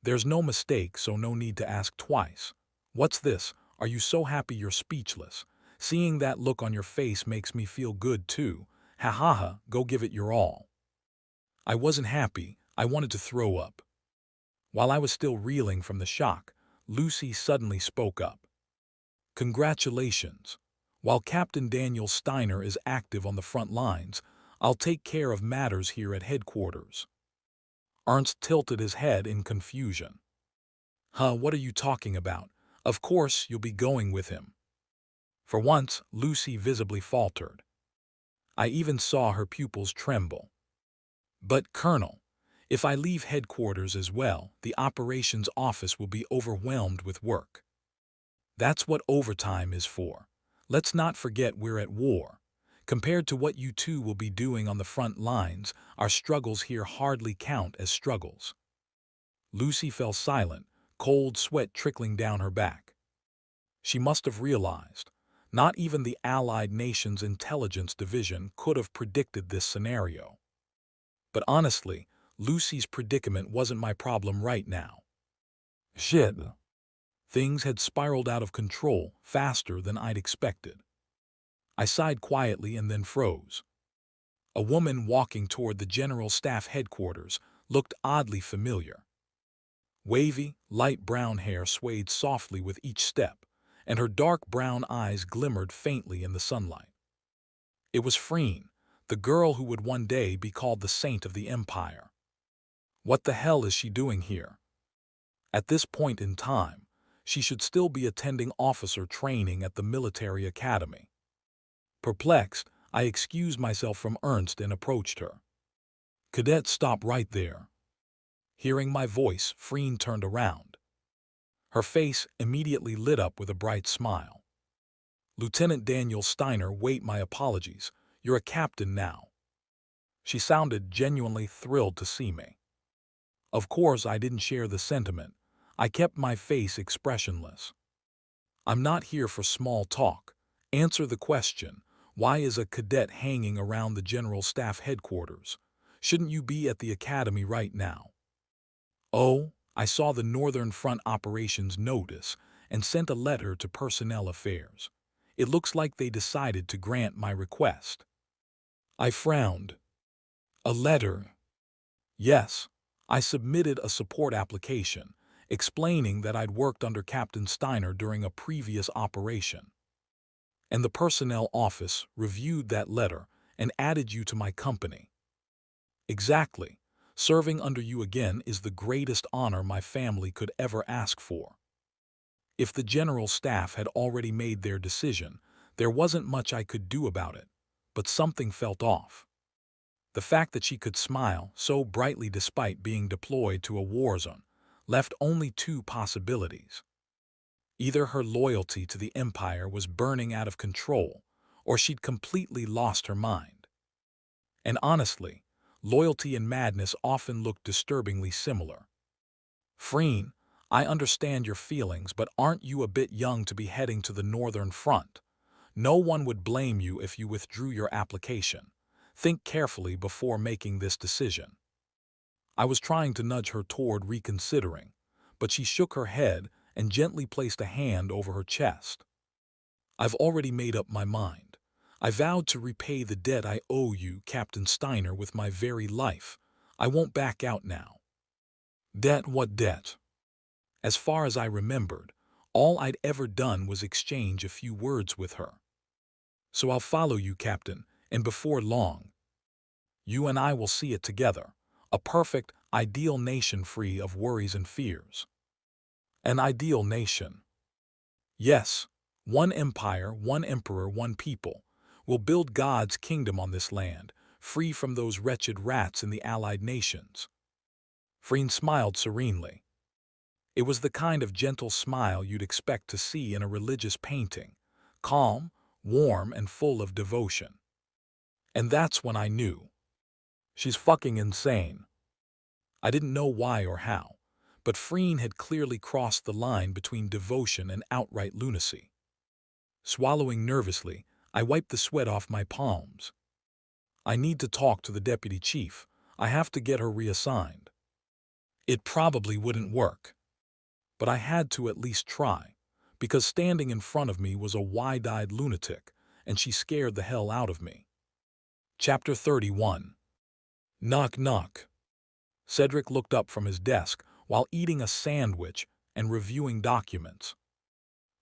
"There's no mistake, so no need to ask twice. What's this? Are you so happy you're speechless? Seeing that look on your face makes me feel good too. Ha ha ha, go give it your all." I wasn't happy. I wanted to throw up. While I was still reeling from the shock, Lucy suddenly spoke up. "Congratulations. While Captain Daniel Steiner is active on the front lines, I'll take care of matters here at headquarters." Ernst tilted his head in confusion. "Huh, what are you talking about? Of course you'll be going with him." For once, Lucy visibly faltered. I even saw her pupils tremble. "But, Colonel, if I leave headquarters as well, the operations office will be overwhelmed with work." "That's what overtime is for. Let's not forget we're at war. Compared to what you two will be doing on the front lines, our struggles here hardly count as struggles." Lucy fell silent, cold sweat trickling down her back. She must have realized. Not even the Allied Nations Intelligence Division could have predicted this scenario. But honestly, Lucy's predicament wasn't my problem right now. Shit. Things had spiraled out of control faster than I'd expected. I sighed quietly and then froze. A woman walking toward the General Staff headquarters looked oddly familiar. Wavy, light brown hair swayed softly with each step, and her dark brown eyes glimmered faintly in the sunlight. It was Freen, the girl who would one day be called the Saint of the Empire. What the hell is she doing here? At this point in time, she should still be attending officer training at the military academy. Perplexed, I excused myself from Ernst and approached her. "Cadet, stop right there." Hearing my voice, Freen turned around. Her face immediately lit up with a bright smile. "Lieutenant Daniel Steiner, wait, my apologies. You're a captain now." She sounded genuinely thrilled to see me. Of course, I didn't share the sentiment. I kept my face expressionless. "I'm not here for small talk. Answer the question. Why is a cadet hanging around the General Staff headquarters? Shouldn't you be at the academy right now?" "Oh, I saw the Northern Front Operations Notice and sent a letter to Personnel Affairs. It looks like they decided to grant my request." I frowned. "A letter?" "Yes. I submitted a support application, explaining that I'd worked under Captain Steiner during a previous operation. And the personnel office reviewed that letter and added you to my company." "Exactly. Serving under you again is the greatest honor my family could ever ask for." If the General Staff had already made their decision, there wasn't much I could do about it, but something felt off. The fact that she could smile so brightly despite being deployed to a war zone left only two possibilities. Either her loyalty to the Empire was burning out of control, or she'd completely lost her mind. And honestly, loyalty and madness often look disturbingly similar. "Freen, I understand your feelings, but aren't you a bit young to be heading to the Northern Front? No one would blame you if you withdrew your application. Think carefully before making this decision." I was trying to nudge her toward reconsidering, but she shook her head and gently placed a hand over her chest. "I've already made up my mind. I vowed to repay the debt I owe you, Captain Steiner, with my very life. I won't back out now." "Debt? What debt?" As far as I remembered, all I'd ever done was exchange a few words with her. "So I'll follow you, Captain, and before long, you and I will see it together. A perfect, ideal nation free of worries and fears." "An ideal nation?" "Yes. One empire, one emperor, one people. We'll build God's kingdom on this land, free from those wretched rats in the Allied nations." Freen smiled serenely. It was the kind of gentle smile you'd expect to see in a religious painting, calm, warm, and full of devotion. And that's when I knew. She's fucking insane. I didn't know why or how, but Freen had clearly crossed the line between devotion and outright lunacy. Swallowing nervously, I wiped the sweat off my palms. "I need to talk to the deputy chief. I have to get her reassigned." It probably wouldn't work, but I had to at least try, because standing in front of me was a wide-eyed lunatic, and she scared the hell out of me. Chapter 31. Knock knock. Cedric looked up from his desk while eating a sandwich and reviewing documents.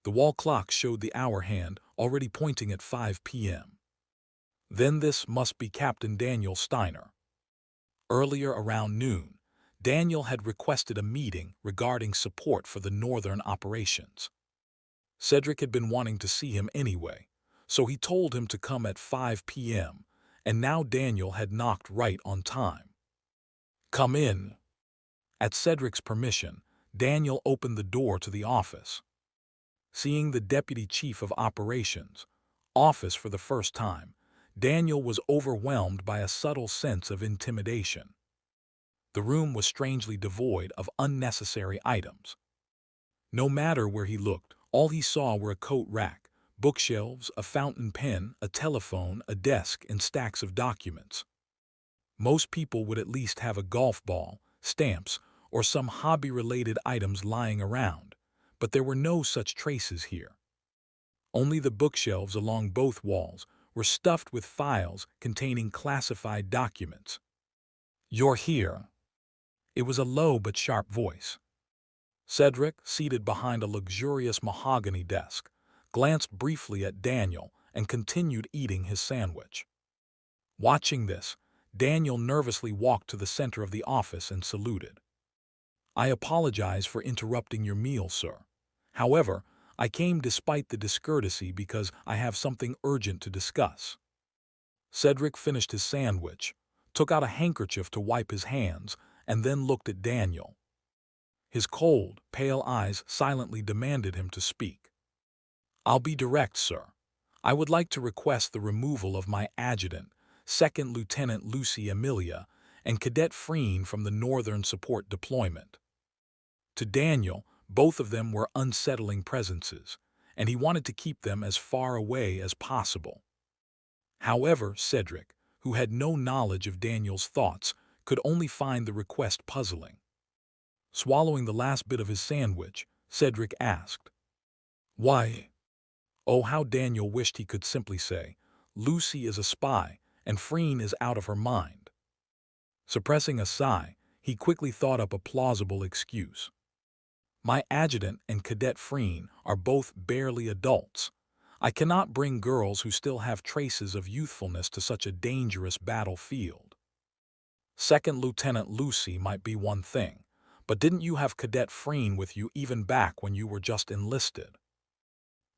The wall clock showed the hour hand already pointing at 5 p.m. Then this must be Captain Daniel Steiner. Earlier around noon, Daniel had requested a meeting regarding support for the northern operations. Cedric had been wanting to see him anyway, so he told him to come at 5 p.m., and now Daniel had knocked right on time. "Come in." At Cedric's permission, Daniel opened the door to the office. Seeing the Deputy Chief of Operations' office for the first time, Daniel was overwhelmed by a subtle sense of intimidation. The room was strangely devoid of unnecessary items. No matter where he looked, All he saw were a coat rack, bookshelves, a fountain pen, a telephone, a desk, and stacks of documents. Most people would at least have a golf ball, stamps, or some hobby-related items lying around, but there were no such traces here. Only the bookshelves along both walls were stuffed with files containing classified documents. "You're here." It was a low but sharp voice. Cedric, seated behind a luxurious mahogany desk, glanced briefly at Daniel and continued eating his sandwich. Watching this, Daniel nervously walked to the center of the office and saluted. "I apologize for interrupting your meal, sir. However, I came despite the discourtesy because I have something urgent to discuss." Cedric finished his sandwich, took out a handkerchief to wipe his hands, and then looked at Daniel. His cold, pale eyes silently demanded him to speak. "I'll be direct, sir. I would like to request the removal of my adjutant, Second Lieutenant Lucy Amelia, and Cadet Freen from the Northern Support Deployment." To Daniel, both of them were unsettling presences, and he wanted to keep them as far away as possible. However, Cedric, who had no knowledge of Daniel's thoughts, could only find the request puzzling. Swallowing the last bit of his sandwich, Cedric asked, "Why?" Oh, how Daniel wished he could simply say, "Lucy is a spy, and Freen is out of her mind." Suppressing a sigh, he quickly thought up a plausible excuse. "My adjutant and Cadet Freen are both barely adults. I cannot bring girls who still have traces of youthfulness to such a dangerous battlefield. Second Lieutenant Lucy might be one thing, but didn't you have Cadet Freen with you even back when you were just enlisted?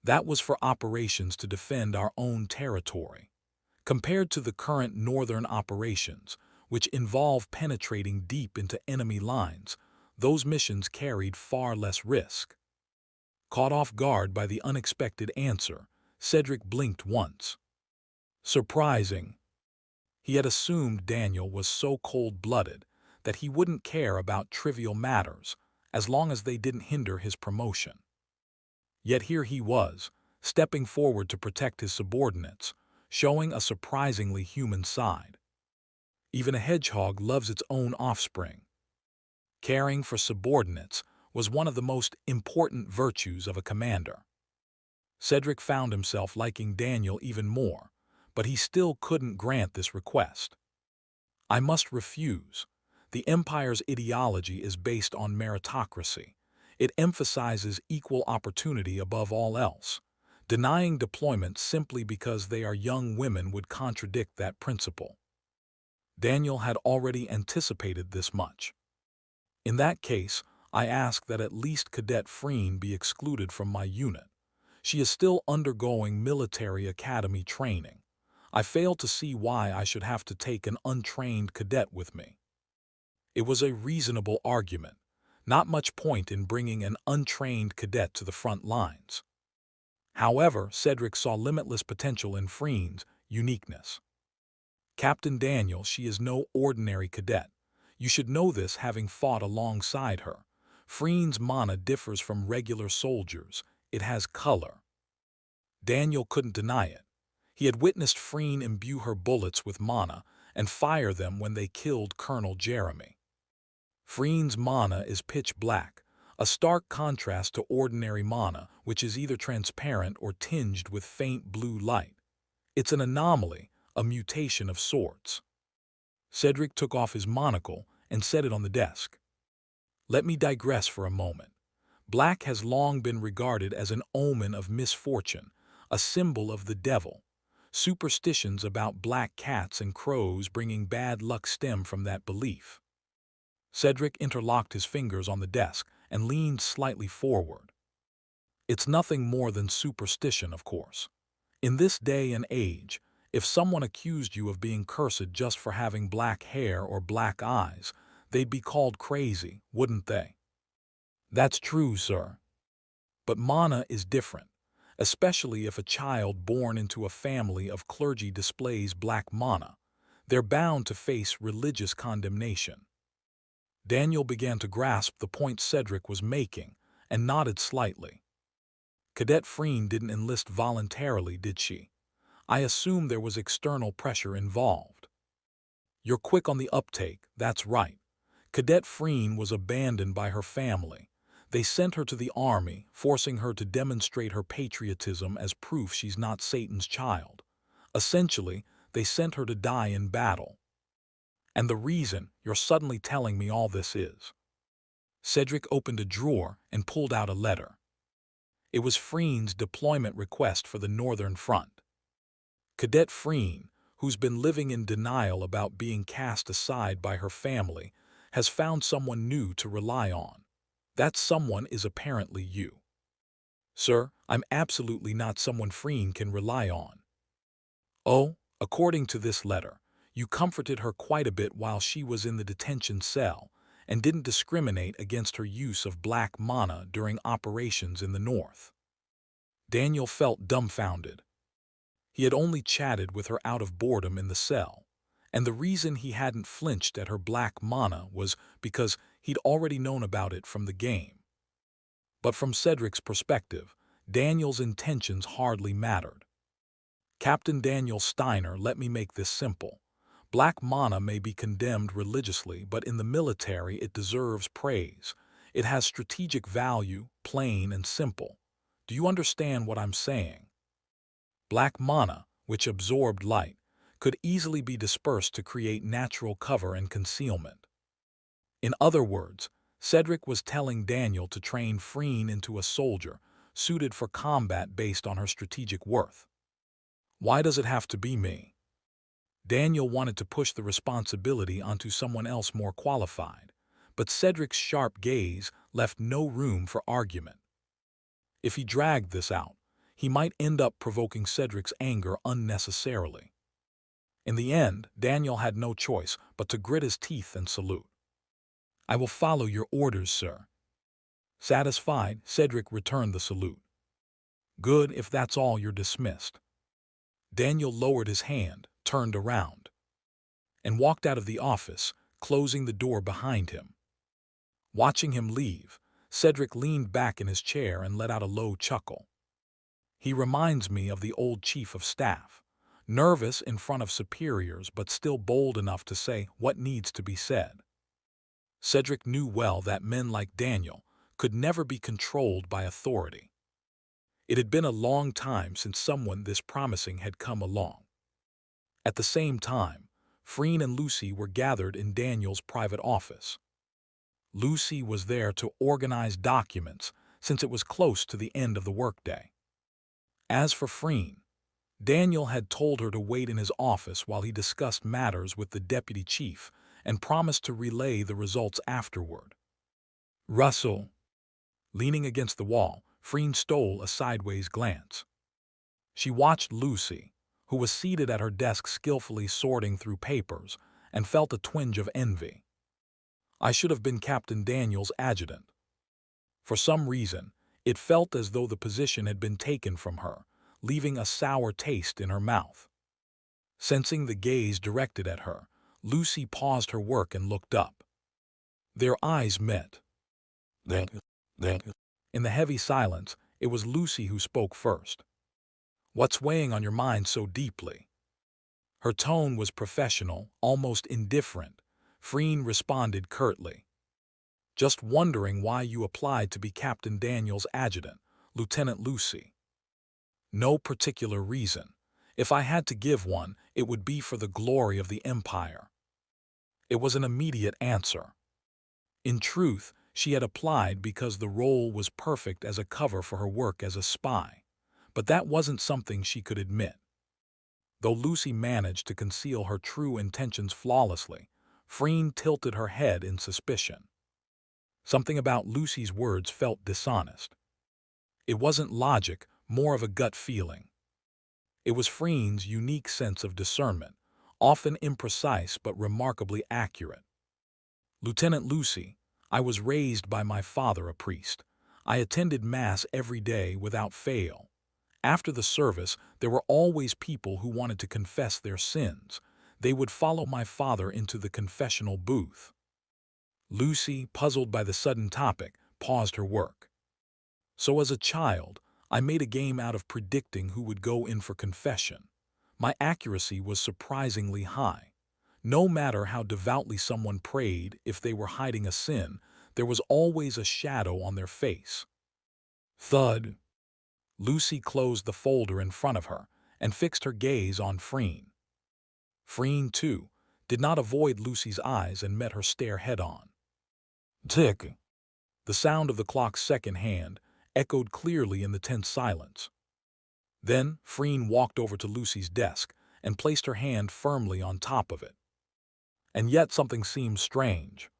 That was for operations to defend our own territory. Compared to the current northern operations, which involve penetrating deep into enemy lines, those missions carried far less risk." Caught off guard by the unexpected answer, Cedric blinked once. Surprising. He had assumed Daniel was so cold-blooded that he wouldn't care about trivial matters as long as they didn't hinder his promotion. Yet here he was, stepping forward to protect his subordinates, showing a surprisingly human side. Even a hedgehog loves its own offspring. Caring for subordinates was one of the most important virtues of a commander. Cedric found himself liking Daniel even more, but he still couldn't grant this request. "I must refuse. The Empire's ideology is based on meritocracy. It emphasizes equal opportunity above all else. Denying deployment simply because they are young women would contradict that principle." Daniel had already anticipated this much. "In that case, I ask that at least Cadet Freen be excluded from my unit. She is still undergoing military academy training. I fail to see why I should have to take an untrained cadet with me." It was a reasonable argument. Not much point in bringing an untrained cadet to the front lines. However, Cedric saw limitless potential in Freen's uniqueness. "Captain Daniel, she is no ordinary cadet. You should know this having fought alongside her. Freen's mana differs from regular soldiers. It has color." Daniel couldn't deny it. He had witnessed Freen imbue her bullets with mana and fire them when they killed Colonel Jeremy. Freen's mana is pitch black, a stark contrast to ordinary mana, which is either transparent or tinged with faint blue light. It's an anomaly, a mutation of sorts. Cedric took off his monocle and set it on the desk. "Let me digress for a moment. Black has long been regarded as an omen of misfortune, a symbol of the devil. Superstitions about black cats and crows bringing bad luck stem from that belief." Cedric interlocked his fingers on the desk and leaned slightly forward. "It's nothing more than superstition, of course. In this day and age, if someone accused you of being cursed just for having black hair or black eyes, they'd be called crazy, wouldn't they?" "That's true, sir. But mana is different, especially if a child born into a family of clergy displays black mana. They're bound to face religious condemnation." Daniel began to grasp the point Cedric was making and nodded slightly. Cadet Freen didn't enlist voluntarily, did she? I assume there was external pressure involved. You're quick on the uptake, that's right. Cadet Freen was abandoned by her family. They sent her to the army, forcing her to demonstrate her patriotism as proof she's not Satan's child. Essentially, they sent her to die in battle. And the reason you're suddenly telling me all this is. Cedric opened a drawer and pulled out a letter. It was Freen's deployment request for the Northern Front. Cadet Freen, who's been living in denial about being cast aside by her family, has found someone new to rely on. That someone is apparently you. Sir, I'm absolutely not someone Freen can rely on. Oh, according to this letter, you comforted her quite a bit while she was in the detention cell and didn't discriminate against her use of black mana during operations in the North. Daniel felt dumbfounded. He had only chatted with her out of boredom in the cell, and the reason he hadn't flinched at her black mana was because he'd already known about it from the game. But from Cedric's perspective, Daniel's intentions hardly mattered. Captain Daniel Steiner, let me make this simple. Black mana may be condemned religiously, but in the military it deserves praise. It has strategic value, plain and simple. Do you understand what I'm saying? Black mana, which absorbed light, could easily be dispersed to create natural cover and concealment. In other words, Cedric was telling Daniel to train Freen into a soldier, suited for combat based on her strategic worth. Why does it have to be me? Daniel wanted to push the responsibility onto someone else more qualified, but Cedric's sharp gaze left no room for argument. If he dragged this out, he might end up provoking Cedric's anger unnecessarily. In the end, Daniel had no choice but to grit his teeth and salute. I will follow your orders, sir. Satisfied, Cedric returned the salute. Good, if that's all, you're dismissed. Daniel lowered his hand, turned around, and walked out of the office, closing the door behind him. Watching him leave, Cedric leaned back in his chair and let out a low chuckle. He reminds me of the old chief of staff, nervous in front of superiors but still bold enough to say what needs to be said. Cedric knew well that men like Daniel could never be controlled by authority. It had been a long time since someone this promising had come along. At the same time, Freen and Lucy were gathered in Daniel's private office. Lucy was there to organize documents since it was close to the end of the workday. As for Freen, Daniel had told her to wait in his office while he discussed matters with the deputy chief and promised to relay the results afterward. Russell. Leaning against the wall, Freen stole a sideways glance. She watched Lucy, who was seated at her desk skillfully sorting through papers, and felt a twinge of envy. I should have been Captain Daniel's adjutant. For some reason, it felt as though the position had been taken from her, leaving a sour taste in her mouth. Sensing the gaze directed at her, Lucy paused her work and looked up. Their eyes met. In the heavy silence, it was Lucy who spoke first. What's weighing on your mind so deeply? Her tone was professional, almost indifferent. Freen responded curtly. Just wondering why you applied to be Captain Daniel's adjutant, Lieutenant Lucy. No particular reason. If I had to give one, it would be for the glory of the Empire. It was an immediate answer. In truth, she had applied because the role was perfect as a cover for her work as a spy, but that wasn't something she could admit. Though Lucy managed to conceal her true intentions flawlessly, Freen tilted her head in suspicion. Something about Lucy's words felt dishonest. It wasn't logic, more of a gut feeling. It was Freen's unique sense of discernment, often imprecise but remarkably accurate. Lieutenant Lucy, I was raised by my father a priest. I attended Mass every day without fail. After the service, there were always people who wanted to confess their sins. They would follow my father into the confessional booth. Lucy, puzzled by the sudden topic, paused her work. So as a child, I made a game out of predicting who would go in for confession. My accuracy was surprisingly high. No matter how devoutly someone prayed, if they were hiding a sin, there was always a shadow on their face. Thud. Lucy closed the folder in front of her and fixed her gaze on Freen. Freen, too, did not avoid Lucy's eyes and met her stare head-on. Tick. The sound of the clock's second hand echoed clearly in the tense silence. Then Freen walked over to Lucy's desk and placed her hand firmly on top of it. And yet something seemed strange.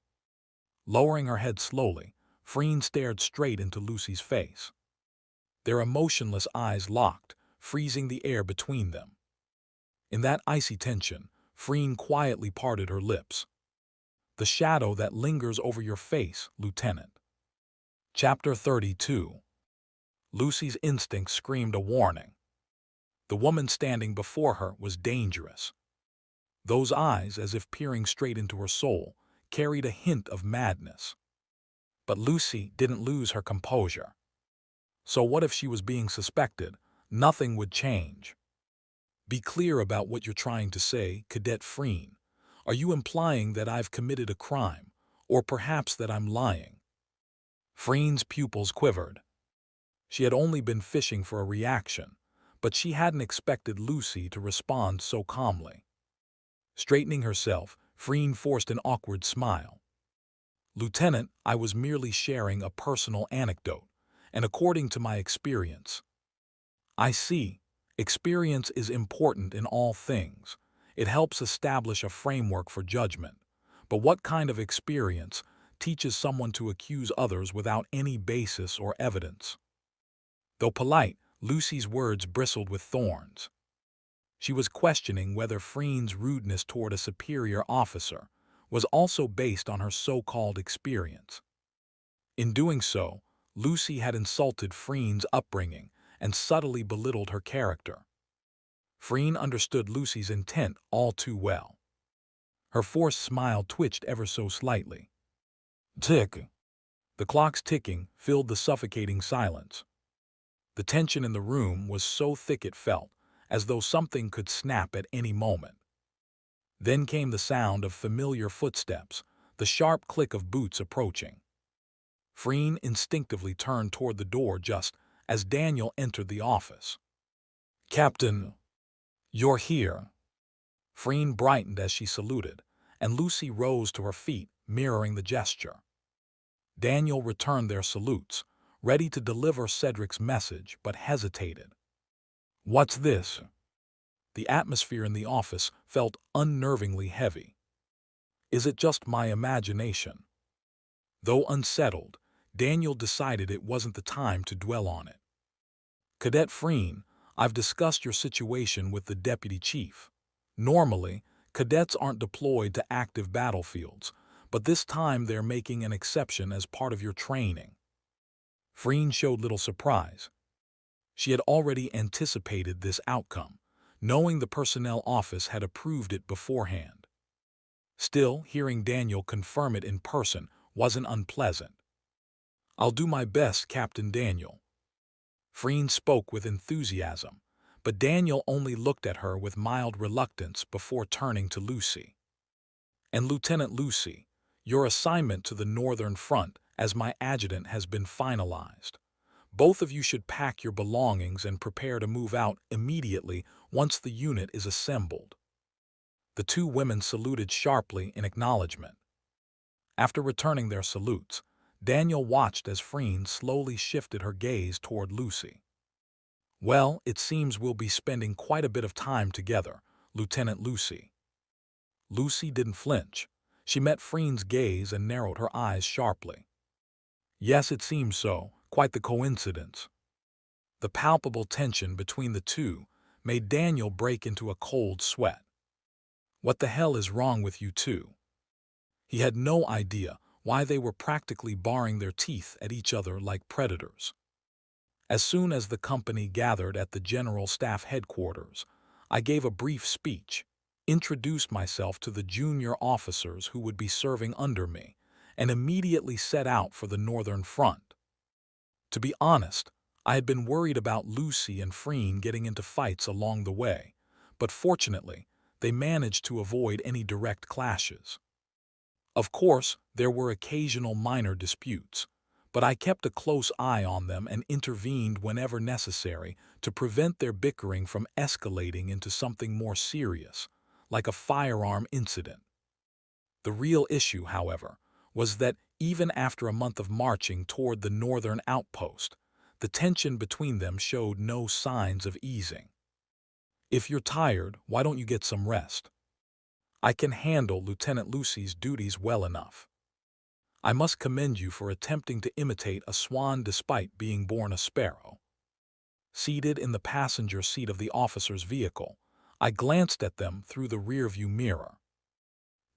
Lowering her head slowly, Freen stared straight into Lucy's face. Their emotionless eyes locked, freezing the air between them. In that icy tension, Freen quietly parted her lips. The shadow that lingers over your face, Lieutenant. Chapter 32. Lucy's instinct screamed a warning. The woman standing before her was dangerous. Those eyes, as if peering straight into her soul, carried a hint of madness. But Lucy didn't lose her composure. So what if she was being suspected? Nothing would change. Be clear about what you're trying to say, Cadet Freen. Are you implying that I've committed a crime, or perhaps that I'm lying? Freen's pupils quivered. She had only been fishing for a reaction, but she hadn't expected Lucy to respond so calmly. Straightening herself, Freen forced an awkward smile. Lieutenant, I was merely sharing a personal anecdote, and according to my experience. I see. Experience is important in all things. It helps establish a framework for judgment. But what kind of experience teaches someone to accuse others without any basis or evidence? Though polite, Lucy's words bristled with thorns. She was questioning whether Freen's rudeness toward a superior officer was also based on her so-called experience. In doing so, Lucy had insulted Freen's upbringing and subtly belittled her character. Freen understood Lucy's intent all too well. Her forced smile twitched ever so slightly. Tick. The clock's ticking filled the suffocating silence. The tension in the room was so thick it felt as though something could snap at any moment. Then came the sound of familiar footsteps, the sharp click of boots approaching. Freen instinctively turned toward the door just as Daniel entered the office. Captain, you're here. Freen brightened as she saluted, and Lucy rose to her feet, mirroring the gesture. Daniel returned their salutes, ready to deliver Cedric's message, but hesitated. What's this? The atmosphere in the office felt unnervingly heavy. Is it just my imagination? Though unsettled, Daniel decided it wasn't the time to dwell on it. Cadet Freen, I've discussed your situation with the deputy chief. Normally, cadets aren't deployed to active battlefields, but this time they're making an exception as part of your training. Freen showed little surprise. She had already anticipated this outcome, knowing the personnel office had approved it beforehand. Still, hearing Daniel confirm it in person wasn't unpleasant. I'll do my best, Captain Daniel. Freen spoke with enthusiasm, but Daniel only looked at her with mild reluctance before turning to Lucy. And Lieutenant Lucy, your assignment to the Northern Front as my adjutant has been finalized. Both of you should pack your belongings and prepare to move out immediately once the unit is assembled. The two women saluted sharply in acknowledgement. After returning their salutes, Daniel watched as Freen slowly shifted her gaze toward Lucy. Well, it seems we'll be spending quite a bit of time together, Lieutenant Lucy. Lucy didn't flinch. She met Freen's gaze and narrowed her eyes sharply. Yes, it seems so. Quite the coincidence. The palpable tension between the two made Daniel break into a cold sweat. What the hell is wrong with you two? He had no idea why they were practically baring their teeth at each other like predators. As soon as the company gathered at the General Staff Headquarters, I gave a brief speech, introduced myself to the junior officers who would be serving under me, and immediately set out for the Northern Front. To be honest, I had been worried about Lucy and Freen getting into fights along the way, but fortunately, they managed to avoid any direct clashes. Of course, there were occasional minor disputes, but I kept a close eye on them and intervened whenever necessary to prevent their bickering from escalating into something more serious, like a firearm incident. The real issue, however, was that even after a month of marching toward the northern outpost, the tension between them showed no signs of easing. "If you're tired, why don't you get some rest? I can handle Lieutenant Lucy's duties well enough. I must commend you for attempting to imitate a swan despite being born a sparrow." Seated in the passenger seat of the officer's vehicle, I glanced at them through the rearview mirror.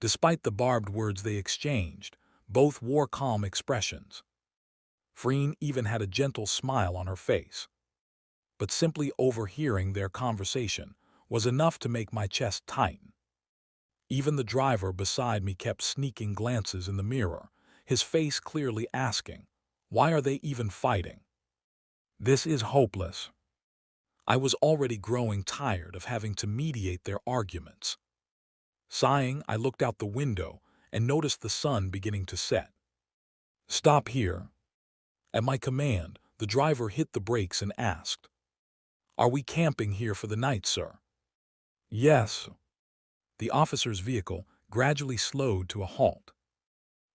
Despite the barbed words they exchanged, both wore calm expressions. Freen even had a gentle smile on her face. But simply overhearing their conversation was enough to make my chest tighten. Even the driver beside me kept sneaking glances in the mirror, his face clearly asking, "Why are they even fighting? This is hopeless." I was already growing tired of having to mediate their arguments. Sighing, I looked out the window and noticed the sun beginning to set. "Stop here." At my command, the driver hit the brakes and asked, "Are we camping here for the night, sir?" "Yes." The officer's vehicle gradually slowed to a halt.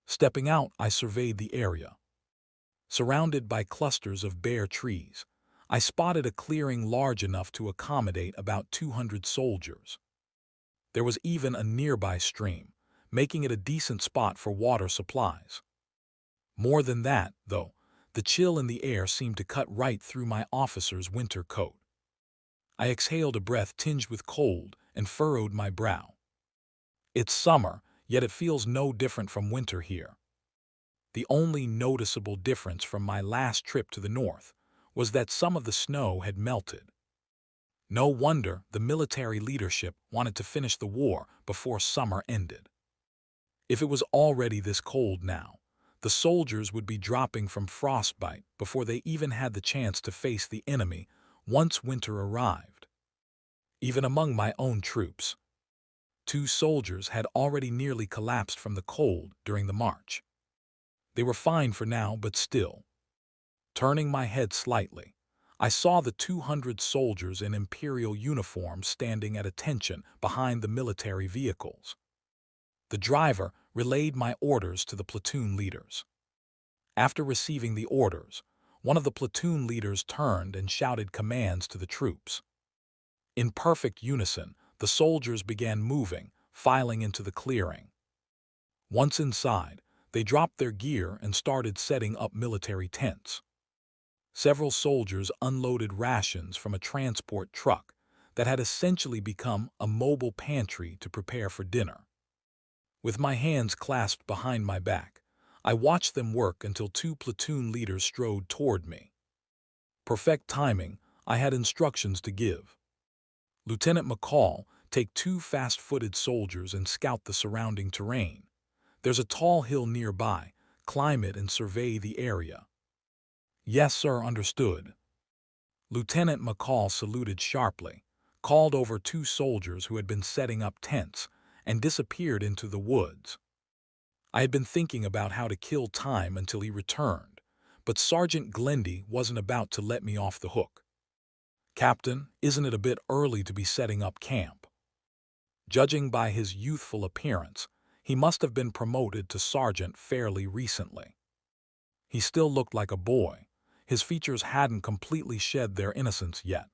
Stepping out, I surveyed the area. Surrounded by clusters of bare trees, I spotted a clearing large enough to accommodate about 200 soldiers. There was even a nearby stream, making it a decent spot for water supplies. More than that, though, the chill in the air seemed to cut right through my officer's winter coat. I exhaled a breath tinged with cold and furrowed my brow. It's summer, yet it feels no different from winter here. The only noticeable difference from my last trip to the north was that some of the snow had melted. No wonder the military leadership wanted to finish the war before summer ended. If it was already this cold now, the soldiers would be dropping from frostbite before they even had the chance to face the enemy once winter arrived. Even among my own troops, 2 soldiers had already nearly collapsed from the cold during the march. They were fine for now, but still. Turning my head slightly, I saw the 200 soldiers in imperial uniforms standing at attention behind the military vehicles. The driver relayed my orders to the platoon leaders. After receiving the orders, one of the platoon leaders turned and shouted commands to the troops. In perfect unison, the soldiers began moving, filing into the clearing. Once inside, they dropped their gear and started setting up military tents. Several soldiers unloaded rations from a transport truck that had essentially become a mobile pantry to prepare for dinner. With my hands clasped behind my back, I watched them work until 2 platoon leaders strode toward me. Perfect timing, I had instructions to give. "Lieutenant McCall, take 2 fast-footed soldiers and scout the surrounding terrain. There's a tall hill nearby. Climb it and survey the area." "Yes, sir, understood." Lieutenant McCall saluted sharply, called over 2 soldiers who had been setting up tents, and disappeared into the woods. I had been thinking about how to kill time until he returned, but Sergeant Glendy wasn't about to let me off the hook. "Captain, isn't it a bit early to be setting up camp?" Judging by his youthful appearance, he must have been promoted to sergeant fairly recently. He still looked like a boy. His features hadn't completely shed their innocence yet.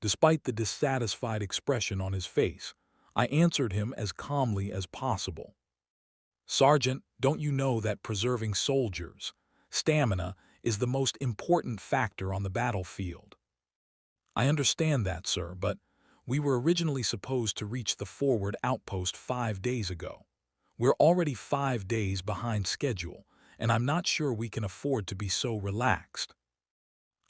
Despite the dissatisfied expression on his face, I answered him as calmly as possible. "Sergeant, don't you know that preserving soldiers' stamina is the most important factor on the battlefield?" "I understand that, sir, but we were originally supposed to reach the forward outpost 5 days ago. We're already 5 days behind schedule, and I'm not sure we can afford to be so relaxed."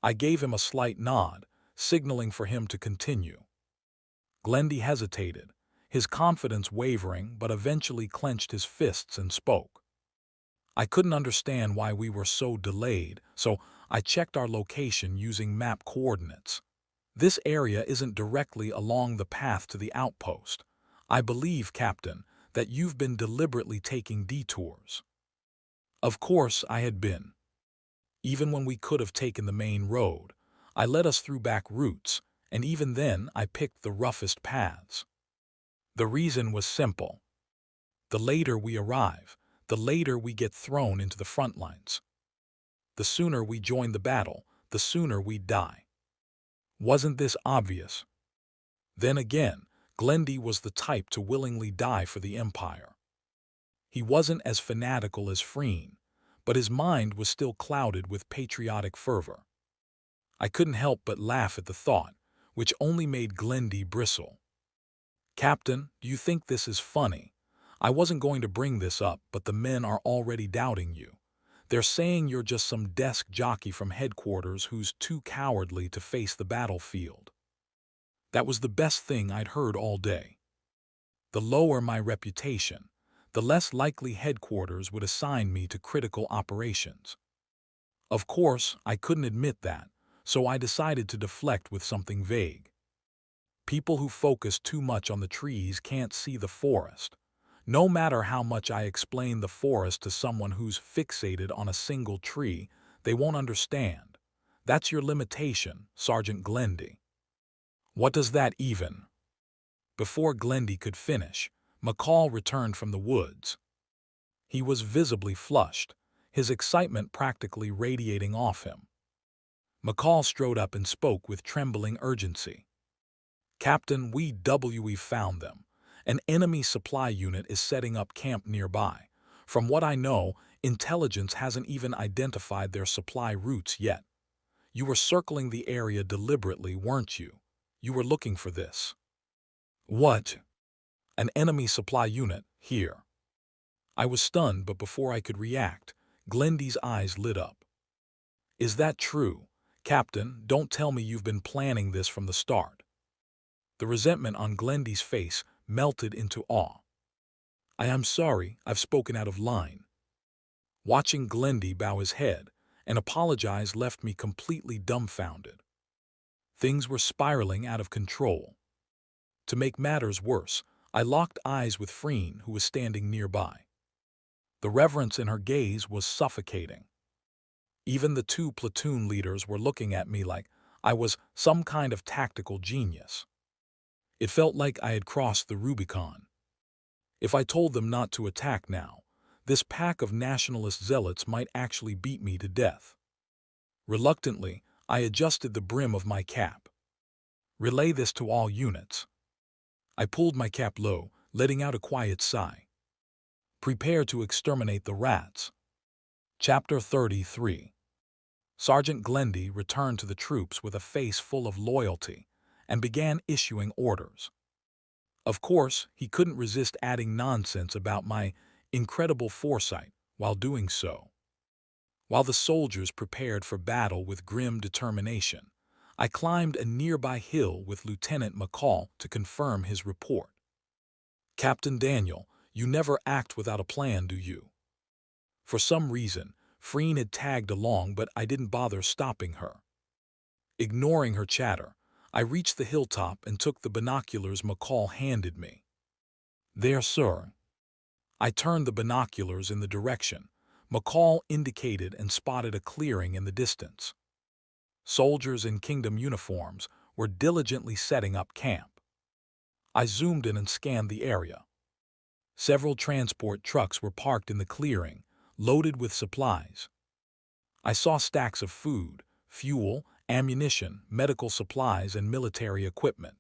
I gave him a slight nod, signaling for him to continue. Glendy hesitated, his confidence wavering, but eventually clenched his fists and spoke. "I couldn't understand why we were so delayed, so I checked our location using map coordinates. This area isn't directly along the path to the outpost. I believe, Captain, that you've been deliberately taking detours. Of course I had been. Even when we could have taken the main road, I led us through back routes, and even then I picked the roughest paths. The reason was simple. The later we arrive, the later we get thrown into the front lines. The sooner we join the battle, the sooner we die. Wasn't this obvious? Then again, Glendy was the type to willingly die for the Empire. He wasn't as fanatical as Freen, but his mind was still clouded with patriotic fervor. I couldn't help but laugh at the thought, which only made Glendy bristle. Captain, do you think this is funny? I wasn't going to bring this up, but the men are already doubting you. They're saying you're just some desk jockey from headquarters who's too cowardly to face the battlefield. That was the best thing I'd heard all day. The lower my reputation, the less likely headquarters would assign me to critical operations. Of course, I couldn't admit that, so I decided to deflect with something vague. People who focus too much on the trees can't see the forest. No matter how much I explain the forest to someone who's fixated on a single tree, they won't understand. That's your limitation, Sergeant Glendy. What does that even? Before Glendy could finish, McCall returned from the woods. He was visibly flushed, his excitement practically radiating off him. McCall strode up and spoke with trembling urgency. Captain, we found them. An enemy supply unit is setting up camp nearby. From what I know, intelligence hasn't even identified their supply routes yet. You were circling the area deliberately, weren't you? You were looking for this. What? An enemy supply unit, here. I was stunned, but before I could react, Glendy's eyes lit up. Is that true? Captain, don't tell me you've been planning this from the start. The resentment on Glendy's face melted into awe. I am sorry, I've spoken out of line. Watching Glendy bow his head and apologize left me completely dumbfounded. Things were spiraling out of control. To make matters worse, I locked eyes with Freen, who was standing nearby. The reverence in her gaze was suffocating. Even the two platoon leaders were looking at me like I was some kind of tactical genius. It felt like I had crossed the Rubicon. If I told them not to attack now, this pack of nationalist zealots might actually beat me to death. Reluctantly, I adjusted the brim of my cap. Relay this to all units. I pulled my cap low, letting out a quiet sigh. Prepare to exterminate the rats. Chapter 33. Sergeant Glendy returned to the troops with a face full of loyalty and began issuing orders. Of course, he couldn't resist adding nonsense about my incredible foresight while doing so. While the soldiers prepared for battle with grim determination, I climbed a nearby hill with Lieutenant McCall to confirm his report. Captain Daniel, you never act without a plan, do you? For some reason, Freen had tagged along, but I didn't bother stopping her. Ignoring her chatter, I reached the hilltop and took the binoculars McCall handed me. There, sir. I turned the binoculars in the direction McCall indicated and spotted a clearing in the distance. Soldiers in Kingdom uniforms were diligently setting up camp. I zoomed in and scanned the area. Several transport trucks were parked in the clearing, loaded with supplies. I saw stacks of food, fuel, ammunition, medical supplies, and military equipment.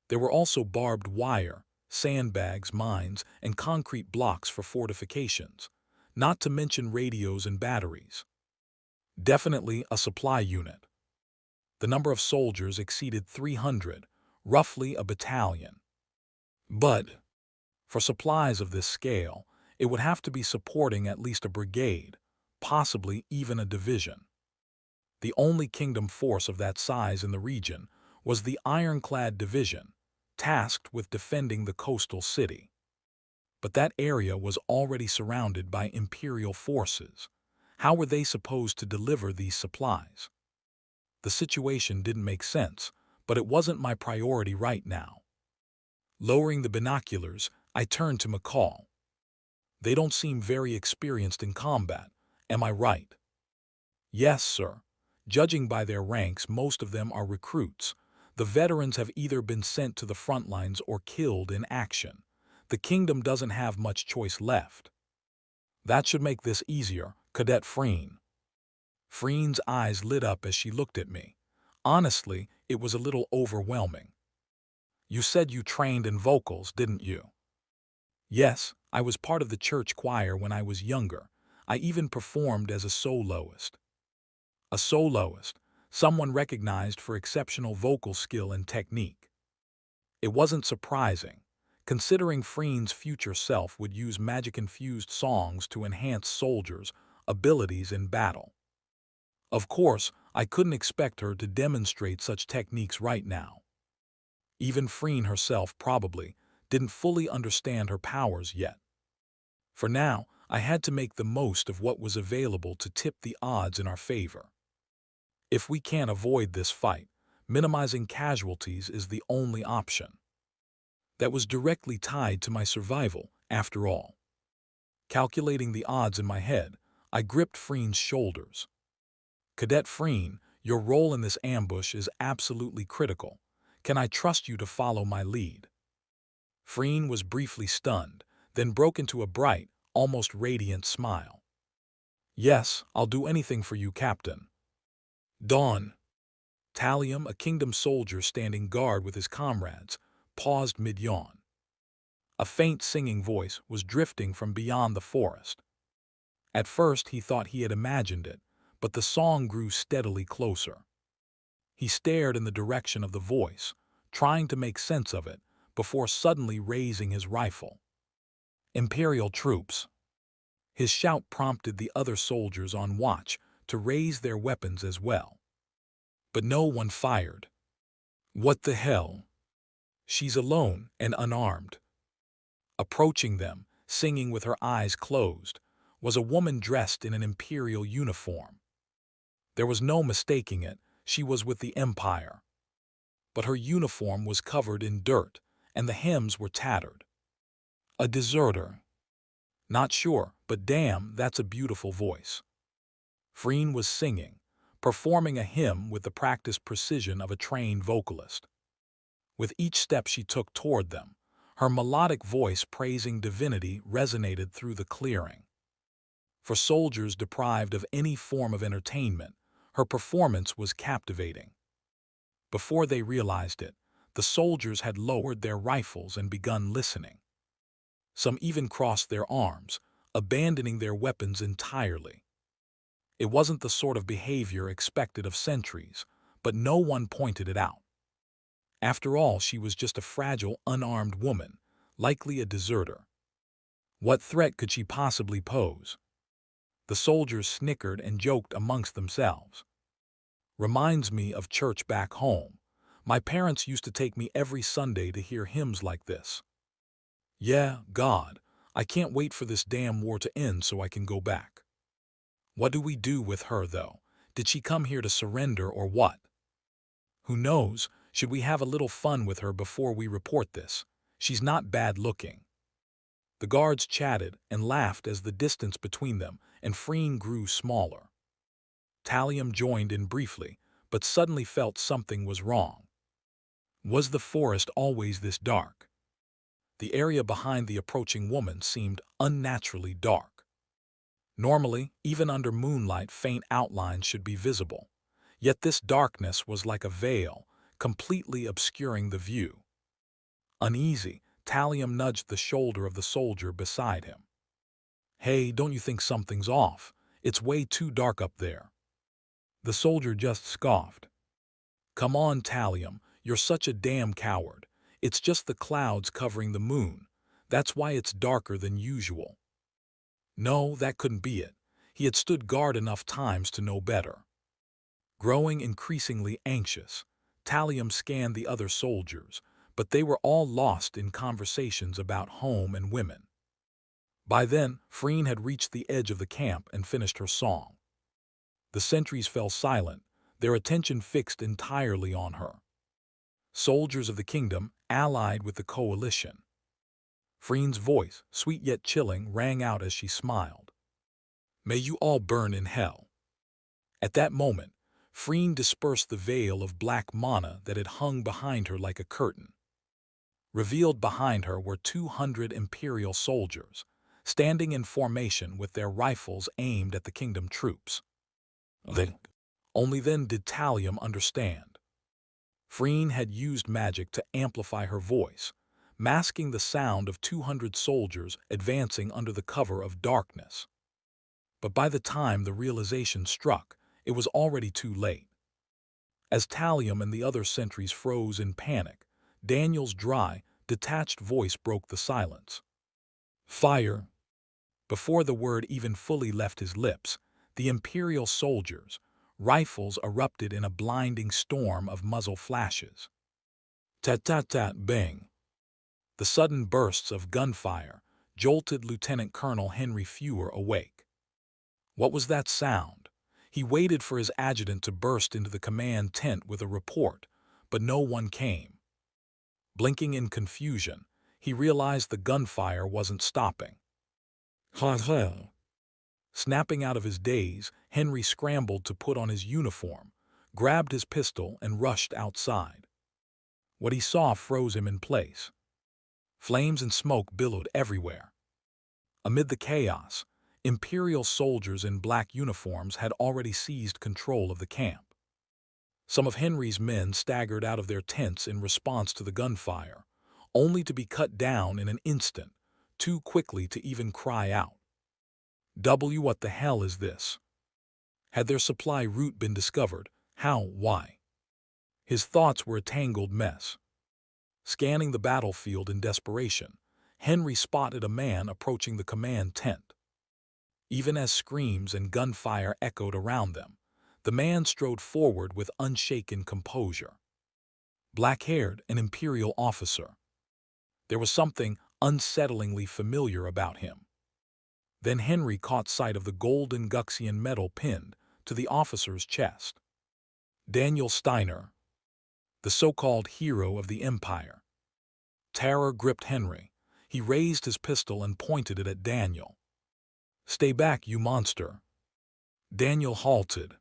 There were also barbed wire, sandbags, mines, and concrete blocks for fortifications, not to mention radios and batteries. Definitely a supply unit. The number of soldiers exceeded 300, roughly a battalion. But for supplies of this scale, it would have to be supporting at least a brigade, possibly even a division. The only Kingdom force of that size in the region was the Ironclad Division, tasked with defending the coastal city. But that area was already surrounded by Imperial forces. How were they supposed to deliver these supplies? The situation didn't make sense, but it wasn't my priority right now. Lowering the binoculars, I turned to McCall. They don't seem very experienced in combat, am I right? Yes, sir. Judging by their ranks, most of them are recruits. The veterans have either been sent to the front lines or killed in action. The kingdom doesn't have much choice left. That should make this easier, Cadet Freen. Freen's eyes lit up as she looked at me. Honestly, it was a little overwhelming. You said you trained in vocals, didn't you? Yes, I was part of the church choir when I was younger. I even performed as a soloist. A soloist, someone recognized for exceptional vocal skill and technique. It wasn't surprising, considering Freen's future self would use magic-infused songs to enhance soldiers' abilities in battle. Of course, I couldn't expect her to demonstrate such techniques right now. Even Freen herself probably didn't fully understand her powers yet. For now, I had to make the most of what was available to tip the odds in our favor. If we can't avoid this fight, minimizing casualties is the only option. That was directly tied to my survival, after all. Calculating the odds in my head, I gripped Freen's shoulders. Cadet Freen, your role in this ambush is absolutely critical. Can I trust you to follow my lead? Freen was briefly stunned, then broke into a bright, almost radiant smile. Yes, I'll do anything for you, Captain. Dawn. Talium, a kingdom soldier standing guard with his comrades, paused mid-yawn. A faint singing voice was drifting from beyond the forest. At first he thought he had imagined it, but the song grew steadily closer. He stared in the direction of the voice, trying to make sense of it, before suddenly raising his rifle. Imperial troops. His shout prompted the other soldiers on watch to raise their weapons as well. But no one fired. What the hell? She's alone and unarmed. Approaching them, singing with her eyes closed, was a woman dressed in an imperial uniform. There was no mistaking it, she was with the Empire. But her uniform was covered in dirt, and the hems were tattered. A deserter. Not sure, but damn, that's a beautiful voice. Freen was singing, performing a hymn with the practiced precision of a trained vocalist. With each step she took toward them, her melodic voice praising divinity resonated through the clearing. For soldiers deprived of any form of entertainment, her performance was captivating. Before they realized it, the soldiers had lowered their rifles and begun listening. Some even crossed their arms, abandoning their weapons entirely. It wasn't the sort of behavior expected of sentries, but no one pointed it out. After all, she was just a fragile, unarmed woman, likely a deserter. What threat could she possibly pose? The soldiers snickered and joked amongst themselves. Reminds me of church back home. My parents used to take me every Sunday to hear hymns like this. Yeah, God, I can't wait for this damn war to end so I can go back. What do we do with her, though? Did she come here to surrender or what? Who knows? Should we have a little fun with her before we report this? She's not bad looking. The guards chatted and laughed as the distance between them and Freen grew smaller. Talium joined in briefly, but suddenly felt something was wrong. Was the forest always this dark? The area behind the approaching woman seemed unnaturally dark. Normally, even under moonlight, faint outlines should be visible. Yet this darkness was like a veil, completely obscuring the view. Uneasy, Talium nudged the shoulder of the soldier beside him. Hey, don't you think something's off? It's way too dark up there. The soldier just scoffed. Come on, Talium, you're such a damn coward. It's just the clouds covering the moon. That's why it's darker than usual. No, that couldn't be it. He had stood guard enough times to know better. Growing increasingly anxious, Talium scanned the other soldiers, but they were all lost in conversations about home and women. By then, Freen had reached the edge of the camp and finished her song. The sentries fell silent, their attention fixed entirely on her. Soldiers of the kingdom, allied with the coalition. Freen's voice, sweet yet chilling, rang out as she smiled. May you all burn in hell. At that moment, Freen dispersed the veil of black mana that had hung behind her like a curtain. Revealed behind her were 200 Imperial soldiers, standing in formation with their rifles aimed at the kingdom troops. Only then did Talium understand. Freen had used magic to amplify her voice, masking the sound of 200 soldiers advancing under the cover of darkness. But by the time the realization struck, it was already too late. As Talium and the other sentries froze in panic, Daniel's dry, detached voice broke the silence. Fire! Before the word even fully left his lips, the Imperial soldiers, rifles erupted in a blinding storm of muzzle flashes. Tat-tat-tat, bang! The sudden bursts of gunfire jolted Lieutenant Colonel Henry Fewer awake. What was that sound? He waited for his adjutant to burst into the command tent with a report, but no one came. Blinking in confusion, he realized the gunfire wasn't stopping. Ha! Snapping out of his daze, Henry scrambled to put on his uniform, grabbed his pistol, and rushed outside. What he saw froze him in place. Flames and smoke billowed everywhere. Amid the chaos, Imperial soldiers in black uniforms had already seized control of the camp. Some of Henry's men staggered out of their tents in response to the gunfire, only to be cut down in an instant, too quickly to even cry out. What the hell is this? Had their supply route been discovered? How? Why? His thoughts were a tangled mess. Scanning the battlefield in desperation, Henry spotted a man approaching the command tent. Even as screams and gunfire echoed around them, the man strode forward with unshaken composure. Black-haired, an Imperial officer. There was something unsettlingly familiar about him. Then Henry caught sight of the golden Guxian medal pinned to the officer's chest. Daniel Steiner, the so-called hero of the Empire. Terror gripped Henry. He raised his pistol and pointed it at Daniel. Stay back, you monster. Daniel halted.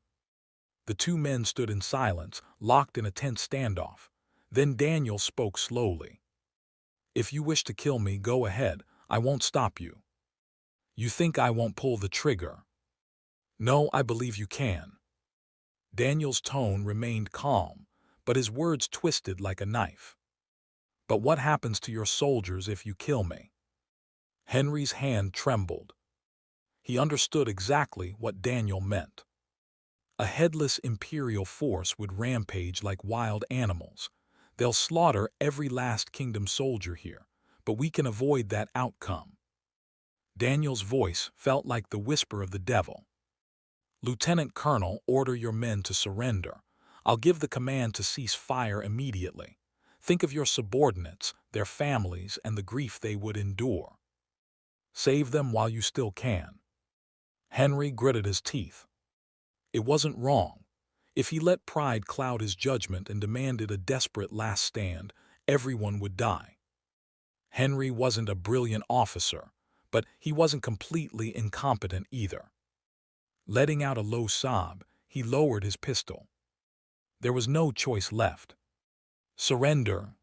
The two men stood in silence, locked in a tense standoff. Then Daniel spoke slowly. If you wish to kill me, go ahead. I won't stop you. You think I won't pull the trigger? No, I believe you can. Daniel's tone remained calm, but his words twisted like a knife. But what happens to your soldiers if you kill me? Henry's hand trembled. He understood exactly what Daniel meant. A headless Imperial force would rampage like wild animals. They'll slaughter every last kingdom soldier here, but we can avoid that outcome. Daniel's voice felt like the whisper of the devil. Lieutenant Colonel, order your men to surrender. I'll give the command to cease fire immediately. Think of your subordinates, their families, and the grief they would endure. Save them while you still can. Henry gritted his teeth. It wasn't wrong. If he let pride cloud his judgment and demanded a desperate last stand, everyone would die. Henry wasn't a brilliant officer, but he wasn't completely incompetent either. Letting out a low sob, he lowered his pistol. There was no choice left. Surrender.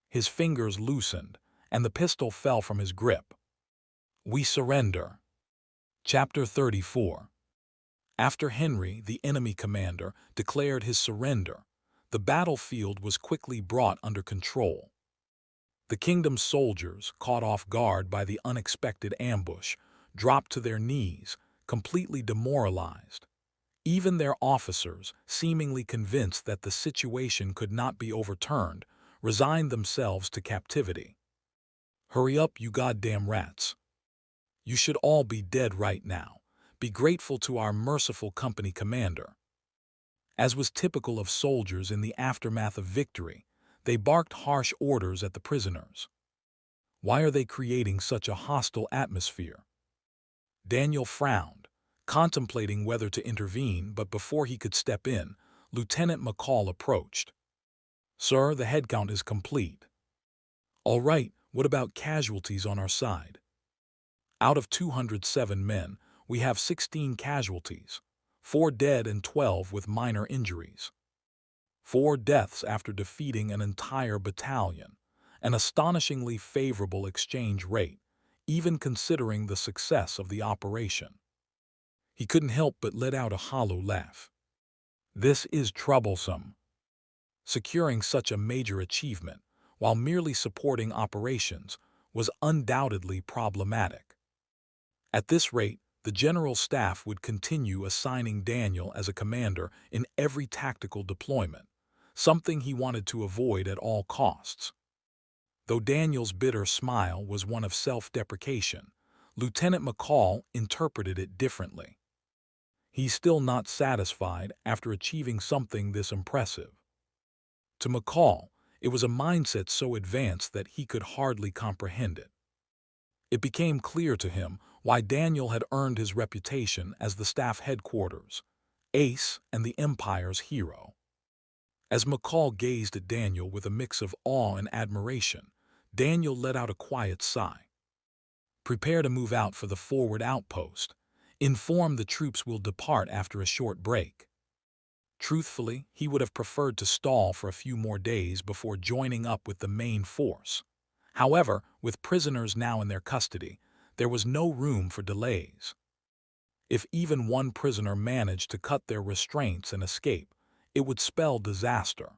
His fingers loosened, and the pistol fell from his grip. We surrender. Chapter 34. After Henry, the enemy commander, declared his surrender, the battlefield was quickly brought under control. The kingdom's soldiers, caught off guard by the unexpected ambush, dropped to their knees, completely demoralized. Even their officers, seemingly convinced that the situation could not be overturned, resigned themselves to captivity. Hurry up, you goddamn rats. You should all be dead right now. Be grateful to our merciful company commander. As was typical of soldiers in the aftermath of victory, they barked harsh orders at the prisoners. Why are they creating such a hostile atmosphere? Daniel frowned, contemplating whether to intervene, but before he could step in, Lieutenant McCall approached. "Sir, the head count is complete." "All right, what about casualties on our side?" "Out of 207 men, we have 16 casualties, 4 dead and 12 with minor injuries. 4 deaths after defeating an entire battalion, an astonishingly favorable exchange rate, even considering the success of the operation." He couldn't help but let out a hollow laugh. "This is troublesome." Securing such a major achievement, while merely supporting operations, was undoubtedly problematic. At this rate, the General Staff would continue assigning Daniel as a commander in every tactical deployment, something he wanted to avoid at all costs. Though Daniel's bitter smile was one of self-deprecation, Lieutenant McCall interpreted it differently. He's still not satisfied after achieving something this impressive. To McCall, it was a mindset so advanced that he could hardly comprehend it. It became clear to him why Daniel had earned his reputation as the staff headquarters, ace and the Empire's hero. As McCall gazed at Daniel with a mix of awe and admiration, Daniel let out a quiet sigh. "Prepare to move out for the forward outpost. Inform the troops we'll depart after a short break." Truthfully, he would have preferred to stall for a few more days before joining up with the main force. However, with prisoners now in their custody, there was no room for delays. If even one prisoner managed to cut their restraints and escape, it would spell disaster.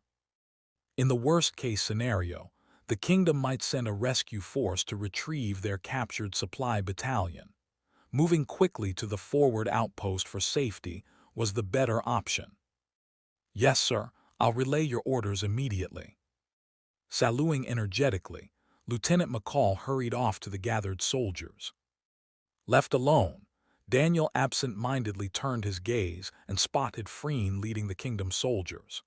In the worst-case scenario, the kingdom might send a rescue force to retrieve their captured supply battalion. Moving quickly to the forward outpost for safety was the better option. "Yes, sir, I'll relay your orders immediately." Saluting energetically, Lieutenant McCall hurried off to the gathered soldiers. Left alone, Daniel absent-mindedly turned his gaze and spotted Freen leading the kingdom's soldiers.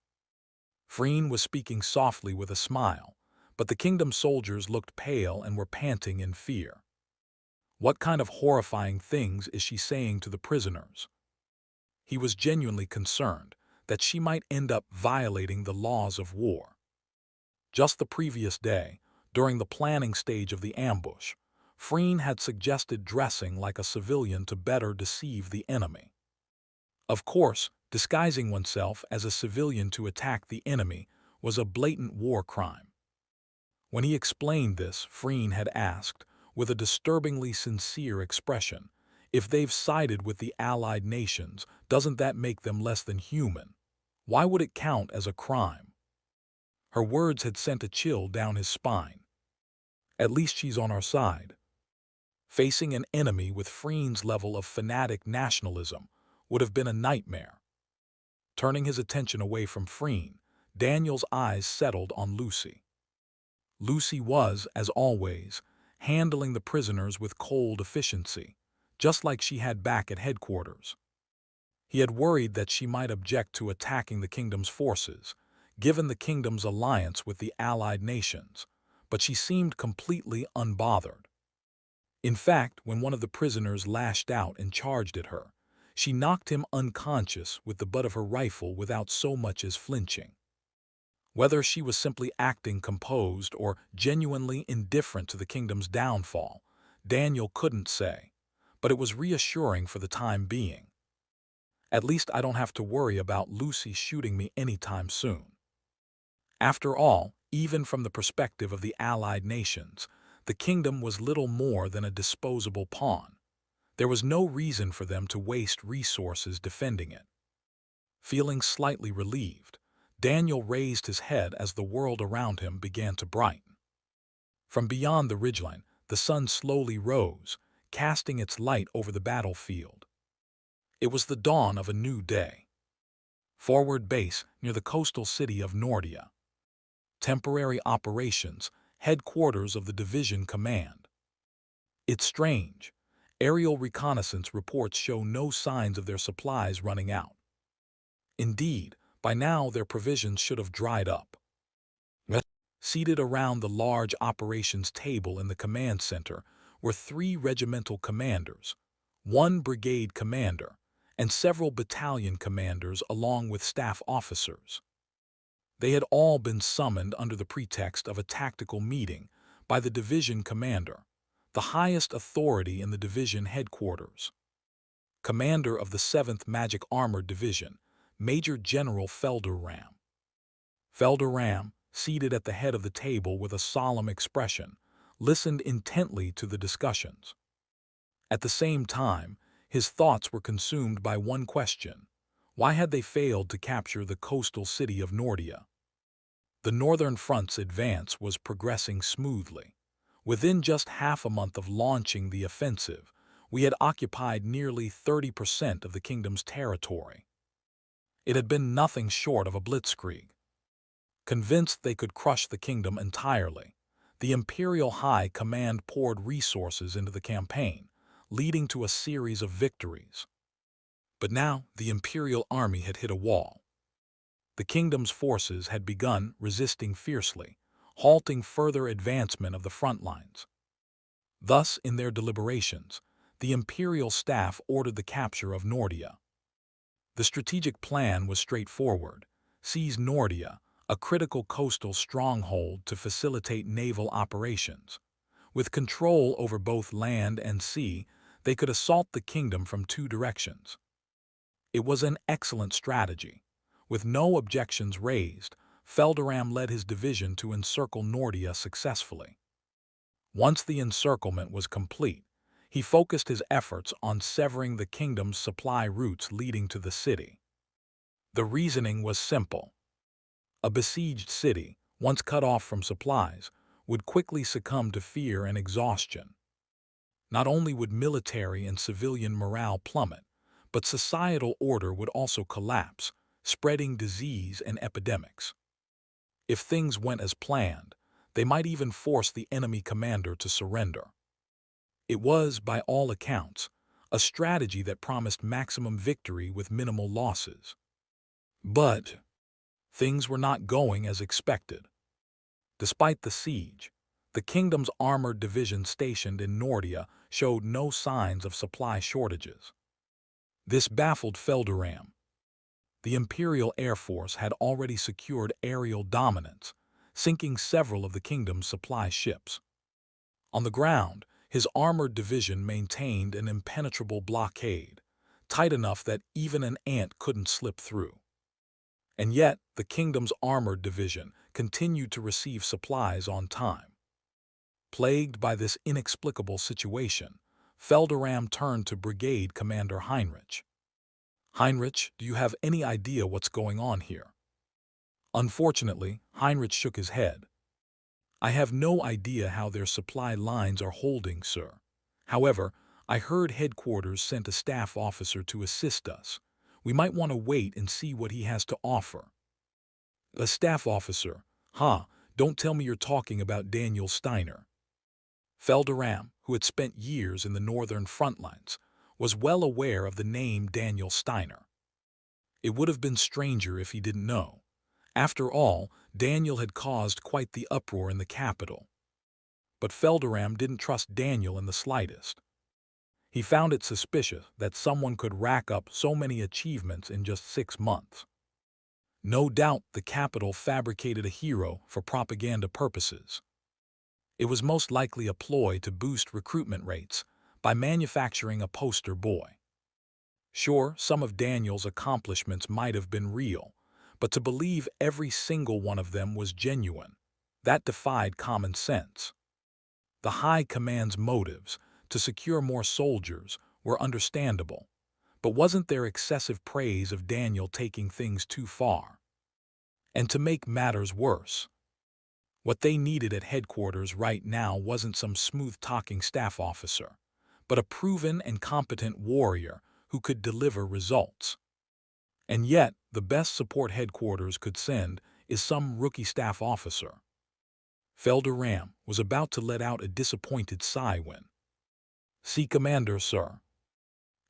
Freen was speaking softly with a smile, but the kingdom's soldiers looked pale and were panting in fear. What kind of horrifying things is she saying to the prisoners? He was genuinely concerned that she might end up violating the laws of war. Just the previous day, during the planning stage of the ambush, Freen had suggested dressing like a civilian to better deceive the enemy. Of course, disguising oneself as a civilian to attack the enemy was a blatant war crime. When he explained this, Freen had asked, with a disturbingly sincere expression, "If they've sided with the Allied nations, doesn't that make them less than human? Why would it count as a crime?" Her words had sent a chill down his spine. At least she's on our side. Facing an enemy with Freen's level of fanatic nationalism would have been a nightmare. Turning his attention away from Freen, Daniel's eyes settled on Lucy. Lucy was, as always, handling the prisoners with cold efficiency, just like she had back at headquarters. He had worried that she might object to attacking the kingdom's forces, given the kingdom's alliance with the Allied nations, but she seemed completely unbothered. In fact, when one of the prisoners lashed out and charged at her, she knocked him unconscious with the butt of her rifle without so much as flinching. Whether she was simply acting composed or genuinely indifferent to the kingdom's downfall, Daniel couldn't say, but it was reassuring for the time being. At least I don't have to worry about Lucy shooting me anytime soon. After all, even from the perspective of the Allied nations, the kingdom was little more than a disposable pawn. There was no reason for them to waste resources defending it. Feeling slightly relieved, Daniel raised his head as the world around him began to brighten. From beyond the ridgeline, the sun slowly rose, casting its light over the battlefield. It was the dawn of a new day. Forward base near the coastal city of Nordia. Temporary operations, headquarters of the division command. It's strange. Aerial reconnaissance reports show no signs of their supplies running out. Indeed, by now their provisions should have dried up. Seated around the large operations table in the command center were 3 regimental commanders, 1 brigade commander, and several battalion commanders along with staff officers. They had all been summoned under the pretext of a tactical meeting by the division commander, the highest authority in the division headquarters. Commander of the 7th Magic Armored Division, Major General Felderram. Felderram, seated at the head of the table with a solemn expression, listened intently to the discussions. At the same time, his thoughts were consumed by one question: why had they failed to capture the coastal city of Nordia? The Northern Front's advance was progressing smoothly. Within just half a month of launching the offensive, we had occupied nearly 30% of the kingdom's territory. It had been nothing short of a blitzkrieg. Convinced they could crush the kingdom entirely, the Imperial High Command poured resources into the campaign, leading to a series of victories. But now the Imperial Army had hit a wall. The kingdom's forces had begun resisting fiercely, halting further advancement of the front lines. Thus, in their deliberations, the imperial staff ordered the capture of Nordia. The strategic plan was straightforward: seize Nordia, a critical coastal stronghold, to facilitate naval operations. With control over both land and sea, they could assault the kingdom from 2 directions. It was an excellent strategy. With no objections raised, Felderram led his division to encircle Nordia successfully. Once the encirclement was complete, he focused his efforts on severing the kingdom's supply routes leading to the city. The reasoning was simple. A besieged city, once cut off from supplies, would quickly succumb to fear and exhaustion. Not only would military and civilian morale plummet, but societal order would also collapse, spreading disease and epidemics. If things went as planned, they might even force the enemy commander to surrender. It was, by all accounts, a strategy that promised maximum victory with minimal losses. But things were not going as expected. Despite the siege, the kingdom's armored division stationed in Nordia showed no signs of supply shortages. This baffled Felderram. The Imperial Air Force had already secured aerial dominance, sinking several of the kingdom's supply ships. On the ground, his armored division maintained an impenetrable blockade, tight enough that even an ant couldn't slip through. And yet, the kingdom's armored division continued to receive supplies on time. Plagued by this inexplicable situation, Felderram turned to Brigade Commander Heinrich. "Heinrich, do you have any idea what's going on here?" Unfortunately, Heinrich shook his head. "I have no idea how their supply lines are holding, sir. However, I heard headquarters sent a staff officer to assist us. We might want to wait and see what he has to offer." "A staff officer? Don't tell me you're talking about Daniel Steiner." Felderram, who had spent years in the northern front lines, was well aware of the name Daniel Steiner. It would have been stranger if he didn't know. After all, Daniel had caused quite the uproar in the capital. But Felderram didn't trust Daniel in the slightest. He found it suspicious that someone could rack up so many achievements in just 6 months. No doubt the capital fabricated a hero for propaganda purposes. It was most likely a ploy to boost recruitment rates by manufacturing a poster boy. Sure, some of Daniel's accomplishments might have been real, but to believe every single one of them was genuine, that defied common sense. The High Command's motives to secure more soldiers were understandable, but wasn't their excessive praise of Daniel taking things too far? And to make matters worse, what they needed at headquarters right now wasn't some smooth-talking staff officer, but a proven and competent warrior who could deliver results. And yet, the best support headquarters could send is some rookie staff officer. Felderram was about to let out a disappointed sigh when, "See, Commander, sir."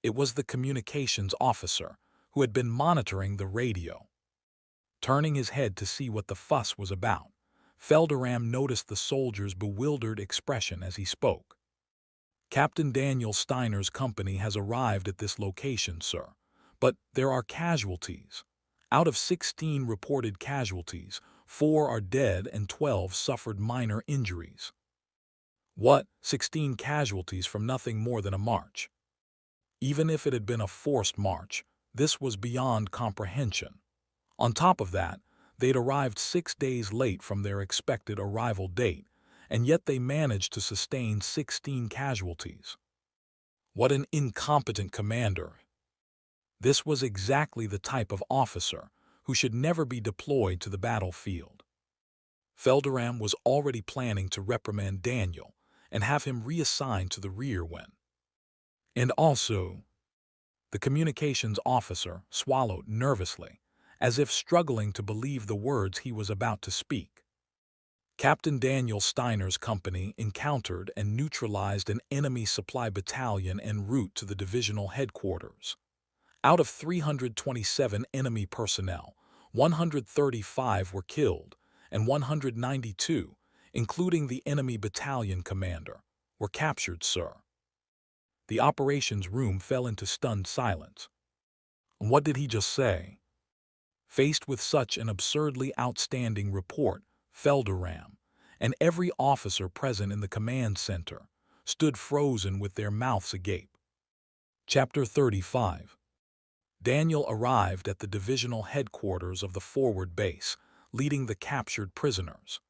It was the communications officer who had been monitoring the radio. Turning his head to see what the fuss was about, Felderam noticed the soldier's bewildered expression as he spoke. "Captain Daniel Steiner's company has arrived at this location, sir. But there are casualties. Out of 16 reported casualties, 4 are dead and 12 suffered minor injuries." What? 16 casualties from nothing more than a march? Even if it had been a forced march, this was beyond comprehension. On top of that, they'd arrived 6 days late from their expected arrival date, and yet they managed to sustain 16 casualties. What an incompetent commander! This was exactly the type of officer who should never be deployed to the battlefield. Felderam was already planning to reprimand Daniel and have him reassigned to the rear when. And also, the communications officer swallowed nervously, as if struggling to believe the words he was about to speak. Captain Daniel Steiner's company encountered and neutralized an enemy supply battalion en route to the divisional headquarters. Out of 327 enemy personnel, 135 were killed, and 192, including the enemy battalion commander, were captured, sir. The operations room fell into stunned silence. What did he just say? Faced with such an absurdly outstanding report, Felderam, and every officer present in the command center, stood frozen with their mouths agape. Chapter 35. Daniel arrived at the divisional headquarters of the forward base, leading the captured prisoners.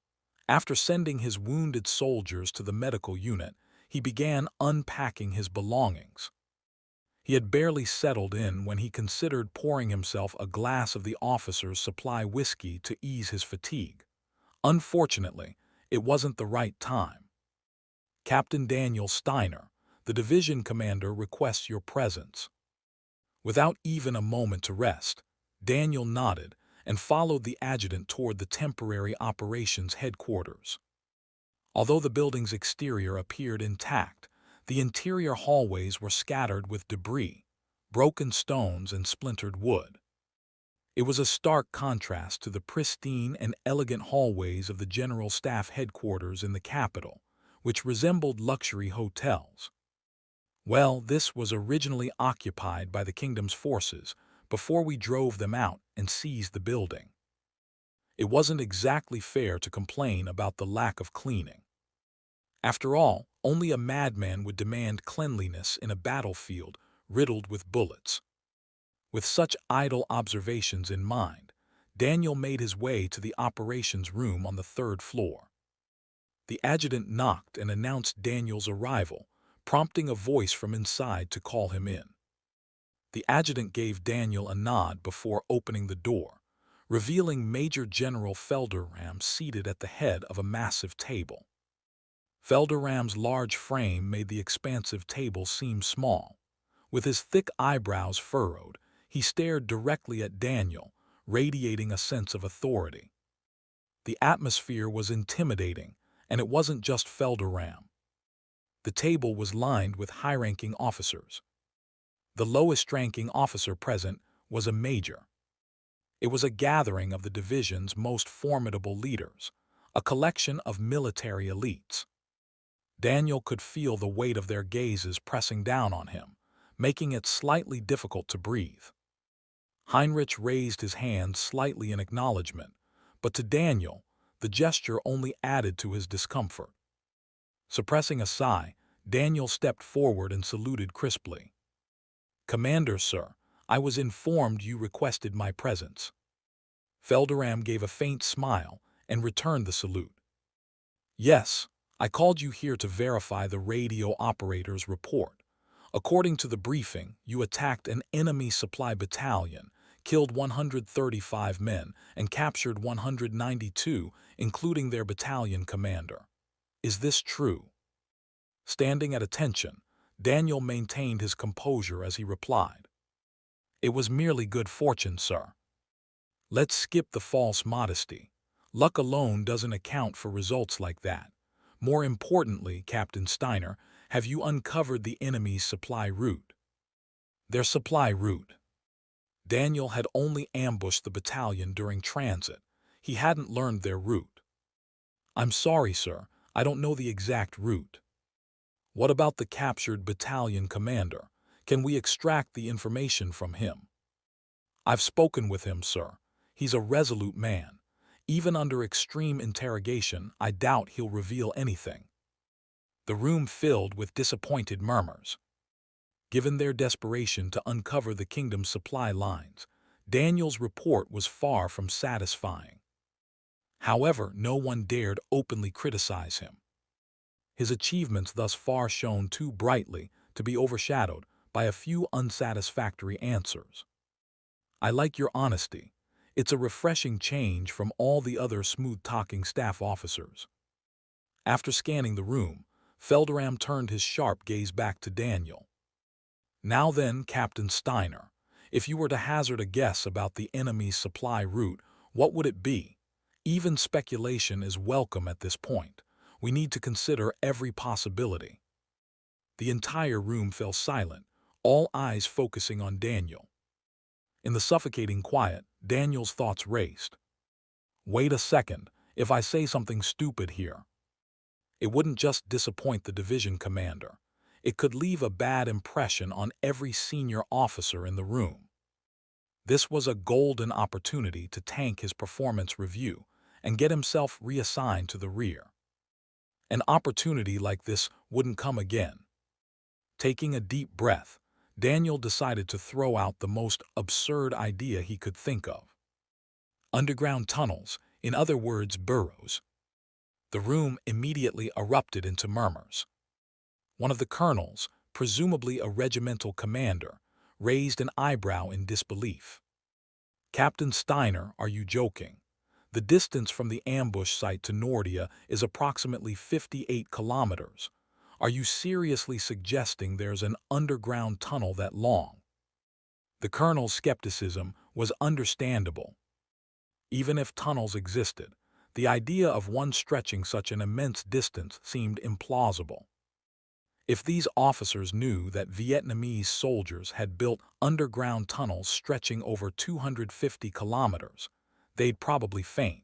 After sending his wounded soldiers to the medical unit, he began unpacking his belongings. He had barely settled in when he considered pouring himself a glass of the officer's supply whiskey to ease his fatigue. Unfortunately, it wasn't the right time. "Captain Daniel Steiner, the division commander, requests your presence." Without even a moment to rest, Daniel nodded and followed the adjutant toward the temporary operations headquarters. Although the building's exterior appeared intact, the interior hallways were scattered with debris, broken stones, and splintered wood. It was a stark contrast to the pristine and elegant hallways of the General Staff headquarters in the capital, which resembled luxury hotels. Well, this was originally occupied by the kingdom's forces before we drove them out and seized the building. It wasn't exactly fair to complain about the lack of cleaning. After all, only a madman would demand cleanliness in a battlefield riddled with bullets. With such idle observations in mind, Daniel made his way to the operations room on the 3rd floor. The adjutant knocked and announced Daniel's arrival, prompting a voice from inside to call him in. The adjutant gave Daniel a nod before opening the door, revealing Major General Felderam seated at the head of a massive table. Felderam's large frame made the expansive table seem small. With his thick eyebrows furrowed, he stared directly at Daniel, radiating a sense of authority. The atmosphere was intimidating, and it wasn't just Felderam. The table was lined with high-ranking officers. The lowest-ranking officer present was a major. It was a gathering of the division's most formidable leaders, a collection of military elites. Daniel could feel the weight of their gazes pressing down on him, making it slightly difficult to breathe. Heinrich raised his hand slightly in acknowledgement, but to Daniel, the gesture only added to his discomfort. Suppressing a sigh, Daniel stepped forward and saluted crisply. "Commander, sir, I was informed you requested my presence." Felderam gave a faint smile and returned the salute. "Yes, I called you here to verify the radio operator's report. According to the briefing, you attacked an enemy supply battalion, killed 135 men, and captured 192, including their battalion commander. Is this true?" Standing at attention, Daniel maintained his composure as he replied. "It was merely good fortune, sir. Let's skip the false modesty. Luck alone doesn't account for results like that. More importantly, Captain Steiner, have you uncovered the enemy's supply route?" Their supply route. Daniel had only ambushed the battalion during transit. He hadn't learned their route. I'm sorry, sir, I don't know the exact route. What about the captured battalion commander? Can we extract the information from him? I've spoken with him, sir. He's a resolute man. Even under extreme interrogation, I doubt he'll reveal anything. The room filled with disappointed murmurs. Given their desperation to uncover the kingdom's supply lines, Daniel's report was far from satisfying. However, no one dared openly criticize him. His achievements thus far shone too brightly to be overshadowed by a few unsatisfactory answers. I like your honesty. It's a refreshing change from all the other smooth-talking staff officers. After scanning the room, Felderam turned his sharp gaze back to Daniel. Now then, Captain Steiner, if you were to hazard a guess about the enemy's supply route, what would it be? Even speculation is welcome at this point. We need to consider every possibility. The entire room fell silent, all eyes focusing on Daniel. In the suffocating quiet, Daniel's thoughts raced. Wait a second, if I say something stupid here. It wouldn't just disappoint the division commander. It could leave a bad impression on every senior officer in the room. This was a golden opportunity to tank his performance review and get himself reassigned to the rear. An opportunity like this wouldn't come again. Taking a deep breath, Daniel decided to throw out the most absurd idea he could think of. Underground tunnels, in other words burrows. The room immediately erupted into murmurs. One of the colonels, presumably a regimental commander, raised an eyebrow in disbelief. Captain Steiner, are you joking? The distance from the ambush site to Nordia is approximately 58 kilometers. Are you seriously suggesting there's an underground tunnel that long? The colonel's skepticism was understandable. Even if tunnels existed, the idea of one stretching such an immense distance seemed implausible. If these officers knew that Vietnamese soldiers had built underground tunnels stretching over 250 kilometers, they'd probably faint.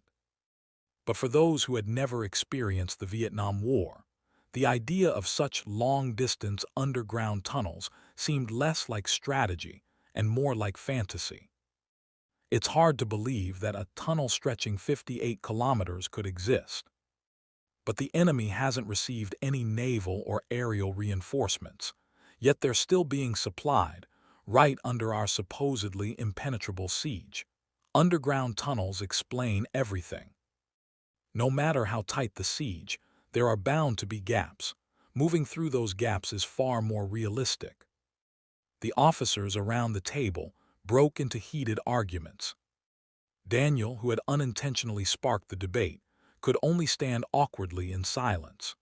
But for those who had never experienced the Vietnam War, the idea of such long-distance underground tunnels seemed less like strategy and more like fantasy. It's hard to believe that a tunnel stretching 58 kilometers could exist. But the enemy hasn't received any naval or aerial reinforcements, yet they're still being supplied, right under our supposedly impenetrable siege. Underground tunnels explain everything. No matter how tight the siege, there are bound to be gaps. Moving through those gaps is far more realistic. The officers around the table broke into heated arguments. Daniel, who had unintentionally sparked the debate, could only stand awkwardly in silence.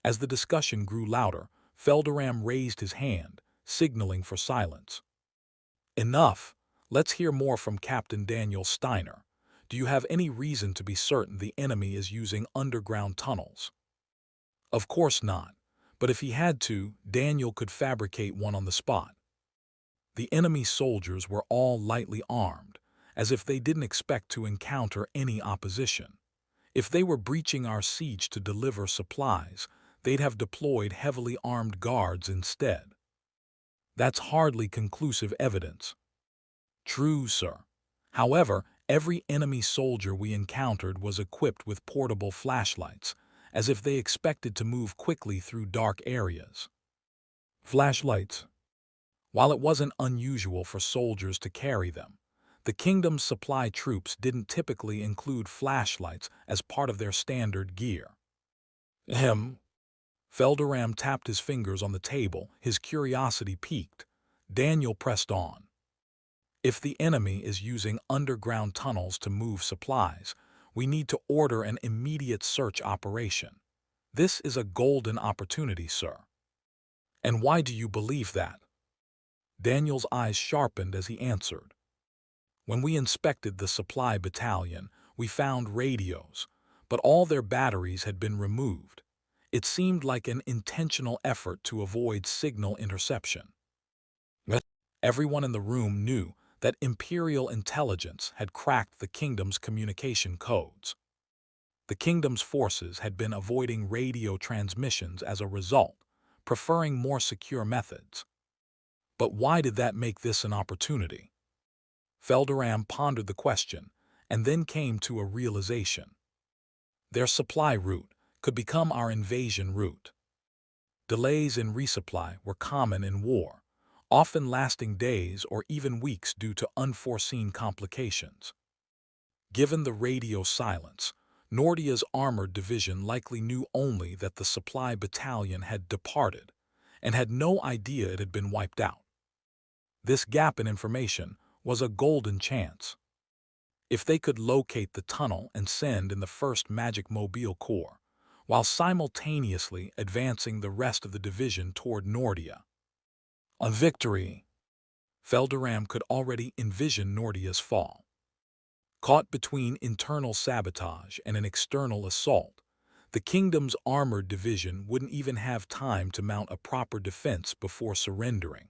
As the discussion grew louder, Felderam raised his hand, signaling for silence. Enough! Let's hear more from Captain Daniel Steiner. Do you have any reason to be certain the enemy is using underground tunnels? Of course not, but if he had to, Daniel could fabricate one on the spot. The enemy soldiers were all lightly armed, as if they didn't expect to encounter any opposition. If they were breaching our siege to deliver supplies, they'd have deployed heavily armed guards instead. That's hardly conclusive evidence. True, sir. However, every enemy soldier we encountered was equipped with portable flashlights, as if they expected to move quickly through dark areas. Flashlights. While it wasn't unusual for soldiers to carry them, the kingdom's supply troops didn't typically include flashlights as part of their standard gear. Ahem. Felderam tapped his fingers on the table, his curiosity piqued. Daniel pressed on. If the enemy is using underground tunnels to move supplies, we need to order an immediate search operation. This is a golden opportunity, sir. And why do you believe that? Daniel's eyes sharpened as he answered. When we inspected the supply battalion, we found radios, but all their batteries had been removed. It seemed like an intentional effort to avoid signal interception. Everyone in the room knew that Imperial intelligence had cracked the kingdom's communication codes. The kingdom's forces had been avoiding radio transmissions as a result, preferring more secure methods. But why did that make this an opportunity? Felderam pondered the question and then came to a realization. Their supply route could become our invasion route. Delays in resupply were common in war, often lasting days or even weeks due to unforeseen complications. Given the radio silence, Nordia's armored division likely knew only that the supply battalion had departed and had no idea it had been wiped out. This gap in information was a golden chance. If they could locate the tunnel and send in the first Magic Mobile Corps, while simultaneously advancing the rest of the division toward Nordia. A victory! Felderam could already envision Nordia's fall. Caught between internal sabotage and an external assault, the kingdom's armored division wouldn't even have time to mount a proper defense before surrendering.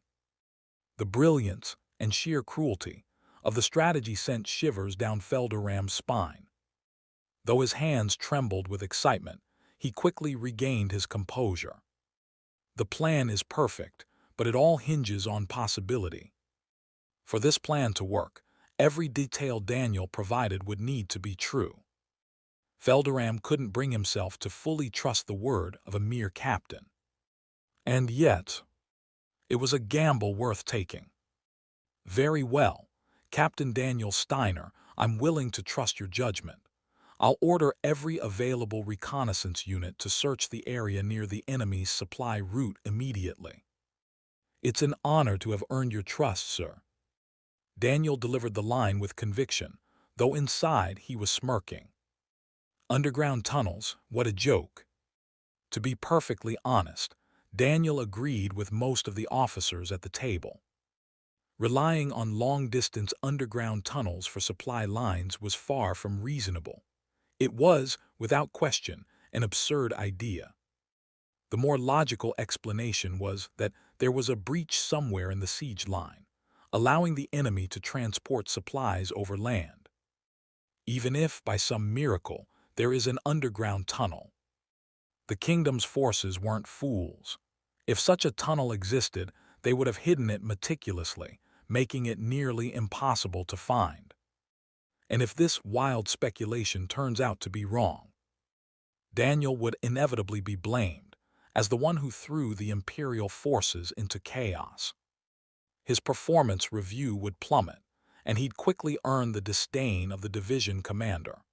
The brilliance and sheer cruelty of the strategy sent shivers down Felderam's spine. Though his hands trembled with excitement, he quickly regained his composure. The plan is perfect, but it all hinges on possibility. For this plan to work, every detail Daniel provided would need to be true. Felderam couldn't bring himself to fully trust the word of a mere captain. And yet, it was a gamble worth taking. Very well, Captain Daniel Steiner, I'm willing to trust your judgment. I'll order every available reconnaissance unit to search the area near the enemy's supply route immediately. It's an honor to have earned your trust, sir. Daniel delivered the line with conviction, though inside he was smirking. Underground tunnels, what a joke. To be perfectly honest, Daniel agreed with most of the officers at the table. Relying on long-distance underground tunnels for supply lines was far from reasonable. It was, without question, an absurd idea. The more logical explanation was that there was a breach somewhere in the siege line, allowing the enemy to transport supplies over land. Even if, by some miracle, there is an underground tunnel. The kingdom's forces weren't fools. If such a tunnel existed, they would have hidden it meticulously, making it nearly impossible to find. And if this wild speculation turns out to be wrong, Daniel would inevitably be blamed as the one who threw the Imperial forces into chaos. His performance review would plummet, and he'd quickly earn the disdain of the division commander.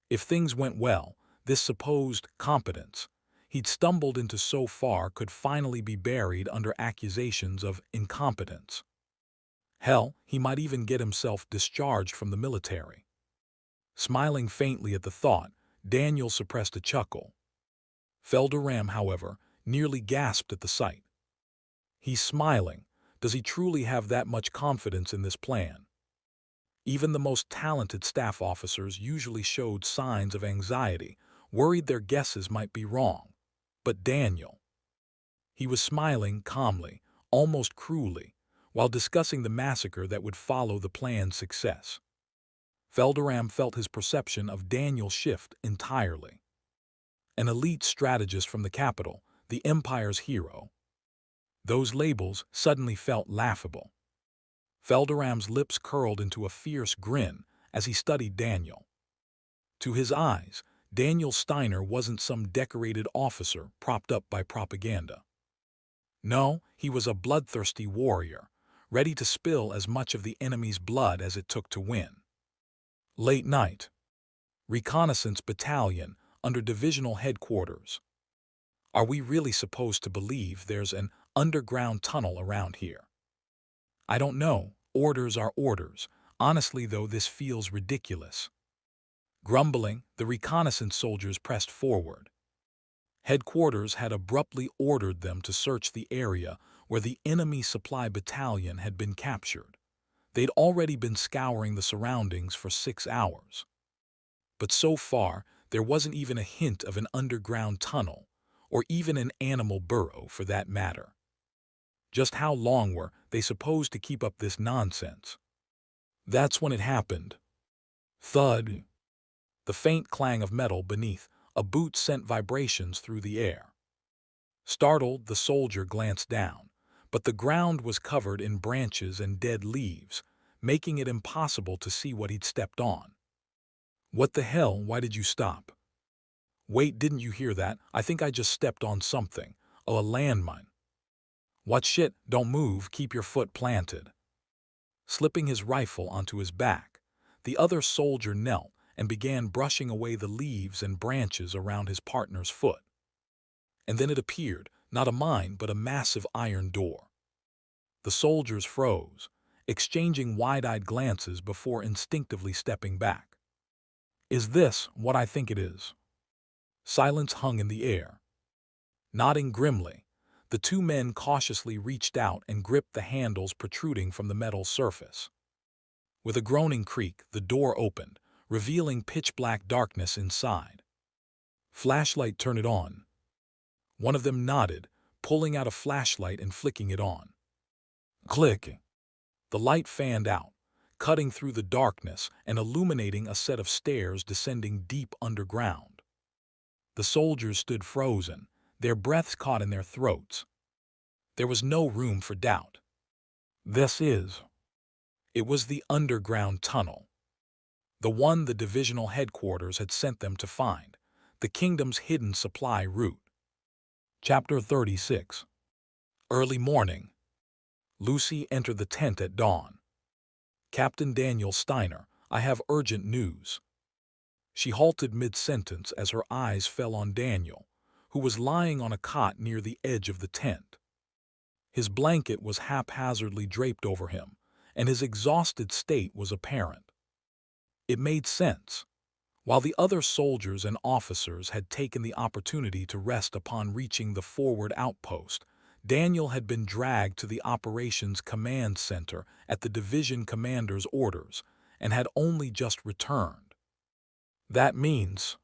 If things went well, this supposed competence he'd stumbled into so far could finally be buried under accusations of incompetence. Hell, he might even get himself discharged from the military. Smiling faintly at the thought, Daniel suppressed a chuckle. Felderam, however, nearly gasped at the sight. He's smiling. Does he truly have that much confidence in this plan? Even the most talented staff officers usually showed signs of anxiety, worried their guesses might be wrong. But Daniel, he was smiling calmly, almost cruelly, while discussing the massacre that would follow the plan's success. Felderam felt his perception of Daniel shift entirely. An elite strategist from the capital, the Empire's hero. Those labels suddenly felt laughable. Felderam's lips curled into a fierce grin as he studied Daniel. To his eyes, Daniel Steiner wasn't some decorated officer propped up by propaganda. No, he was a bloodthirsty warrior, ready to spill as much of the enemy's blood as it took to win. Late night. Reconnaissance battalion under divisional headquarters. Are we really supposed to believe there's an underground tunnel around here? I don't know. Orders are orders. Honestly, though, this feels ridiculous. Grumbling, the reconnaissance soldiers pressed forward. Headquarters had abruptly ordered them to search the area where the enemy supply battalion had been captured. They'd already been scouring the surroundings for 6 hours. But so far, there wasn't even a hint of an underground tunnel, or even an animal burrow for that matter. Just how long were they supposed to keep up this nonsense? That's when it happened. Thud. The faint clang of metal beneath a boot sent vibrations through the air. Startled, the soldier glanced down, but the ground was covered in branches and dead leaves, making it impossible to see what he'd stepped on. "What the hell? Why did you stop?" "Wait, didn't you hear that? I think I just stepped on something. Oh, a landmine." "What shit? Don't move, keep your foot planted." Slipping his rifle onto his back, the other soldier knelt and began brushing away the leaves and branches around his partner's foot. And then it appeared, not a mine but a massive iron door. The soldiers froze, exchanging wide-eyed glances before instinctively stepping back. "Is this what I think it is?" Silence hung in the air. Nodding grimly, the two men cautiously reached out and gripped the handles protruding from the metal surface. With a groaning creak, the door opened, revealing pitch-black darkness inside. "Flashlight, turn it on." One of them nodded, pulling out a flashlight and flicking it on. Click! The light fanned out, cutting through the darkness and illuminating a set of stairs descending deep underground. The soldiers stood frozen, their breaths caught in their throats. There was no room for doubt. It was the underground tunnel. The one the divisional headquarters had sent them to find, the kingdom's hidden supply route. Chapter 36. Early morning. Lucy entered the tent at dawn. "Captain Daniel Steiner, I have urgent news." She halted mid-sentence as her eyes fell on Daniel, who was lying on a cot near the edge of the tent. His blanket was haphazardly draped over him, and his exhausted state was apparent. It made sense. While the other soldiers and officers had taken the opportunity to rest upon reaching the forward outpost, Daniel had been dragged to the operations command center at the division commander's orders and had only just returned. That means,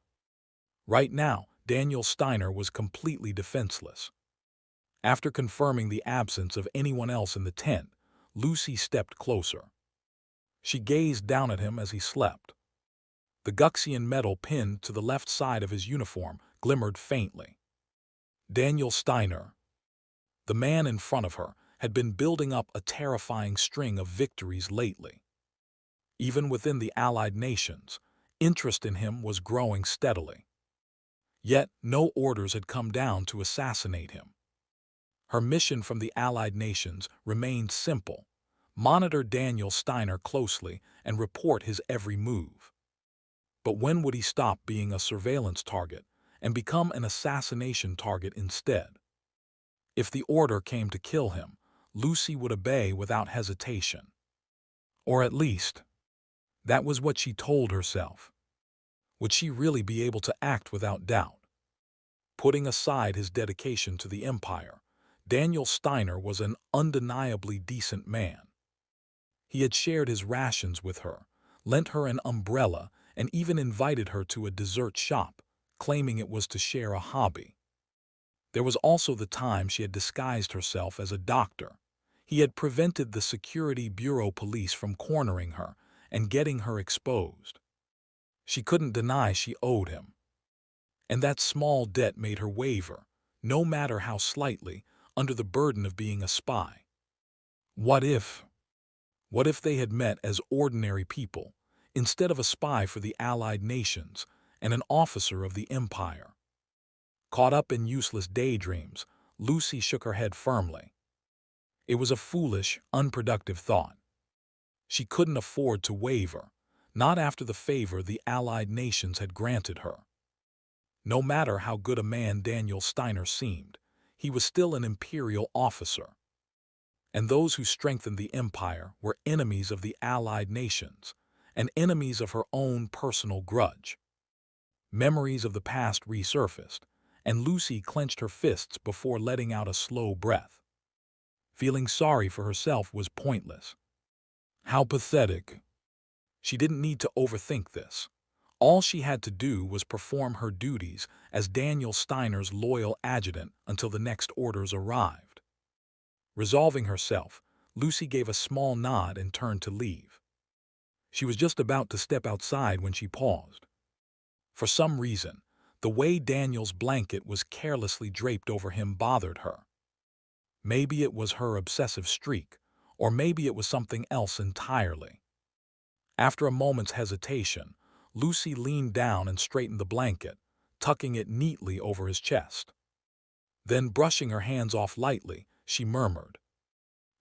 right now, Daniel Steiner was completely defenseless. After confirming the absence of anyone else in the tent, Lucy stepped closer. She gazed down at him as he slept. The Guxian medal pinned to the left side of his uniform glimmered faintly. Daniel Steiner. The man in front of her had been building up a terrifying string of victories lately. Even within the Allied nations, interest in him was growing steadily. Yet no orders had come down to assassinate him. Her mission from the Allied nations remained simple: monitor Daniel Steiner closely and report his every move. But when would he stop being a surveillance target and become an assassination target instead? If the order came to kill him, Lucy would obey without hesitation. Or at least, that was what she told herself. Would she really be able to act without doubt? Putting aside his dedication to the Empire, Daniel Steiner was an undeniably decent man. He had shared his rations with her, lent her an umbrella, and even invited her to a dessert shop, claiming it was to share a hobby. There was also the time she had disguised herself as a doctor. He had prevented the Security Bureau police from cornering her and getting her exposed. She couldn't deny she owed him. And that small debt made her waver, no matter how slightly, under the burden of being a spy. What if they had met as ordinary people, instead of a spy for the Allied nations and an officer of the Empire? Caught up in useless daydreams, Lucy shook her head firmly. It was a foolish, unproductive thought. She couldn't afford to waver, not after the favor the Allied nations had granted her. No matter how good a man Daniel Steiner seemed, he was still an imperial officer. And those who strengthened the empire were enemies of the Allied nations, and enemies of her own personal grudge. Memories of the past resurfaced, and Lucy clenched her fists before letting out a slow breath. Feeling sorry for herself was pointless. How pathetic. She didn't need to overthink this. All she had to do was perform her duties as Daniel Steiner's loyal adjutant until the next orders arrived. Resolving herself, Lucy gave a small nod and turned to leave. She was just about to step outside when she paused. For some reason, the way Daniel's blanket was carelessly draped over him bothered her. Maybe it was her obsessive streak, or maybe it was something else entirely. After a moment's hesitation, Lucy leaned down and straightened the blanket, tucking it neatly over his chest. Then, brushing her hands off lightly, she murmured,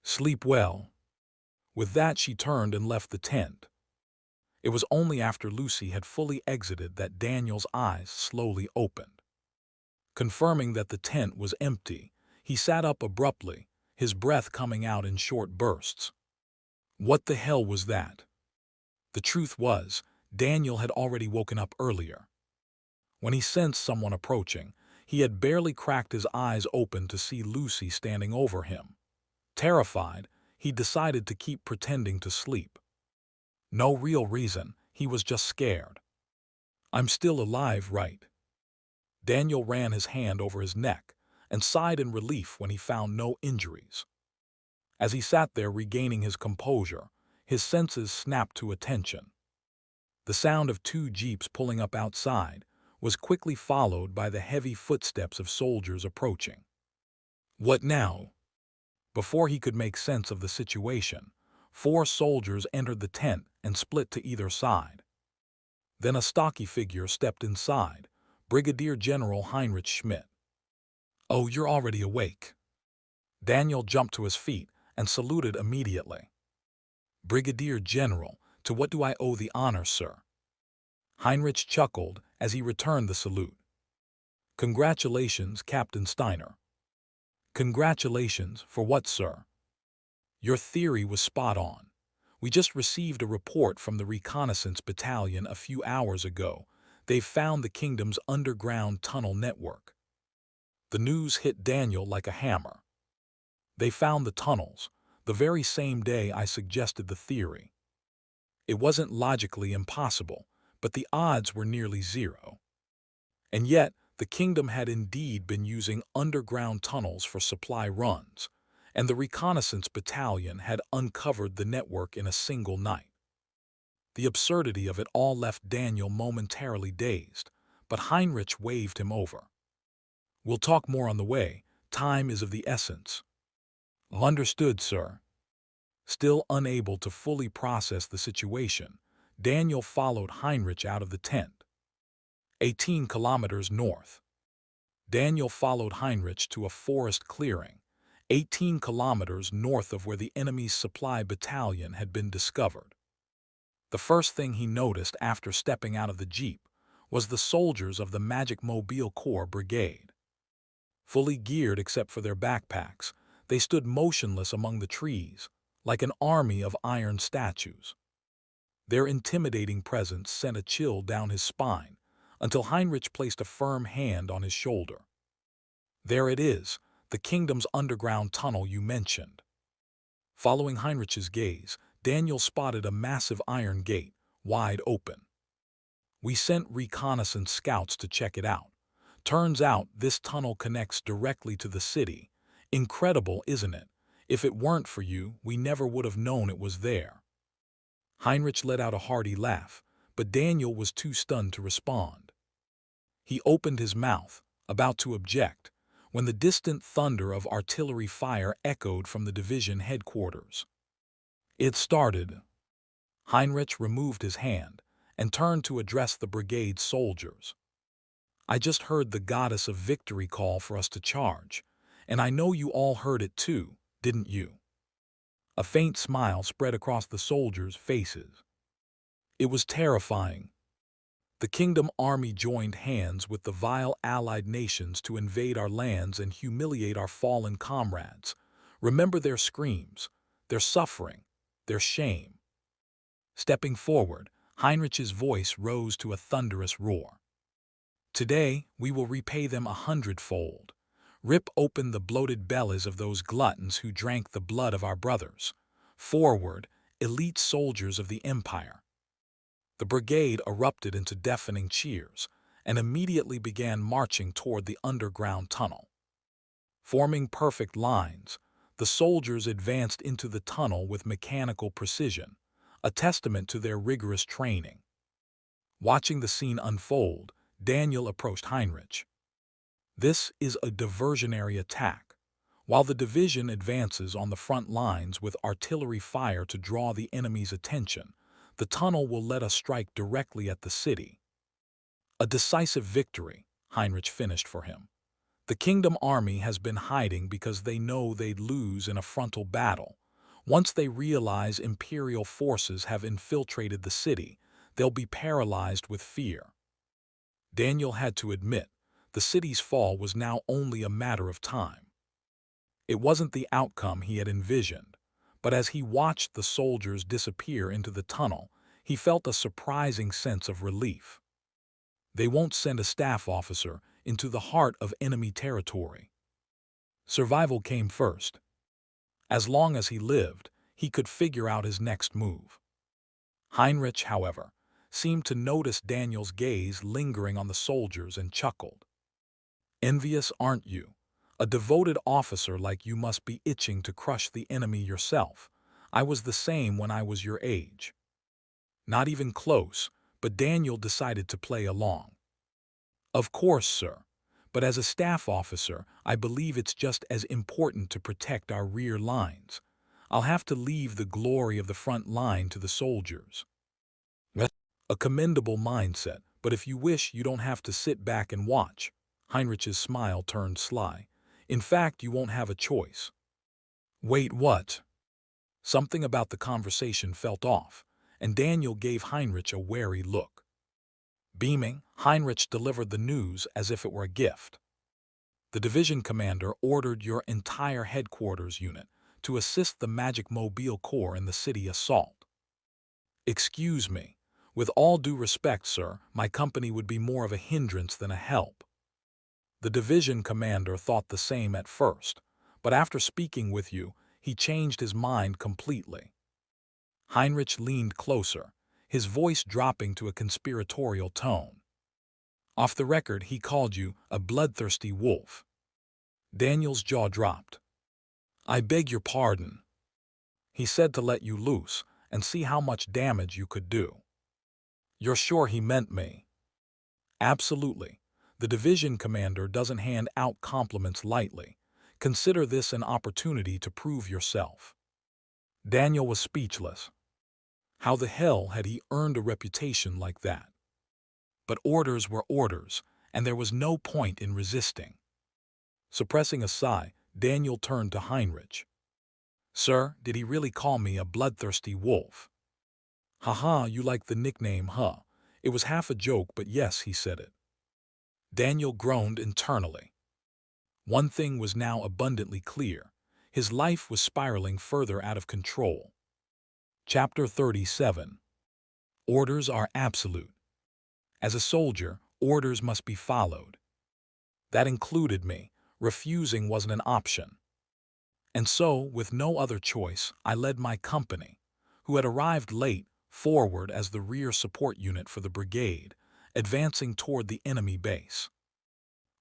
"Sleep well." With that, she turned and left the tent. It was only after Lucy had fully exited that Daniel's eyes slowly opened. Confirming that the tent was empty, he sat up abruptly, his breath coming out in short bursts. What the hell was that? The truth was, Daniel had already woken up earlier. When he sensed someone approaching, he had barely cracked his eyes open to see Lucy standing over him. Terrified, he decided to keep pretending to sleep. No real reason, he was just scared. "I'm still alive, right?" Daniel ran his hand over his neck and sighed in relief when he found no injuries. As he sat there regaining his composure, his senses snapped to attention. The sound of 2 jeeps pulling up outside was quickly followed by the heavy footsteps of soldiers approaching. What now? Before he could make sense of the situation, 4 soldiers entered the tent and split to either side. Then a stocky figure stepped inside, Brigadier General Heinrich Schmidt. "Oh, you're already awake." Daniel jumped to his feet and saluted immediately. "Brigadier General, to what do I owe the honor, sir?" Heinrich chuckled as he returned the salute. "Congratulations, Captain Steiner." "Congratulations for what, sir?" "Your theory was spot on. We just received a report from the reconnaissance battalion a few hours ago. They've found the kingdom's underground tunnel network." The news hit Daniel like a hammer. They found the tunnels, the very same day I suggested the theory. It wasn't logically impossible, but the odds were nearly zero. And yet, the kingdom had indeed been using underground tunnels for supply runs, and the reconnaissance battalion had uncovered the network in a single night. The absurdity of it all left Daniel momentarily dazed, but Heinrich waved him over. "We'll talk more on the way. Time is of the essence." "Understood, sir." Still unable to fully process the situation, Daniel followed Heinrich out of the tent. 18 kilometers north. Daniel followed Heinrich to a forest clearing, 18 kilometers north of where the enemy's supply battalion had been discovered. The first thing he noticed after stepping out of the jeep was the soldiers of the Magic Mobile Corps Brigade. Fully geared except for their backpacks, they stood motionless among the trees, like an army of iron statues. Their intimidating presence sent a chill down his spine until Heinrich placed a firm hand on his shoulder. "There it is, the kingdom's underground tunnel you mentioned." Following Heinrich's gaze, Daniel spotted a massive iron gate, wide open. "We sent reconnaissance scouts to check it out. Turns out this tunnel connects directly to the city. Incredible, isn't it? If it weren't for you, we never would have known it was there." Heinrich let out a hearty laugh, but Daniel was too stunned to respond. He opened his mouth, about to object, when the distant thunder of artillery fire echoed from the division headquarters. It started. Heinrich removed his hand and turned to address the brigade's soldiers. "I just heard the goddess of victory call for us to charge, and I know you all heard it too, didn't you?" A faint smile spread across the soldiers' faces. It was terrifying. The Kingdom Army joined hands with the vile allied nations to invade our lands and humiliate our fallen comrades. Remember their screams, their suffering, their shame. Stepping forward, Heinrich's voice rose to a thunderous roar. "Today, we will repay them 100-fold. Rip open the bloated bellies of those gluttons who drank the blood of our brothers. Forward, elite soldiers of the Empire." The brigade erupted into deafening cheers and immediately began marching toward the underground tunnel. Forming perfect lines, the soldiers advanced into the tunnel with mechanical precision, a testament to their rigorous training. Watching the scene unfold, Daniel approached Heinrich. This is a diversionary attack. While the division advances on the front lines with artillery fire to draw the enemy's attention, the tunnel will let us strike directly at the city. A decisive victory, Heinrich finished for him. The Kingdom army has been hiding because they know they'd lose in a frontal battle. Once they realize Imperial forces have infiltrated the city, they'll be paralyzed with fear. Daniel had to admit, the city's fall was now only a matter of time. It wasn't the outcome he had envisioned, but as he watched the soldiers disappear into the tunnel, he felt a surprising sense of relief. They won't send a staff officer into the heart of enemy territory. Survival came first. As long as he lived, he could figure out his next move. Heinrich, however, seemed to notice Daniel's gaze lingering on the soldiers and chuckled. "Envious, aren't you? A devoted officer like you must be itching to crush the enemy yourself. I was the same when I was your age." Not even close, but Daniel decided to play along. "Of course, sir. But as a staff officer, I believe it's just as important to protect our rear lines. I'll have to leave the glory of the front line to the soldiers." A commendable mindset, but if you wish, you don't have to sit back and watch. Heinrich's smile turned sly. "In fact, you won't have a choice." "Wait, what?" Something about the conversation felt off, and Daniel gave Heinrich a wary look. Beaming, Heinrich delivered the news as if it were a gift. "The division commander ordered your entire headquarters unit to assist the Magic Mobile Corps in the city assault." "Excuse me. With all due respect, sir, my company would be more of a hindrance than a help." The division commander thought the same at first, but after speaking with you, he changed his mind completely. Heinrich leaned closer, his voice dropping to a conspiratorial tone. "Off the record, he called you a bloodthirsty wolf." Daniel's jaw dropped. "I beg your pardon." "He said to let you loose and see how much damage you could do." "You're sure he meant me?" "Absolutely. The division commander doesn't hand out compliments lightly. Consider this an opportunity to prove yourself." Daniel was speechless. How the hell had he earned a reputation like that? But orders were orders, and there was no point in resisting. Suppressing a sigh, Daniel turned to Heinrich. "Sir, did he really call me a bloodthirsty wolf?" "Haha, you like the nickname, huh? It was half a joke, but yes, he said it." Daniel groaned internally. One thing was now abundantly clear. His life was spiraling further out of control. Chapter 37. Orders are absolute. As a soldier, orders must be followed. That included me. Refusing wasn't an option. And so, with no other choice, I led my company, who had arrived late, forward as the rear support unit for the brigade, advancing toward the enemy base.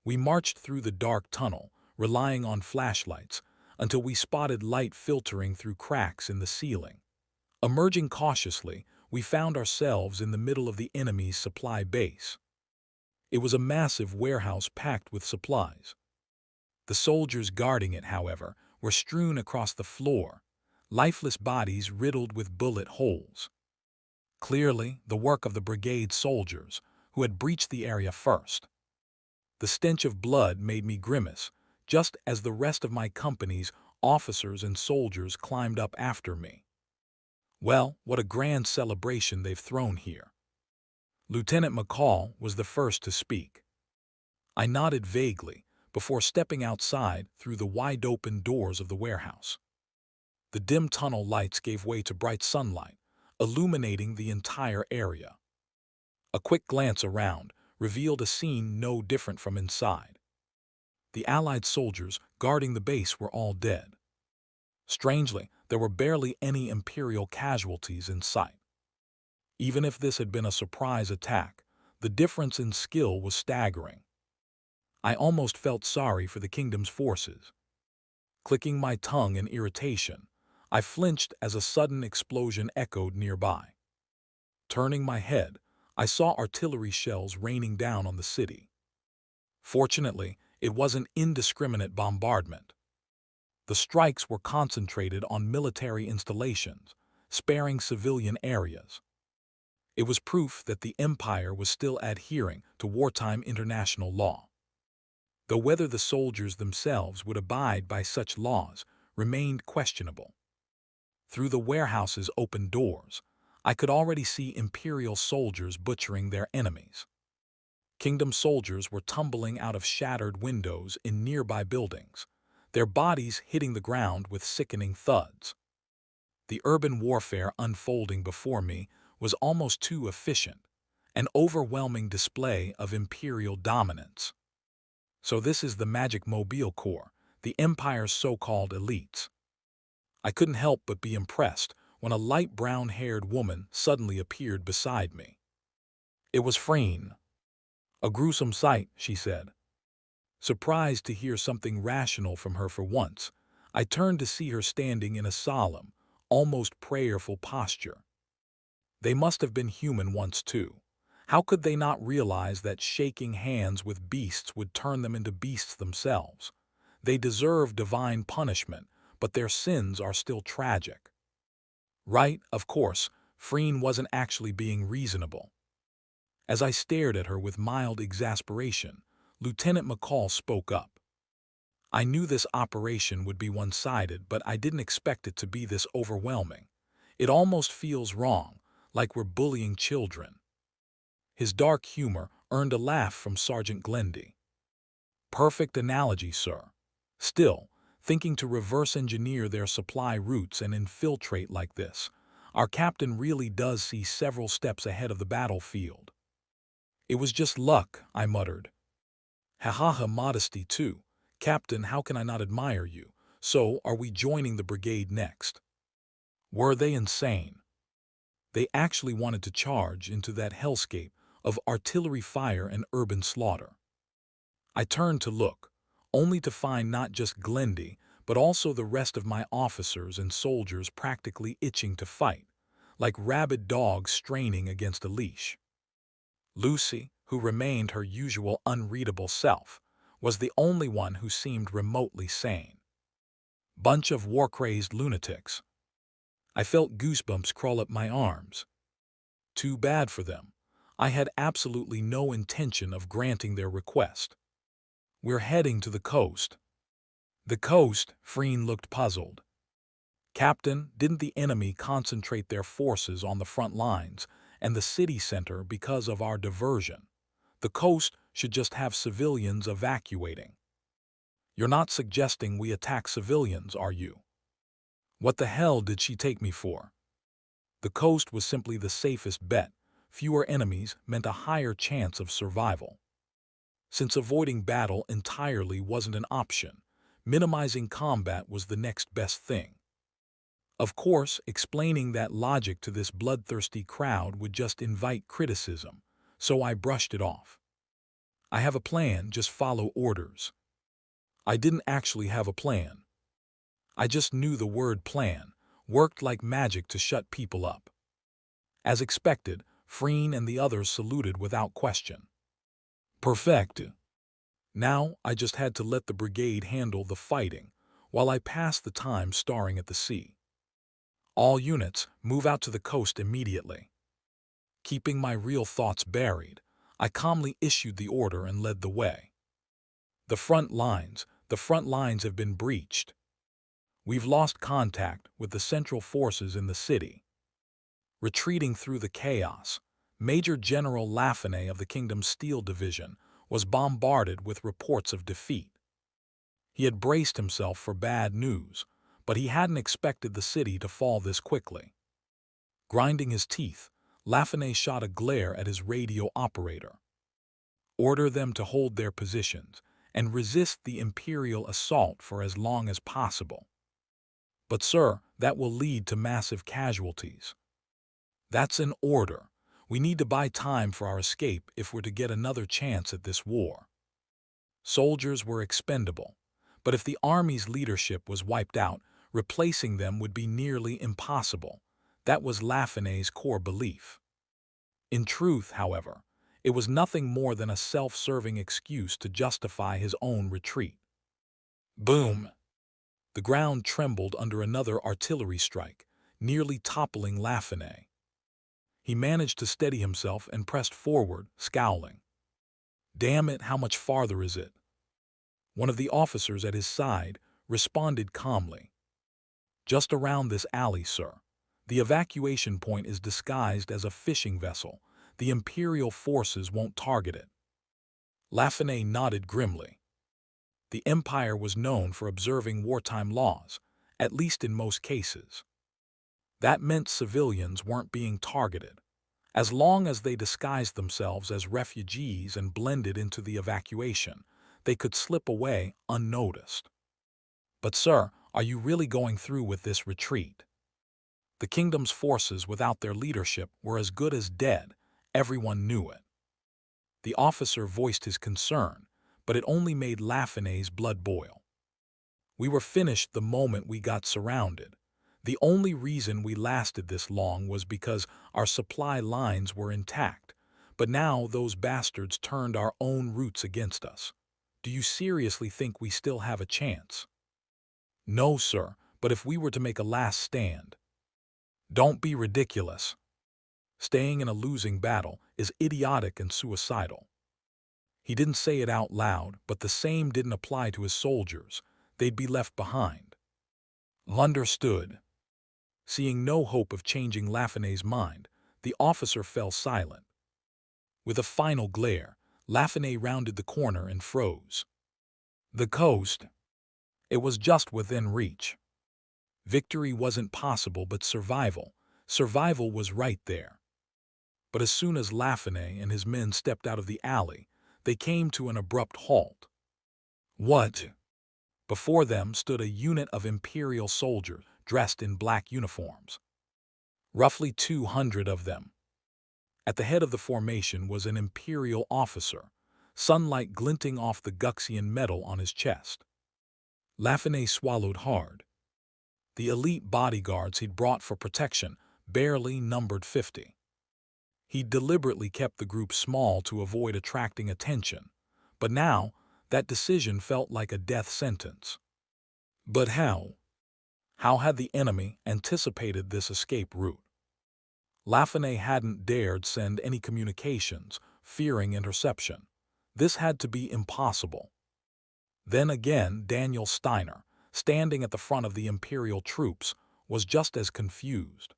We marched through the dark tunnel, relying on flashlights, until we spotted light filtering through cracks in the ceiling. Emerging cautiously, we found ourselves in the middle of the enemy's supply base. It was a massive warehouse packed with supplies. The soldiers guarding it, however, were strewn across the floor, lifeless bodies riddled with bullet holes. Clearly, the work of the brigade soldiers, who had breached the area first. The stench of blood made me grimace, just as the rest of my company's officers and soldiers climbed up after me. "Well, what a grand celebration they've thrown here." Lieutenant McCall was the first to speak. I nodded vaguely before stepping outside through the wide-open doors of the warehouse. The dim tunnel lights gave way to bright sunlight, illuminating the entire area. A quick glance around revealed a scene no different from inside. The Allied soldiers guarding the base were all dead. Strangely, there were barely any Imperial casualties in sight. Even if this had been a surprise attack, the difference in skill was staggering. I almost felt sorry for the kingdom's forces. Clicking my tongue in irritation, I flinched as a sudden explosion echoed nearby. Turning my head, I saw artillery shells raining down on the city. Fortunately, it wasn't indiscriminate bombardment. The strikes were concentrated on military installations, sparing civilian areas. It was proof that the empire was still adhering to wartime international law. Though whether the soldiers themselves would abide by such laws remained questionable. Through the warehouse's open doors, I could already see imperial soldiers butchering their enemies. Kingdom soldiers were tumbling out of shattered windows in nearby buildings, their bodies hitting the ground with sickening thuds. The urban warfare unfolding before me was almost too efficient, an overwhelming display of imperial dominance. So this is the Magic Mobile Corps, the Empire's so-called elites. I couldn't help but be impressed when a light brown-haired woman suddenly appeared beside me. It was Freen. A gruesome sight, she said. Surprised to hear something rational from her for once, I turned to see her standing in a solemn, almost prayerful posture. They must have been human once too. How could they not realize that shaking hands with beasts would turn them into beasts themselves? They deserve divine punishment, but their sins are still tragic. Right, of course, Freen wasn't actually being reasonable. As I stared at her with mild exasperation, Lieutenant McCall spoke up. I knew this operation would be one-sided, but I didn't expect it to be this overwhelming. It almost feels wrong, like we're bullying children. His dark humor earned a laugh from Sergeant Glendy. Perfect analogy, sir. Still, thinking to reverse engineer their supply routes and infiltrate like this, our captain really does see several steps ahead of the battlefield. It was just luck, I muttered. Ha ha ha, modesty too. Captain, how can I not admire you? So, are we joining the brigade next? Were they insane? They actually wanted to charge into that hellscape of artillery fire and urban slaughter. I turned to look, only to find not just Glendy, but also the rest of my officers and soldiers practically itching to fight, like rabid dogs straining against a leash. Lucy, who remained her usual unreadable self, was the only one who seemed remotely sane. Bunch of war-crazed lunatics. I felt goosebumps crawl up my arms. Too bad for them. I had absolutely no intention of granting their request. We're heading to the coast. The coast, Freen looked puzzled. Captain, didn't the enemy concentrate their forces on the front lines and the city center because of our diversion? The coast should just have civilians evacuating. You're not suggesting we attack civilians, are you? What the hell did she take me for? The coast was simply the safest bet. Fewer enemies meant a higher chance of survival. Since avoiding battle entirely wasn't an option, minimizing combat was the next best thing. Of course, explaining that logic to this bloodthirsty crowd would just invite criticism, so I brushed it off. I have a plan, just follow orders. I didn't actually have a plan. I just knew the word plan worked like magic to shut people up. As expected, Freen and the others saluted without question. Perfect. Now I just had to let the brigade handle the fighting, while I passed the time staring at the sea. All units, move out to the coast immediately. Keeping my real thoughts buried, I calmly issued the order and led the way. The front lines have been breached. We've lost contact with the central forces in the city. Retreating through the chaos, Major General Laffinet of the Kingdom's Steel Division was bombarded with reports of defeat. He had braced himself for bad news, but he hadn't expected the city to fall this quickly. Grinding his teeth, Laffinet shot a glare at his radio operator. Order them to hold their positions and resist the Imperial assault for as long as possible. But sir, that will lead to massive casualties. That's an order. We need to buy time for our escape if we're to get another chance at this war. Soldiers were expendable, but if the army's leadership was wiped out, replacing them would be nearly impossible. That was Laffinet's core belief. In truth, however, it was nothing more than a self-serving excuse to justify his own retreat. Boom! The ground trembled under another artillery strike, nearly toppling Laffinet. He managed to steady himself and pressed forward, scowling. "Damn it, how much farther is it?" One of the officers at his side responded calmly. "Just around this alley, sir. The evacuation point is disguised as a fishing vessel. The Imperial forces won't target it." Laffinet nodded grimly. The Empire was known for observing wartime laws, at least in most cases. That meant civilians weren't being targeted, as long as they disguised themselves as refugees and blended into the evacuation. They could slip away unnoticed. "But sir, are you really going through with this retreat?" The kingdom's forces without their leadership were as good as dead. Everyone knew it. The officer voiced his concern, but it only made Laffinet's blood boil. "We were finished the moment we got surrounded. The only reason we lasted this long was because our supply lines were intact. But now those bastards turned our own routes against us. Do you seriously think we still have a chance?" "No, sir, but if we were to make a last stand—" "Don't be ridiculous. Staying in a losing battle is idiotic and suicidal." He didn't say it out loud, but the same didn't apply to his soldiers. They'd be left behind. Understood. Seeing no hope of changing Laffinet's mind, the officer fell silent. With a final glare, Laffinet rounded the corner and froze. The coast. It was just within reach. Victory wasn't possible, but survival. Survival was right there. But as soon as Laffinet and his men stepped out of the alley, they came to an abrupt halt. What? Before them stood a unit of Imperial soldiers dressed in black uniforms. Roughly 200 of them. At the head of the formation was an Imperial officer, sunlight glinting off the Guxian medal on his chest. Laffinet swallowed hard. The elite bodyguards he'd brought for protection barely numbered 50. He'd deliberately kept the group small to avoid attracting attention, but now that decision felt like a death sentence. But how? How had the enemy anticipated this escape route? Laffinet hadn't dared send any communications, fearing interception. This had to be impossible. Then again, Daniel Steiner, standing at the front of the Imperial troops, was just as confused.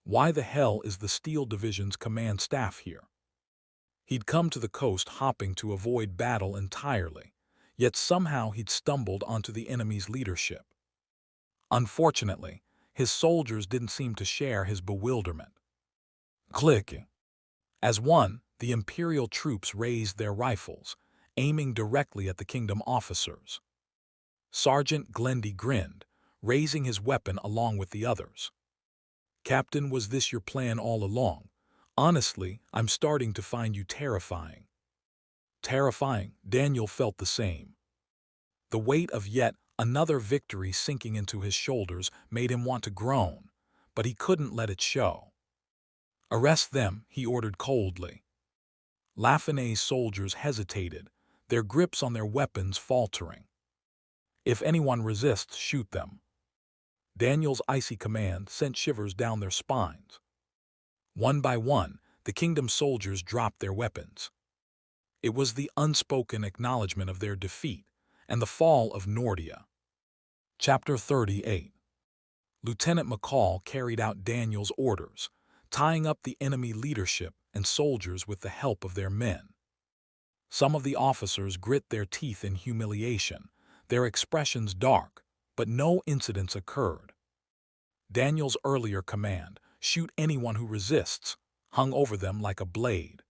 Why the hell is the Steel Division's command staff here? He'd come to the coast hopping to avoid battle entirely, yet somehow he'd stumbled onto the enemy's leadership. Unfortunately, his soldiers didn't seem to share his bewilderment. Click. As one, the Imperial troops raised their rifles, aiming directly at the kingdom officers. Sergeant Glendy grinned, raising his weapon along with the others. "Captain, was this your plan all along? Honestly, I'm starting to find you terrifying." Terrifying, Daniel felt the same. The weight of yet another victory sinking into his shoulders made him want to groan, but he couldn't let it show. "Arrest them," he ordered coldly. Laffinet's soldiers hesitated, their grips on their weapons faltering. "If anyone resists, shoot them." Daniel's icy command sent shivers down their spines. One by one, the kingdom soldiers dropped their weapons. It was the unspoken acknowledgement of their defeat and the fall of Nordia. Chapter 38. Lieutenant McCall carried out Daniel's orders, tying up the enemy leadership and soldiers with the help of their men. Some of the officers grit their teeth in humiliation, their expressions dark, but no incidents occurred. Daniel's earlier command, "Shoot anyone who resists," hung over them like a blade.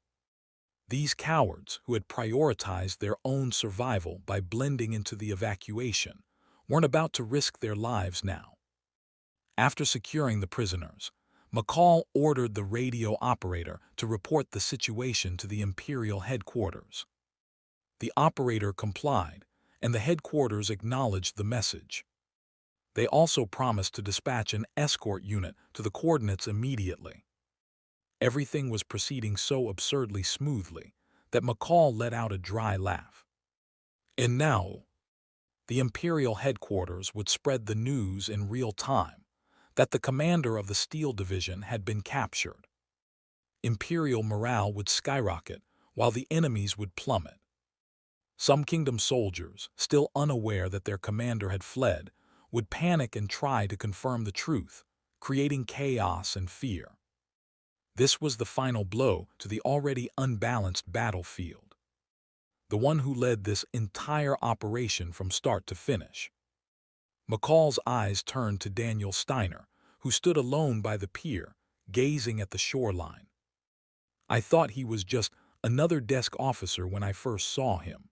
These cowards, who had prioritized their own survival by blending into the evacuation, weren't about to risk their lives now. After securing the prisoners, McCall ordered the radio operator to report the situation to the Imperial headquarters. The operator complied, and the headquarters acknowledged the message. They also promised to dispatch an escort unit to the coordinates immediately. Everything was proceeding so absurdly smoothly that McCall let out a dry laugh. And now, the Imperial headquarters would spread the news in real time that the commander of the Steel Division had been captured. Imperial morale would skyrocket while the enemy's would plummet. Some kingdom soldiers, still unaware that their commander had fled, would panic and try to confirm the truth, creating chaos and fear. This was the final blow to the already unbalanced battlefield. The one who led this entire operation from start to finish. McCall's eyes turned to Daniel Steiner, who stood alone by the pier, gazing at the shoreline. I thought he was just another desk officer when I first saw him.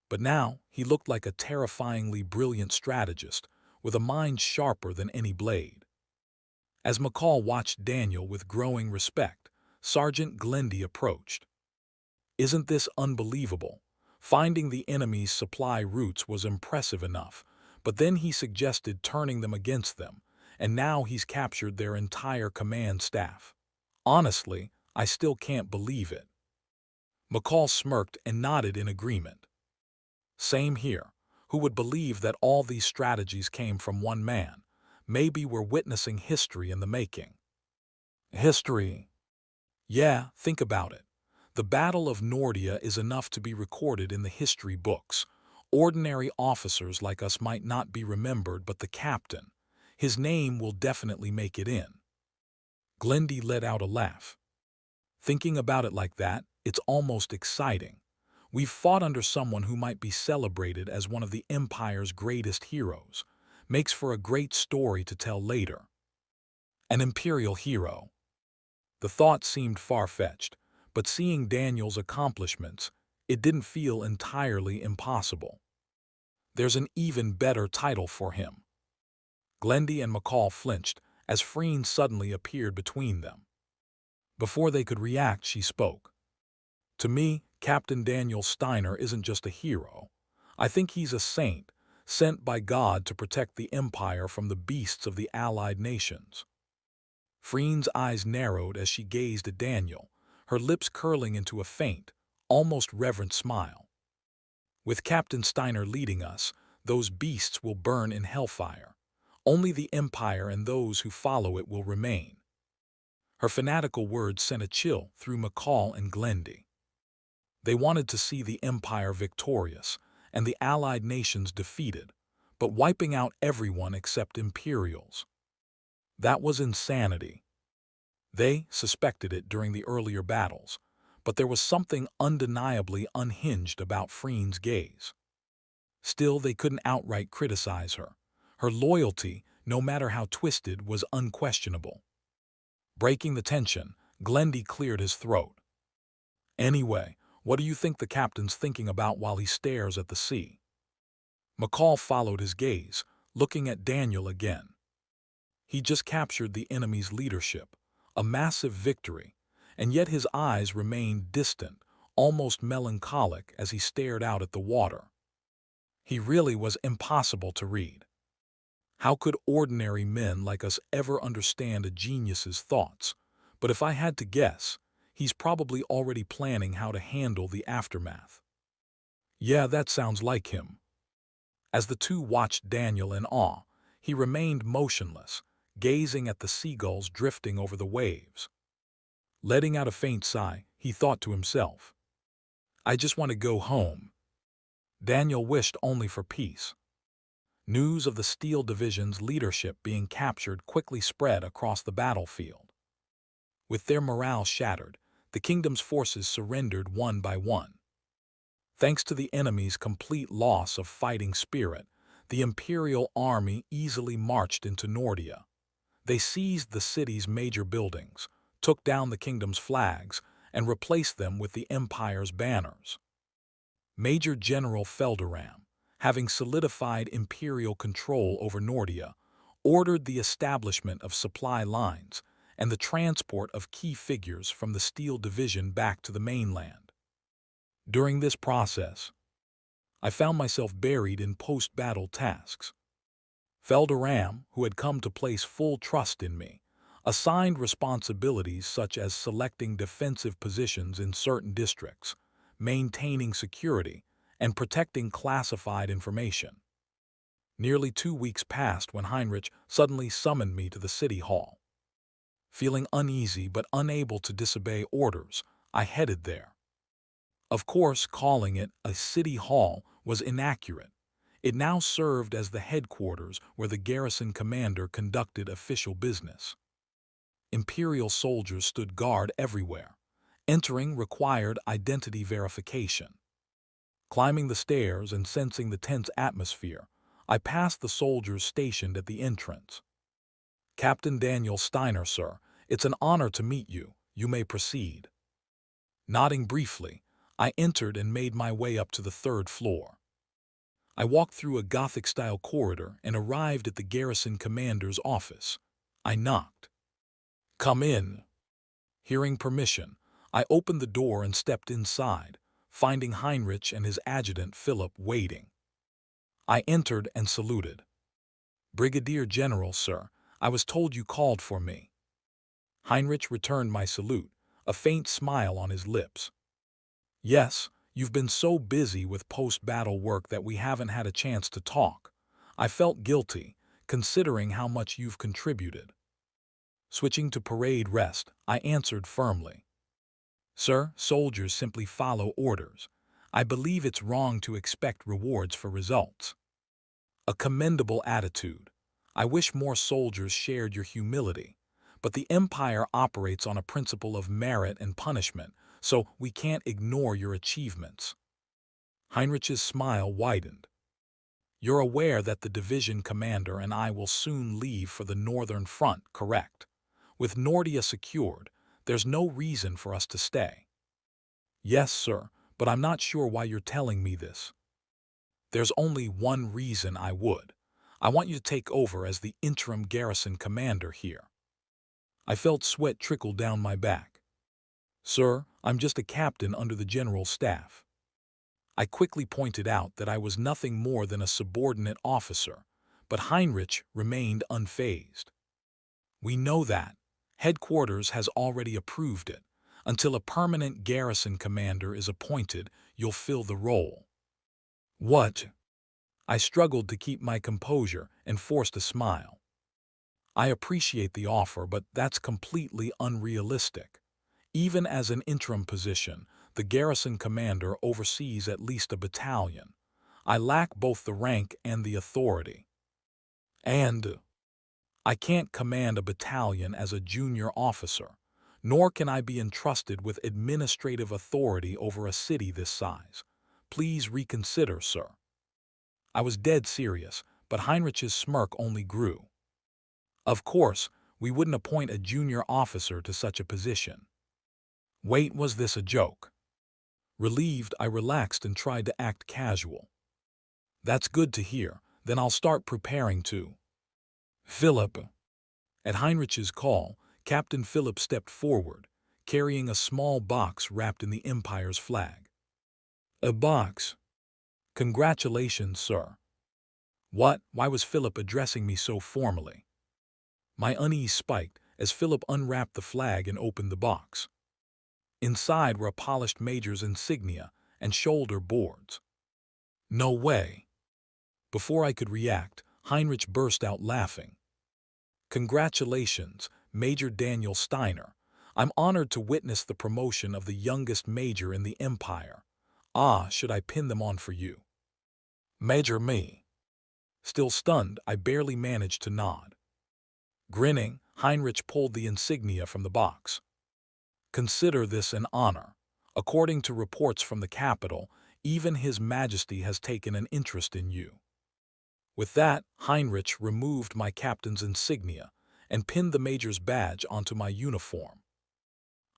But now he looked like a terrifyingly brilliant strategist with a mind sharper than any blade. As McCall watched Daniel with growing respect, Sergeant Glendy approached. "Isn't this unbelievable? Finding the enemy's supply routes was impressive enough, but then he suggested turning them against them, and now he's captured their entire command staff. Honestly, I still can't believe it." McCall smirked and nodded in agreement. "Same here. Who would believe that all these strategies came from one man? Maybe we're witnessing history in the making." History? Yeah, think about it. The Battle of Nordia is enough to be recorded in the history books. Ordinary officers like us might not be remembered, but the captain, his name will definitely make it in. Glendy let out a laugh. Thinking about it like that, it's almost exciting. We've fought under someone who might be celebrated as one of the Empire's greatest heroes. Makes for a great story to tell later. An Imperial hero. The thought seemed far-fetched, but seeing Daniel's accomplishments, it didn't feel entirely impossible. There's an even better title for him. Glendy and McCall flinched as Freen suddenly appeared between them. Before they could react, she spoke. "To me, Captain Daniel Steiner isn't just a hero. I think he's a saint, sent by God to protect the Empire from the beasts of the allied nations." Freen's eyes narrowed as she gazed at Daniel, her lips curling into a faint, almost reverent smile. "With Captain Steiner leading us, those beasts will burn in hellfire. Only the Empire and those who follow it will remain." Her fanatical words sent a chill through McCall and Glendy. They wanted to see the Empire victorious and the allied nations defeated, but wiping out everyone except Imperials. That was insanity. They suspected it during the earlier battles, but there was something undeniably unhinged about Freen's gaze. Still, they couldn't outright criticize her. Her loyalty, no matter how twisted, was unquestionable. Breaking the tension, Glendy cleared his throat. "Anyway, what do you think the captain's thinking about while he stares at the sea?" McCall followed his gaze, looking at Daniel again. He just captured the enemy's leadership, a massive victory, and yet his eyes remained distant, almost melancholic as he stared out at the water. He really was impossible to read. How could ordinary men like us ever understand a genius's thoughts? But if I had to guess, he's probably already planning how to handle the aftermath. Yeah, that sounds like him. As the two watched Daniel in awe, he remained motionless, gazing at the seagulls drifting over the waves. Letting out a faint sigh, he thought to himself, "I just want to go home." Daniel wished only for peace. News of the Steel Division's leadership being captured quickly spread across the battlefield. With their morale shattered, the kingdom's forces surrendered one by one. Thanks to the enemy's complete loss of fighting spirit, the Imperial army easily marched into Nordia. They seized the city's major buildings, took down the kingdom's flags, and replaced them with the Empire's banners. Major General Felderam, having solidified Imperial control over Nordia, ordered the establishment of supply lines and the transport of key figures from the Steel Division back to the mainland. During this process, I found myself buried in post-battle tasks. Felderam, who had come to place full trust in me, assigned responsibilities such as selecting defensive positions in certain districts, maintaining security, and protecting classified information. Nearly 2 weeks passed when Heinrich suddenly summoned me to the city hall. Feeling uneasy but unable to disobey orders, I headed there. Of course, calling it a city hall was inaccurate. It now served as the headquarters where the garrison commander conducted official business. Imperial soldiers stood guard everywhere. Entering required identity verification. Climbing the stairs and sensing the tense atmosphere, I passed the soldiers stationed at the entrance. "Captain Daniel Steiner, sir. It's an honor to meet you. You may proceed." Nodding briefly, I entered and made my way up to the third floor. I walked through a Gothic-style corridor and arrived at the garrison commander's office. I knocked. "Come in." Hearing permission, I opened the door and stepped inside, finding Heinrich and his adjutant Philip waiting. I entered and saluted. "Brigadier General, sir, I was told you called for me." Heinrich returned my salute, a faint smile on his lips. "Yes, you've been so busy with post-battle work that we haven't had a chance to talk. I felt guilty, considering how much you've contributed." Switching to parade rest, I answered firmly. "Sir, soldiers simply follow orders. I believe it's wrong to expect rewards for results." A commendable attitude. I wish more soldiers shared your humility. But the Empire operates on a principle of merit and punishment, so we can't ignore your achievements. Heinrich's smile widened. "You're aware that the division commander and I will soon leave for the Northern Front, correct? With Nordia secured, there's no reason for us to stay." "Yes, sir, but I'm not sure why you're telling me this." "There's only one reason I would. I want you to take over as the interim garrison commander here." I felt sweat trickle down my back. "Sir, I'm just a captain under the general staff." I quickly pointed out that I was nothing more than a subordinate officer, but Heinrich remained unfazed. "We know that. Headquarters has already approved it. Until a permanent garrison commander is appointed, you'll fill the role." "What?" I struggled to keep my composure and forced a smile. "I appreciate the offer, but that's completely unrealistic. Even as an interim position, the garrison commander oversees at least a battalion. I lack both the rank and the authority. And I can't command a battalion as a junior officer, nor can I be entrusted with administrative authority over a city this size. Please reconsider, sir." I was dead serious, but Heinrich's smirk only grew. "Of course, we wouldn't appoint a junior officer to such a position." Wait, was this a joke? Relieved, I relaxed and tried to act casual. "That's good to hear. Then I'll start preparing to." "Philip." At Heinrich's call, Captain Philip stepped forward, carrying a small box wrapped in the Empire's flag. "A box? Congratulations, sir." "What? Why was Philip addressing me so formally?" My unease spiked as Philip unwrapped the flag and opened the box. Inside were a polished major's insignia and shoulder boards. "No way." Before I could react, Heinrich burst out laughing. "Congratulations, Major Daniel Steiner. I'm honored to witness the promotion of the youngest major in the Empire. Ah, should I pin them on for you?" "Major me." Still stunned, I barely managed to nod. Grinning, Heinrich pulled the insignia from the box. "Consider this an honor. According to reports from the capital, even His Majesty has taken an interest in you." With that, Heinrich removed my captain's insignia and pinned the major's badge onto my uniform.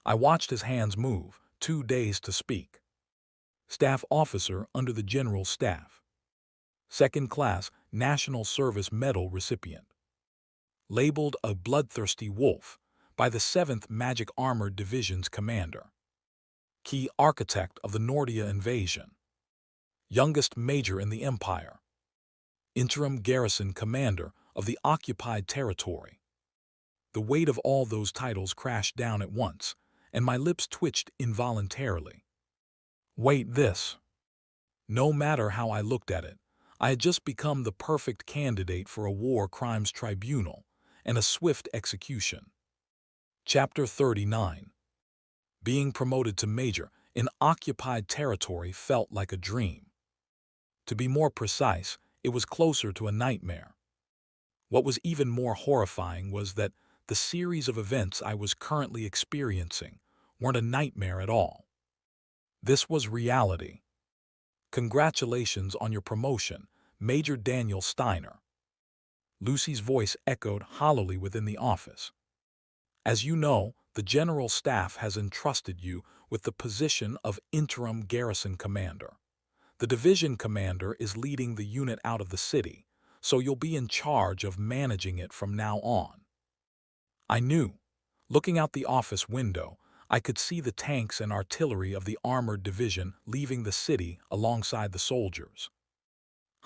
I watched his hands move, 2 days to speak. Staff officer under the General Staff. Second class National Service Medal recipient. Labeled a bloodthirsty wolf by the 7th Magic Armored Division's commander. Key architect of the Nordia invasion. Youngest major in the Empire. Interim garrison commander of the occupied territory. The weight of all those titles crashed down at once, and my lips twitched involuntarily. Wait, this. No matter how I looked at it, I had just become the perfect candidate for a war crimes tribunal and a swift execution. Chapter 39. Being promoted to major in occupied territory felt like a dream. To be more precise, it was closer to a nightmare. What was even more horrifying was that the series of events I was currently experiencing weren't a nightmare at all. This was reality. Congratulations on your promotion, Major Daniel Steiner. Lucy's voice echoed hollowly within the office. As you know, the General Staff has entrusted you with the position of interim garrison commander. The division commander is leading the unit out of the city, so you'll be in charge of managing it from now on. I knew. Looking out the office window, I could see the tanks and artillery of the armored division leaving the city alongside the soldiers.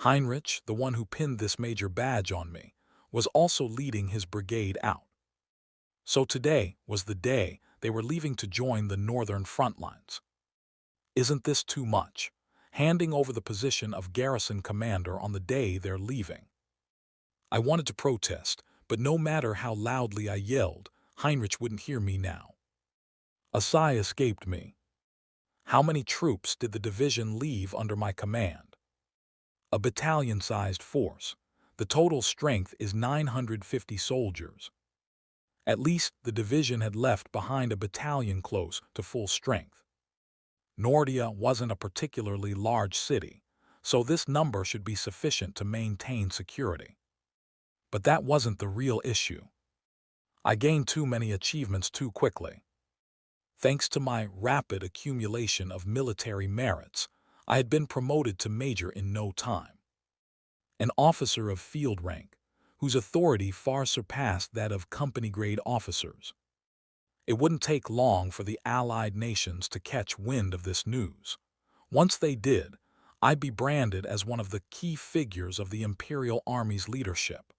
Heinrich, the one who pinned this major badge on me, was also leading his brigade out. So today was the day they were leaving to join the northern front lines. Isn't this too much? Handing over the position of garrison commander on the day they're leaving. I wanted to protest, but no matter how loudly I yelled, Heinrich wouldn't hear me now. A sigh escaped me. How many troops did the division leave under my command? A battalion-sized force. The total strength is 950 soldiers. At least the division had left behind a battalion close to full strength. Nordia wasn't a particularly large city, so this number should be sufficient to maintain security. But that wasn't the real issue. I gained too many achievements too quickly. Thanks to my rapid accumulation of military merits, I had been promoted to major in no time. An officer of field rank, whose authority far surpassed that of company-grade officers. It wouldn't take long for the Allied nations to catch wind of this news. Once they did, I'd be branded as one of the key figures of the Imperial Army's leadership.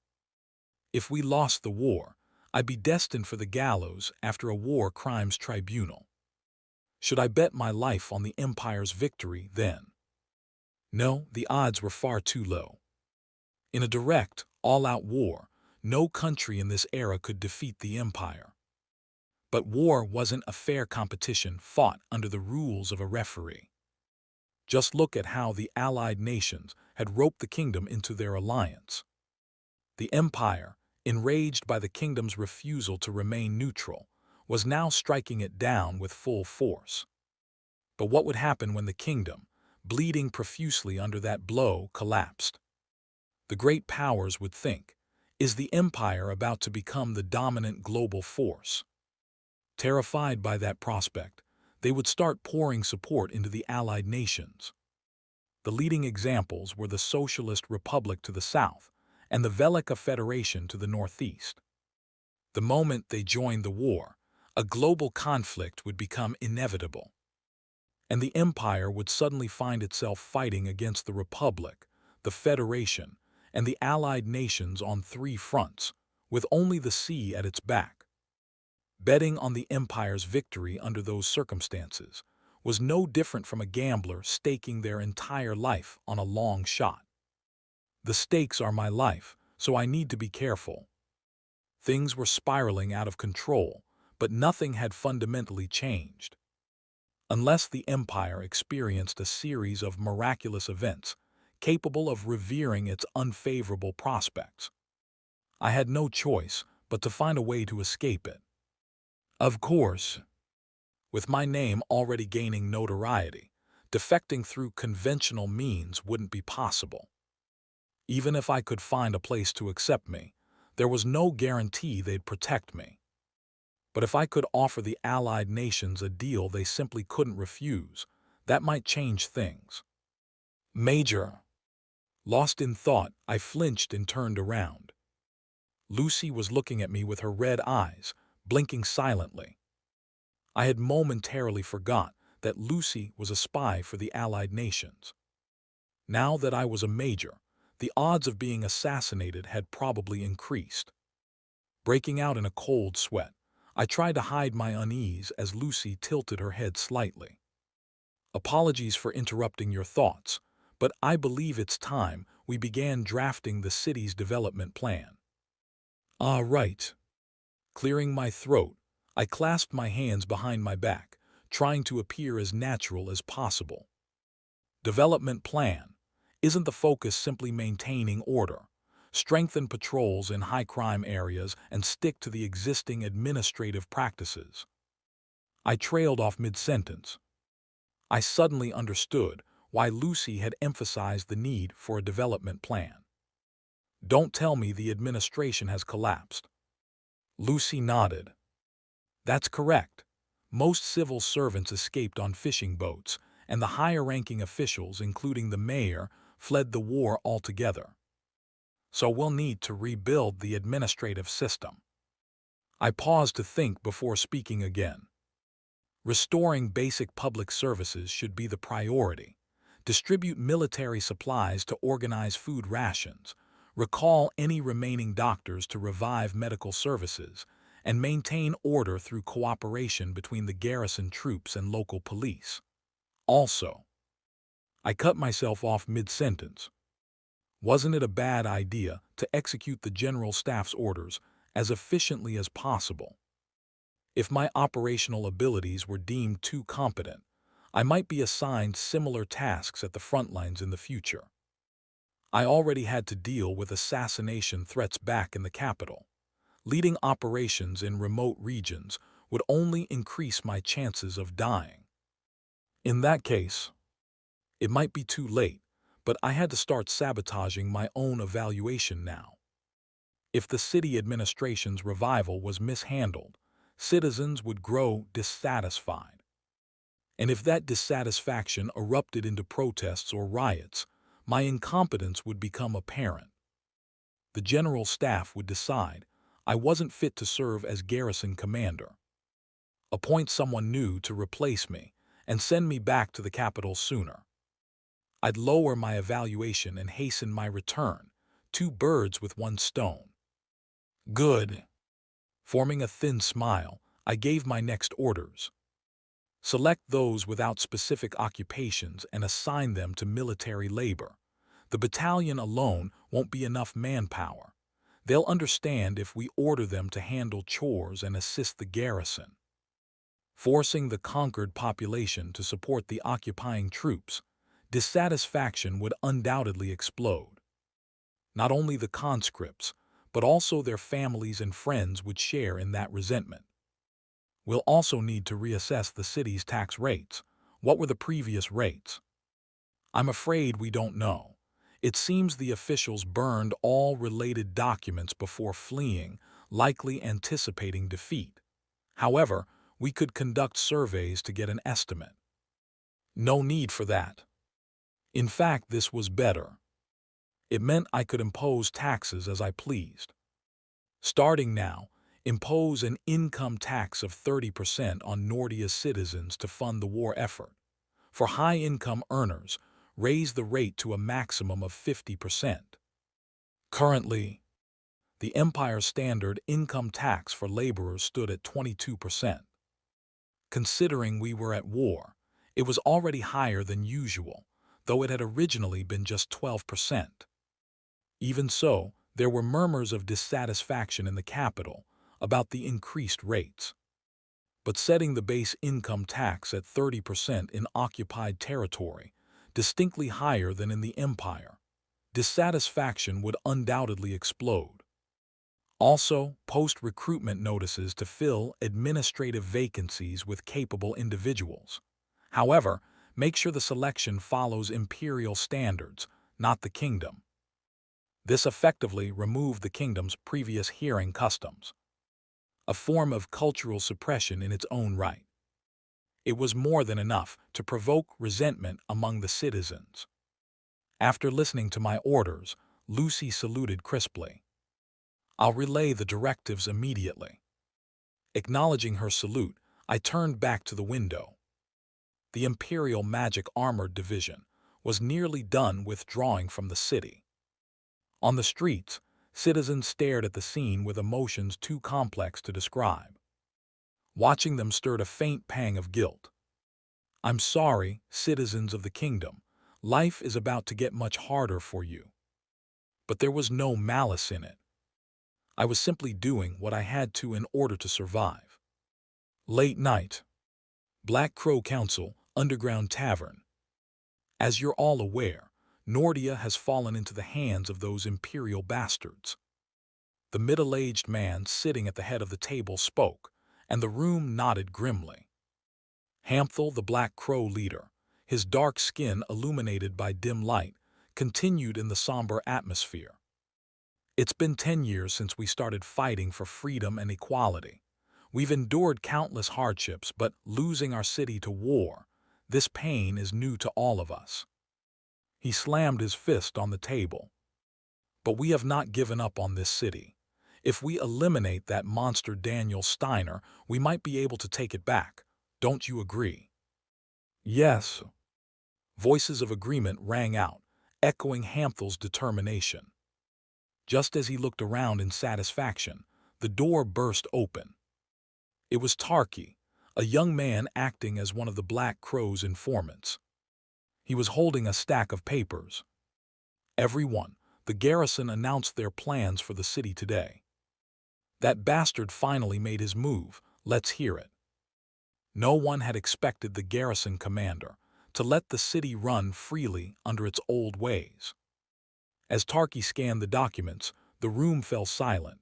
If we lost the war, I'd be destined for the gallows after a war crimes tribunal. Should I bet my life on the Empire's victory then? No, the odds were far too low. In a direct, all-out war, no country in this era could defeat the Empire. But war wasn't a fair competition fought under the rules of a referee. Just look at how the Allied nations had roped the kingdom into their alliance. The Empire, enraged by the kingdom's refusal to remain neutral, was now striking it down with full force. But what would happen when the kingdom, bleeding profusely under that blow, collapsed? The great powers would think, is the Empire about to become the dominant global force? Terrified by that prospect, they would start pouring support into the Allied nations. The leading examples were the Socialist Republic to the south and the Velika Federation to the northeast. The moment they joined the war, a global conflict would become inevitable. And the Empire would suddenly find itself fighting against the Republic, the Federation, and the Allied nations on three fronts, with only the sea at its back. Betting on the Empire's victory under those circumstances was no different from a gambler staking their entire life on a long shot. The stakes are my life, so I need to be careful. Things were spiraling out of control, but nothing had fundamentally changed. Unless the Empire experienced a series of miraculous events capable of reversing its unfavorable prospects, I had no choice but to find a way to escape it. Of course, with my name already gaining notoriety, defecting through conventional means wouldn't be possible. Even if I could find a place to accept me, there was no guarantee they'd protect me. But if I could offer the Allied nations a deal they simply couldn't refuse, that might change things. Major. Lost in thought, I flinched and turned around. Lucy was looking at me with her red eyes, blinking silently. I had momentarily forgot that Lucy was a spy for the Allied nations. Now that I was a major, the odds of being assassinated had probably increased. Breaking out in a cold sweat, I tried to hide my unease as Lucy tilted her head slightly. Apologies for interrupting your thoughts, but I believe it's time we began drafting the city's development plan. Ah, right. Clearing my throat, I clasped my hands behind my back, trying to appear as natural as possible. Development plan. Isn't the focus simply maintaining order, strengthen patrols in high-crime areas, and stick to the existing administrative practices? I trailed off mid-sentence. I suddenly understood why Lucy had emphasized the need for a development plan. Don't tell me the administration has collapsed. Lucy nodded. That's correct. Most civil servants escaped on fishing boats, and the higher-ranking officials, including the mayor, fled the war altogether. So we'll need to rebuild the administrative system. I paused to think before speaking again. Restoring basic public services should be the priority. Distribute military supplies to organize food rations, recall any remaining doctors to revive medical services, and maintain order through cooperation between the garrison troops and local police. Also, I cut myself off mid-sentence. Wasn't it a bad idea to execute the General Staff's orders as efficiently as possible? If my operational abilities were deemed too competent, I might be assigned similar tasks at the front lines in the future. I already had to deal with assassination threats back in the capital. Leading operations in remote regions would only increase my chances of dying. In that case, it might be too late, but I had to start sabotaging my own evaluation now. If the city administration's revival was mishandled, citizens would grow dissatisfied. And if that dissatisfaction erupted into protests or riots, my incompetence would become apparent. The General Staff would decide I wasn't fit to serve as garrison commander, appoint someone new to replace me, and send me back to the capital sooner. I'd lower my evaluation and hasten my return, 2 birds with 1 stone. Good. Forming a thin smile, I gave my next orders. Select those without specific occupations and assign them to military labor. The battalion alone won't be enough manpower. They'll understand if we order them to handle chores and assist the garrison. Forcing the conquered population to support the occupying troops, dissatisfaction would undoubtedly explode. Not only the conscripts, but also their families and friends would share in that resentment. We'll also need to reassess the city's tax rates. What were the previous rates? I'm afraid we don't know. It seems the officials burned all related documents before fleeing, likely anticipating defeat. However, we could conduct surveys to get an estimate. No need for that. In fact, this was better. It meant I could impose taxes as I pleased. Starting now, impose an income tax of 30% on Nordia's citizens to fund the war effort. For high-income earners, raise the rate to a maximum of 50%. Currently, the Empire's standard income tax for laborers stood at 22%. Considering we were at war, it was already higher than usual, though it had originally been just 12%. Even so, there were murmurs of dissatisfaction in the capital about the increased rates. But setting the base income tax at 30% in occupied territory, distinctly higher than in the Empire, dissatisfaction would undoubtedly explode. Also, post recruitment notices to fill administrative vacancies with capable individuals. However, make sure the selection follows imperial standards, not the kingdom. This effectively removed the kingdom's previous hearing customs, a form of cultural suppression in its own right. It was more than enough to provoke resentment among the citizens. After listening to my orders, Lucy saluted crisply. I'll relay the directives immediately. Acknowledging her salute, I turned back to the window. The Imperial Magic Armored Division was nearly done withdrawing from the city. On the streets, Citizens stared at the scene with emotions too complex to describe. Watching them stirred a faint pang of guilt. I'm sorry, citizens of the kingdom. Life is about to get much harder for you. But there was no malice in it. I was simply doing what I had to in order to survive. Late night. Black Crow Council, Underground Tavern. As you're all aware, Nordia has fallen into the hands of those imperial bastards. The middle-aged man sitting at the head of the table spoke, and the room nodded grimly. Hamthel, the Black Crow leader, his dark skin illuminated by dim light, continued in the somber atmosphere. It's been 10 years since we started fighting for freedom and equality. We've endured countless hardships, but losing our city to war, this pain is new to all of us. He slammed his fist on the table. But we have not given up on this city. If we eliminate that monster Daniel Steiner, we might be able to take it back. Don't you agree? Yes. Voices of agreement rang out, echoing Hamthel's determination. Just as he looked around in satisfaction, the door burst open. It was Tarky, a young man acting as one of the Black Crow's informants. He was holding a stack of papers. Everyone, the garrison announced their plans for the city today. That bastard finally made his move. Let's hear it. No one had expected the garrison commander to let the city run freely under its old ways. As Tarky scanned the documents, the room fell silent.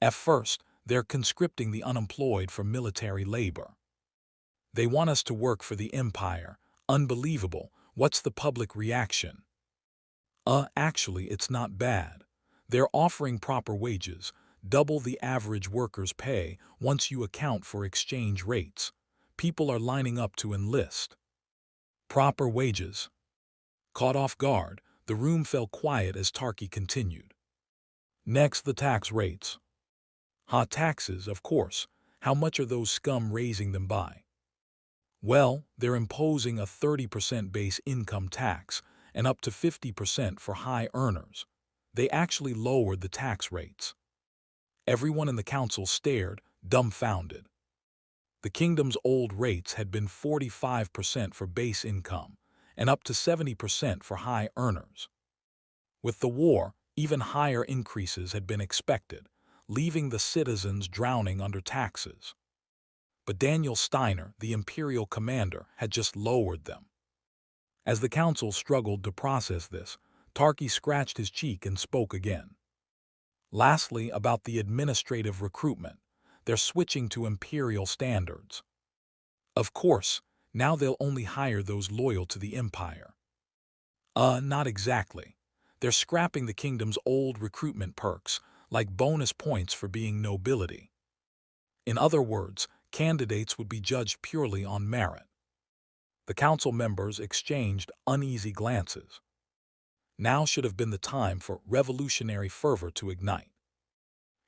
At first, they're conscripting the unemployed for military labor. They want us to work for the Empire. Unbelievable. What's the public reaction? Actually, it's not bad. They're offering proper wages, double the average worker's pay once you account for exchange rates. People are lining up to enlist. Proper wages. Caught off guard, the room fell quiet as Tarky continued. Next, the tax rates. Hot taxes, of course. How much are those scum raising them by? Well, they're imposing a 30% base income tax and up to 50% for high earners. They actually lowered the tax rates. Everyone in the council stared, dumbfounded. The kingdom's old rates had been 45% for base income and up to 70% for high earners. With the war, even higher increases had been expected, leaving the citizens drowning under taxes. But Daniel Steiner, the imperial commander, had just lowered them. As the council struggled to process this, Tarky scratched his cheek and spoke again. Lastly, about the administrative recruitment. They're switching to imperial standards. Of course, now they'll only hire those loyal to the empire. Not exactly. They're scrapping the kingdom's old recruitment perks, like bonus points for being nobility. In other words, candidates would be judged purely on merit. The council members exchanged uneasy glances. Now should have been the time for revolutionary fervor to ignite.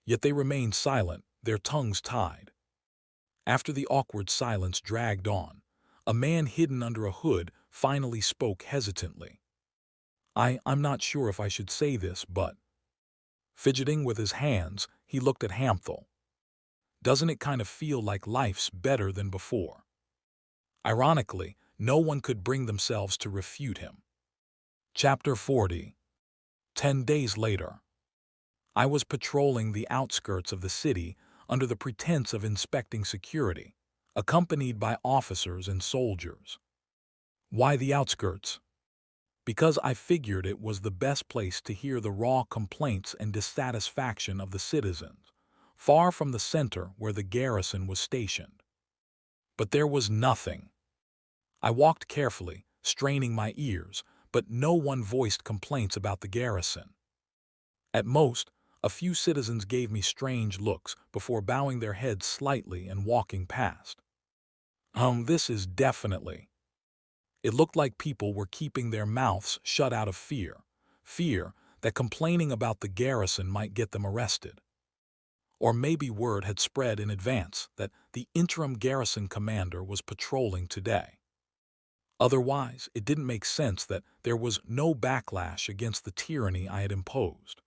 Yet they remained silent, their tongues tied. After the awkward silence dragged on, a man hidden under a hood finally spoke hesitantly. I'm not sure if I should say this, but... Fidgeting with his hands, he looked at Hamthel. Doesn't it kind of feel like life's better than before? Ironically, no one could bring themselves to refute him. Chapter 40. 10 days later. I was patrolling the outskirts of the city under the pretense of inspecting security, accompanied by officers and soldiers. Why the outskirts? Because I figured it was the best place to hear the raw complaints and dissatisfaction of the citizens, far from the center where the garrison was stationed. But there was nothing. I walked carefully, straining my ears, but no one voiced complaints about the garrison. At most, a few citizens gave me strange looks before bowing their heads slightly and walking past. This is definitely. It looked like people were keeping their mouths shut out of fear that complaining about the garrison might get them arrested. Or maybe word had spread in advance that the interim garrison commander was patrolling today. Otherwise, it didn't make sense that there was no backlash against the tyranny I had imposed.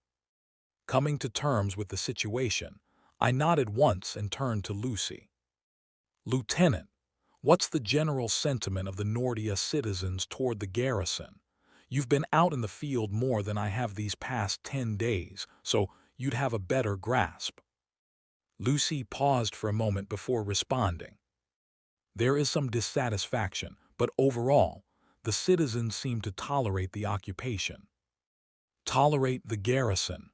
Coming to terms with the situation, I nodded once and turned to Lucy. "Lieutenant, what's the general sentiment of the Nordia citizens toward the garrison? You've been out in the field more than I have these past 10 days, so you'd have a better grasp." Lucy paused for a moment before responding. "There is some dissatisfaction, but overall, the citizens seem to tolerate the occupation." "Tolerate the garrison?"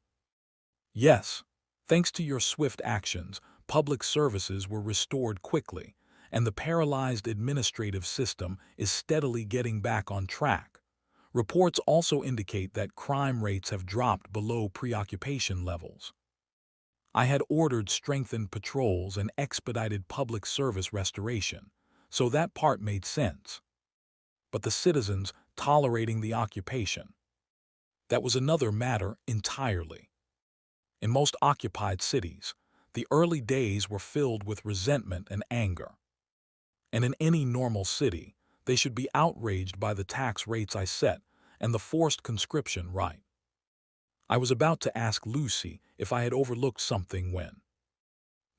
"Yes. Thanks to your swift actions, public services were restored quickly, and the paralyzed administrative system is steadily getting back on track. Reports also indicate that crime rates have dropped below preoccupation levels. I had ordered strengthened patrols and expedited public service restoration, so that part made sense. But the citizens tolerating the occupation, that was another matter entirely. In most occupied cities, the early days were filled with resentment and anger. And in any normal city, they should be outraged by the tax rates I set and the forced conscription right. I was about to ask Lucy if I had overlooked something when.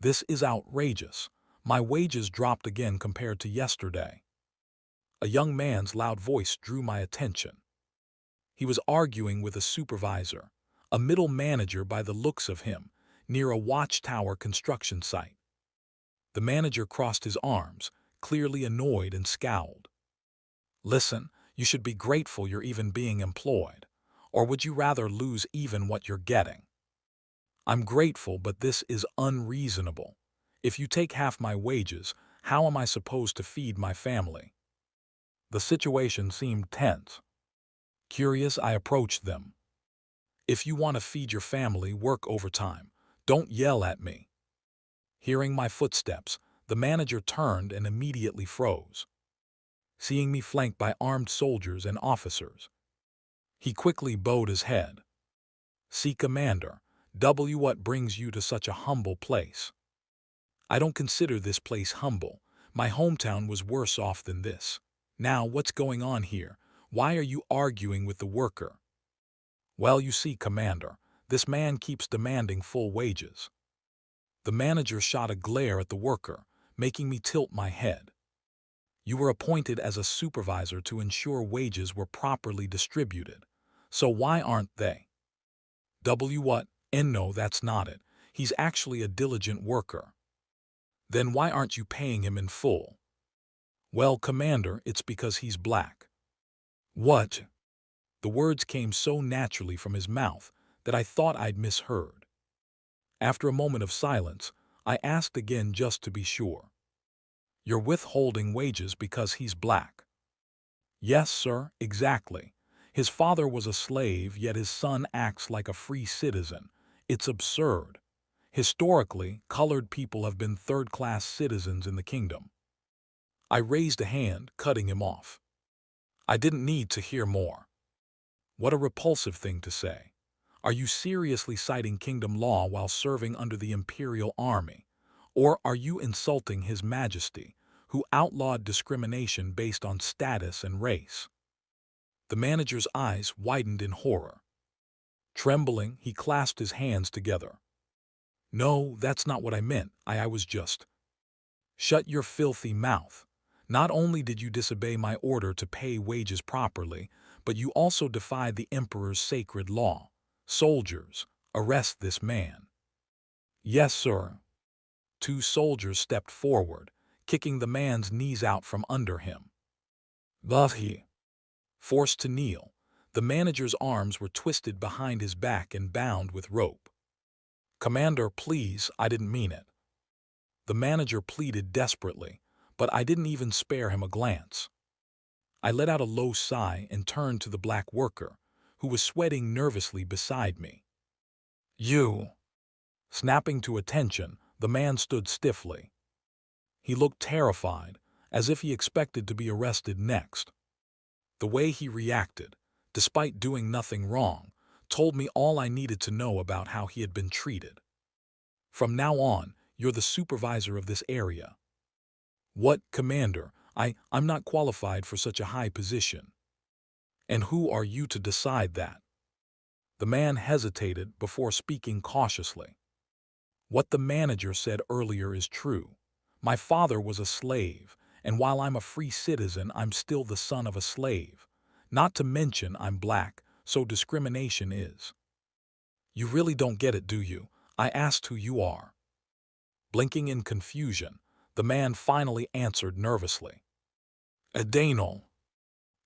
"This is outrageous. My wages dropped again compared to yesterday." A young man's loud voice drew my attention. He was arguing with a supervisor, a middle manager by the looks of him, near a watchtower construction site. The manager crossed his arms, clearly annoyed, and scowled. "Listen, you should be grateful you're even being employed. Or would you rather lose even what you're getting?" "I'm grateful, but this is unreasonable. If you take half my wages, how am I supposed to feed my family?" The situation seemed tense. Curious, I approached them. "If you want to feed your family, work overtime. Don't yell at me." Hearing my footsteps, the manager turned and immediately froze. Seeing me flanked by armed soldiers and officers, he quickly bowed his head. "See, Commander, what brings you to such a humble place?" "I don't consider this place humble. My hometown was worse off than this. Now, what's going on here? Why are you arguing with the worker?" "Well, you see, Commander, this man keeps demanding full wages." The manager shot a glare at the worker, making me tilt my head. "You were appointed as a supervisor to ensure wages were properly distributed. So why aren't they?" What? And no, that's not it. He's actually a diligent worker." "Then why aren't you paying him in full?" "Well, Commander, it's because he's black." "What?" The words came so naturally from his mouth that I thought I'd misheard. After a moment of silence, I asked again just to be sure. "You're withholding wages because he's black?" "Yes, sir, exactly. His father was a slave, yet his son acts like a free citizen. It's absurd. Historically, colored people have been third-class citizens in the kingdom." I raised a hand, cutting him off. I didn't need to hear more. What a repulsive thing to say. Are you seriously citing kingdom law while serving under the imperial army? Or are you insulting His Majesty, who outlawed discrimination based on status and race? The manager's eyes widened in horror. Trembling, he clasped his hands together. "No, that's not what I meant. I was just—" "Shut your filthy mouth. Not only did you disobey my order to pay wages properly, but you also defied the Emperor's sacred law. Soldiers, arrest this man." "Yes, sir." Two soldiers stepped forward, kicking the man's knees out from under him. But he, forced to kneel, the manager's arms were twisted behind his back and bound with rope. "Commander, please, I didn't mean it." The manager pleaded desperately, but I didn't even spare him a glance. I let out a low sigh and turned to the black worker, who was sweating nervously beside me. "You!" Snapping to attention, the man stood stiffly. He looked terrified, as if he expected to be arrested next. The way he reacted, despite doing nothing wrong, told me all I needed to know about how he had been treated. "From now on, you're the supervisor of this area." "What, Commander? I'm not qualified for such a high position." "And who are you to decide that?" The man hesitated before speaking cautiously. What the manager said earlier is true. My father was a slave, and while I'm a free citizen, I'm still the son of a slave. Not to mention I'm black, so discrimination is. You really don't get it, do you? I asked who you are. Blinking in confusion, the man finally answered nervously. Daniel.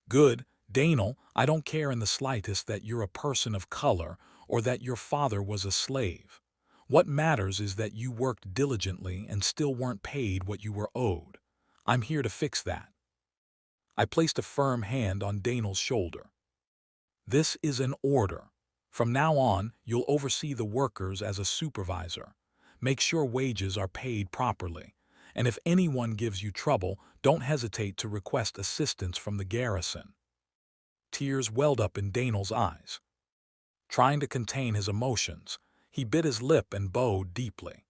Good, Daniel, I don't care in the slightest that you're a person of color or that your father was a slave. What matters is that you worked diligently and still weren't paid what you were owed. I'm here to fix that. I placed a firm hand on Daniel's shoulder. This is an order. From now on, you'll oversee the workers as a supervisor. Make sure wages are paid properly. And if anyone gives you trouble, don't hesitate to request assistance from the garrison. Tears welled up in Daniel's eyes. Trying to contain his emotions, he bit his lip and bowed deeply.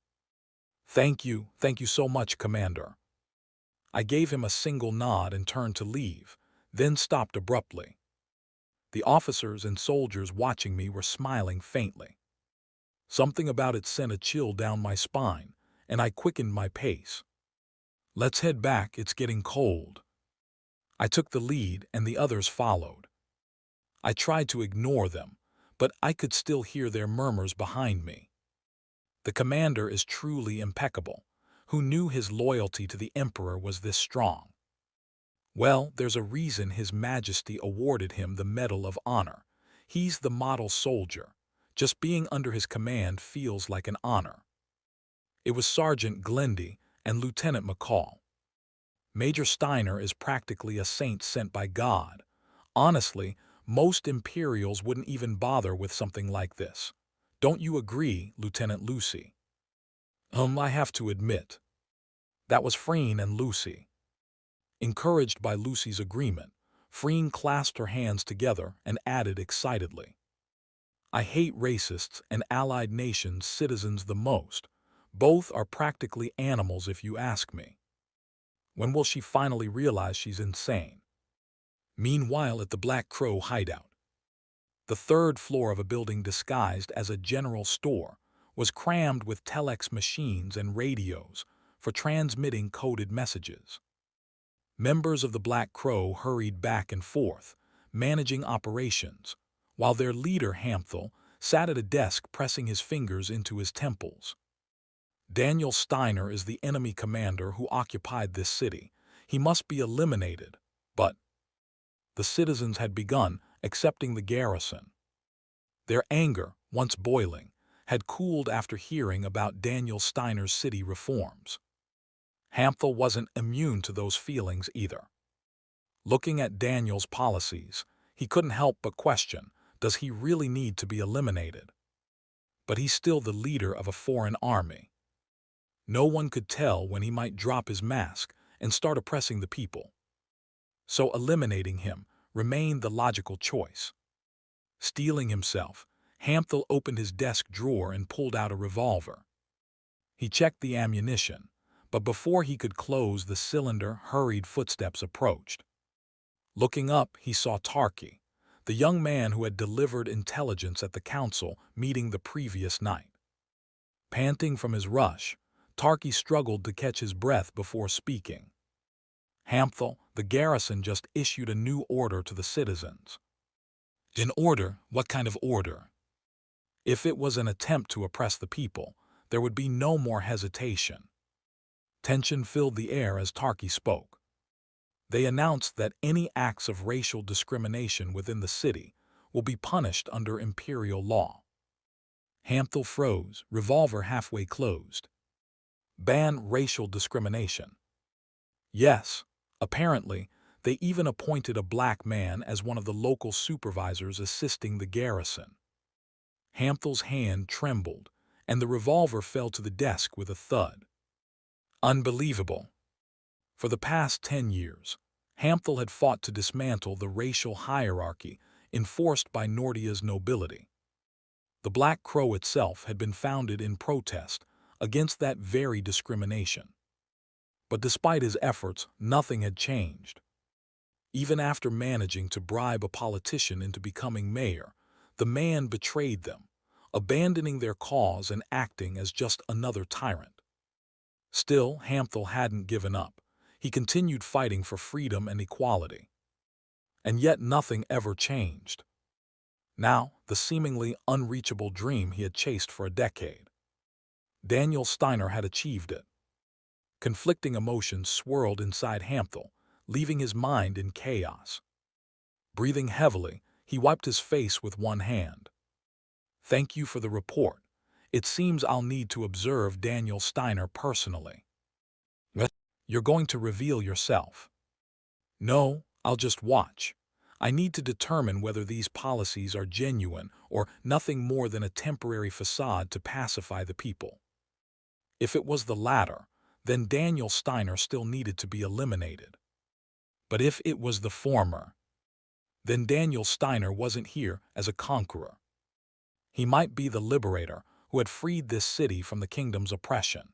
Thank you so much, Commander. I gave him a single nod and turned to leave, then stopped abruptly. The officers and soldiers watching me were smiling faintly. Something about it sent a chill down my spine, and I quickened my pace. Let's head back, it's getting cold. I took the lead and the others followed. I tried to ignore them, but I could still hear their murmurs behind me. The commander is truly impeccable. Who knew his loyalty to the emperor was this strong? Well, there's a reason His Majesty awarded him the Medal of Honor. He's the model soldier. Just being under his command feels like an honor. It was Sergeant Glendy and Lieutenant McCall. Major Steiner is practically a saint sent by God. Honestly, most Imperials wouldn't even bother with something like this. Don't you agree, Lieutenant Lucy? I have to admit. That was Freen and Lucy. Encouraged by Lucy's agreement, Freen clasped her hands together and added excitedly, I hate racists and allied nations' citizens the most. Both are practically animals if you ask me. When will she finally realize she's insane? Meanwhile, at the Black Crow hideout, the third floor of a building disguised as a general store was crammed with telex machines and radios for transmitting coded messages. Members of the Black Crow hurried back and forth, managing operations, while their leader, Hamthel, sat at a desk pressing his fingers into his temples. Daniel Steiner is the enemy commander who occupied this city. He must be eliminated, but the citizens had begun accepting the garrison. Their anger, once boiling, had cooled after hearing about Daniel Steiner's city reforms. Hamthel wasn't immune to those feelings either. Looking at Daniel's policies, he couldn't help but question, does he really need to be eliminated? But he's still the leader of a foreign army. No one could tell when he might drop his mask and start oppressing the people. So eliminating him remained the logical choice. Steeling himself, Hamthel opened his desk drawer and pulled out a revolver. He checked the ammunition, but before he could close the cylinder, hurried footsteps approached. Looking up, he saw Tarky, the young man who had delivered intelligence at the council meeting the previous night. Panting from his rush, Tarky struggled to catch his breath before speaking. Hamthel, the garrison just issued a new order to the citizens. An order? What kind of order? If it was an attempt to oppress the people, there would be no more hesitation. Tension filled the air as Tarky spoke. They announced that any acts of racial discrimination within the city will be punished under imperial law. Hamthel froze, revolver halfway closed. Ban racial discrimination. Yes, apparently, they even appointed a black man as one of the local supervisors assisting the garrison. Hamthel's hand trembled, and the revolver fell to the desk with a thud. Unbelievable. For the past 10 years, Hamthel had fought to dismantle the racial hierarchy enforced by Nordia's nobility. The Black Crow itself had been founded in protest against that very discrimination. But despite his efforts, nothing had changed. Even after managing to bribe a politician into becoming mayor, The man betrayed them, abandoning their cause and acting as just another tyrant. Still, Hamthal hadn't given up. He continued fighting for freedom and equality. And yet nothing ever changed. Now, the seemingly unreachable dream he had chased for a decade. Daniel Steiner had achieved it. Conflicting emotions swirled inside Hamthal, leaving his mind in chaos. Breathing heavily, he wiped his face with one hand. "Thank you for the report. It seems I'll need to observe Daniel Steiner personally." "What? You're going to reveal yourself?" "No, I'll just watch. I need to determine whether these policies are genuine or nothing more than a temporary facade to pacify the people. If it was the latter, then Daniel Steiner still needed to be eliminated. But if it was the former, then Daniel Steiner wasn't here as a conqueror. He might be the liberator who had freed this city from the kingdom's oppression.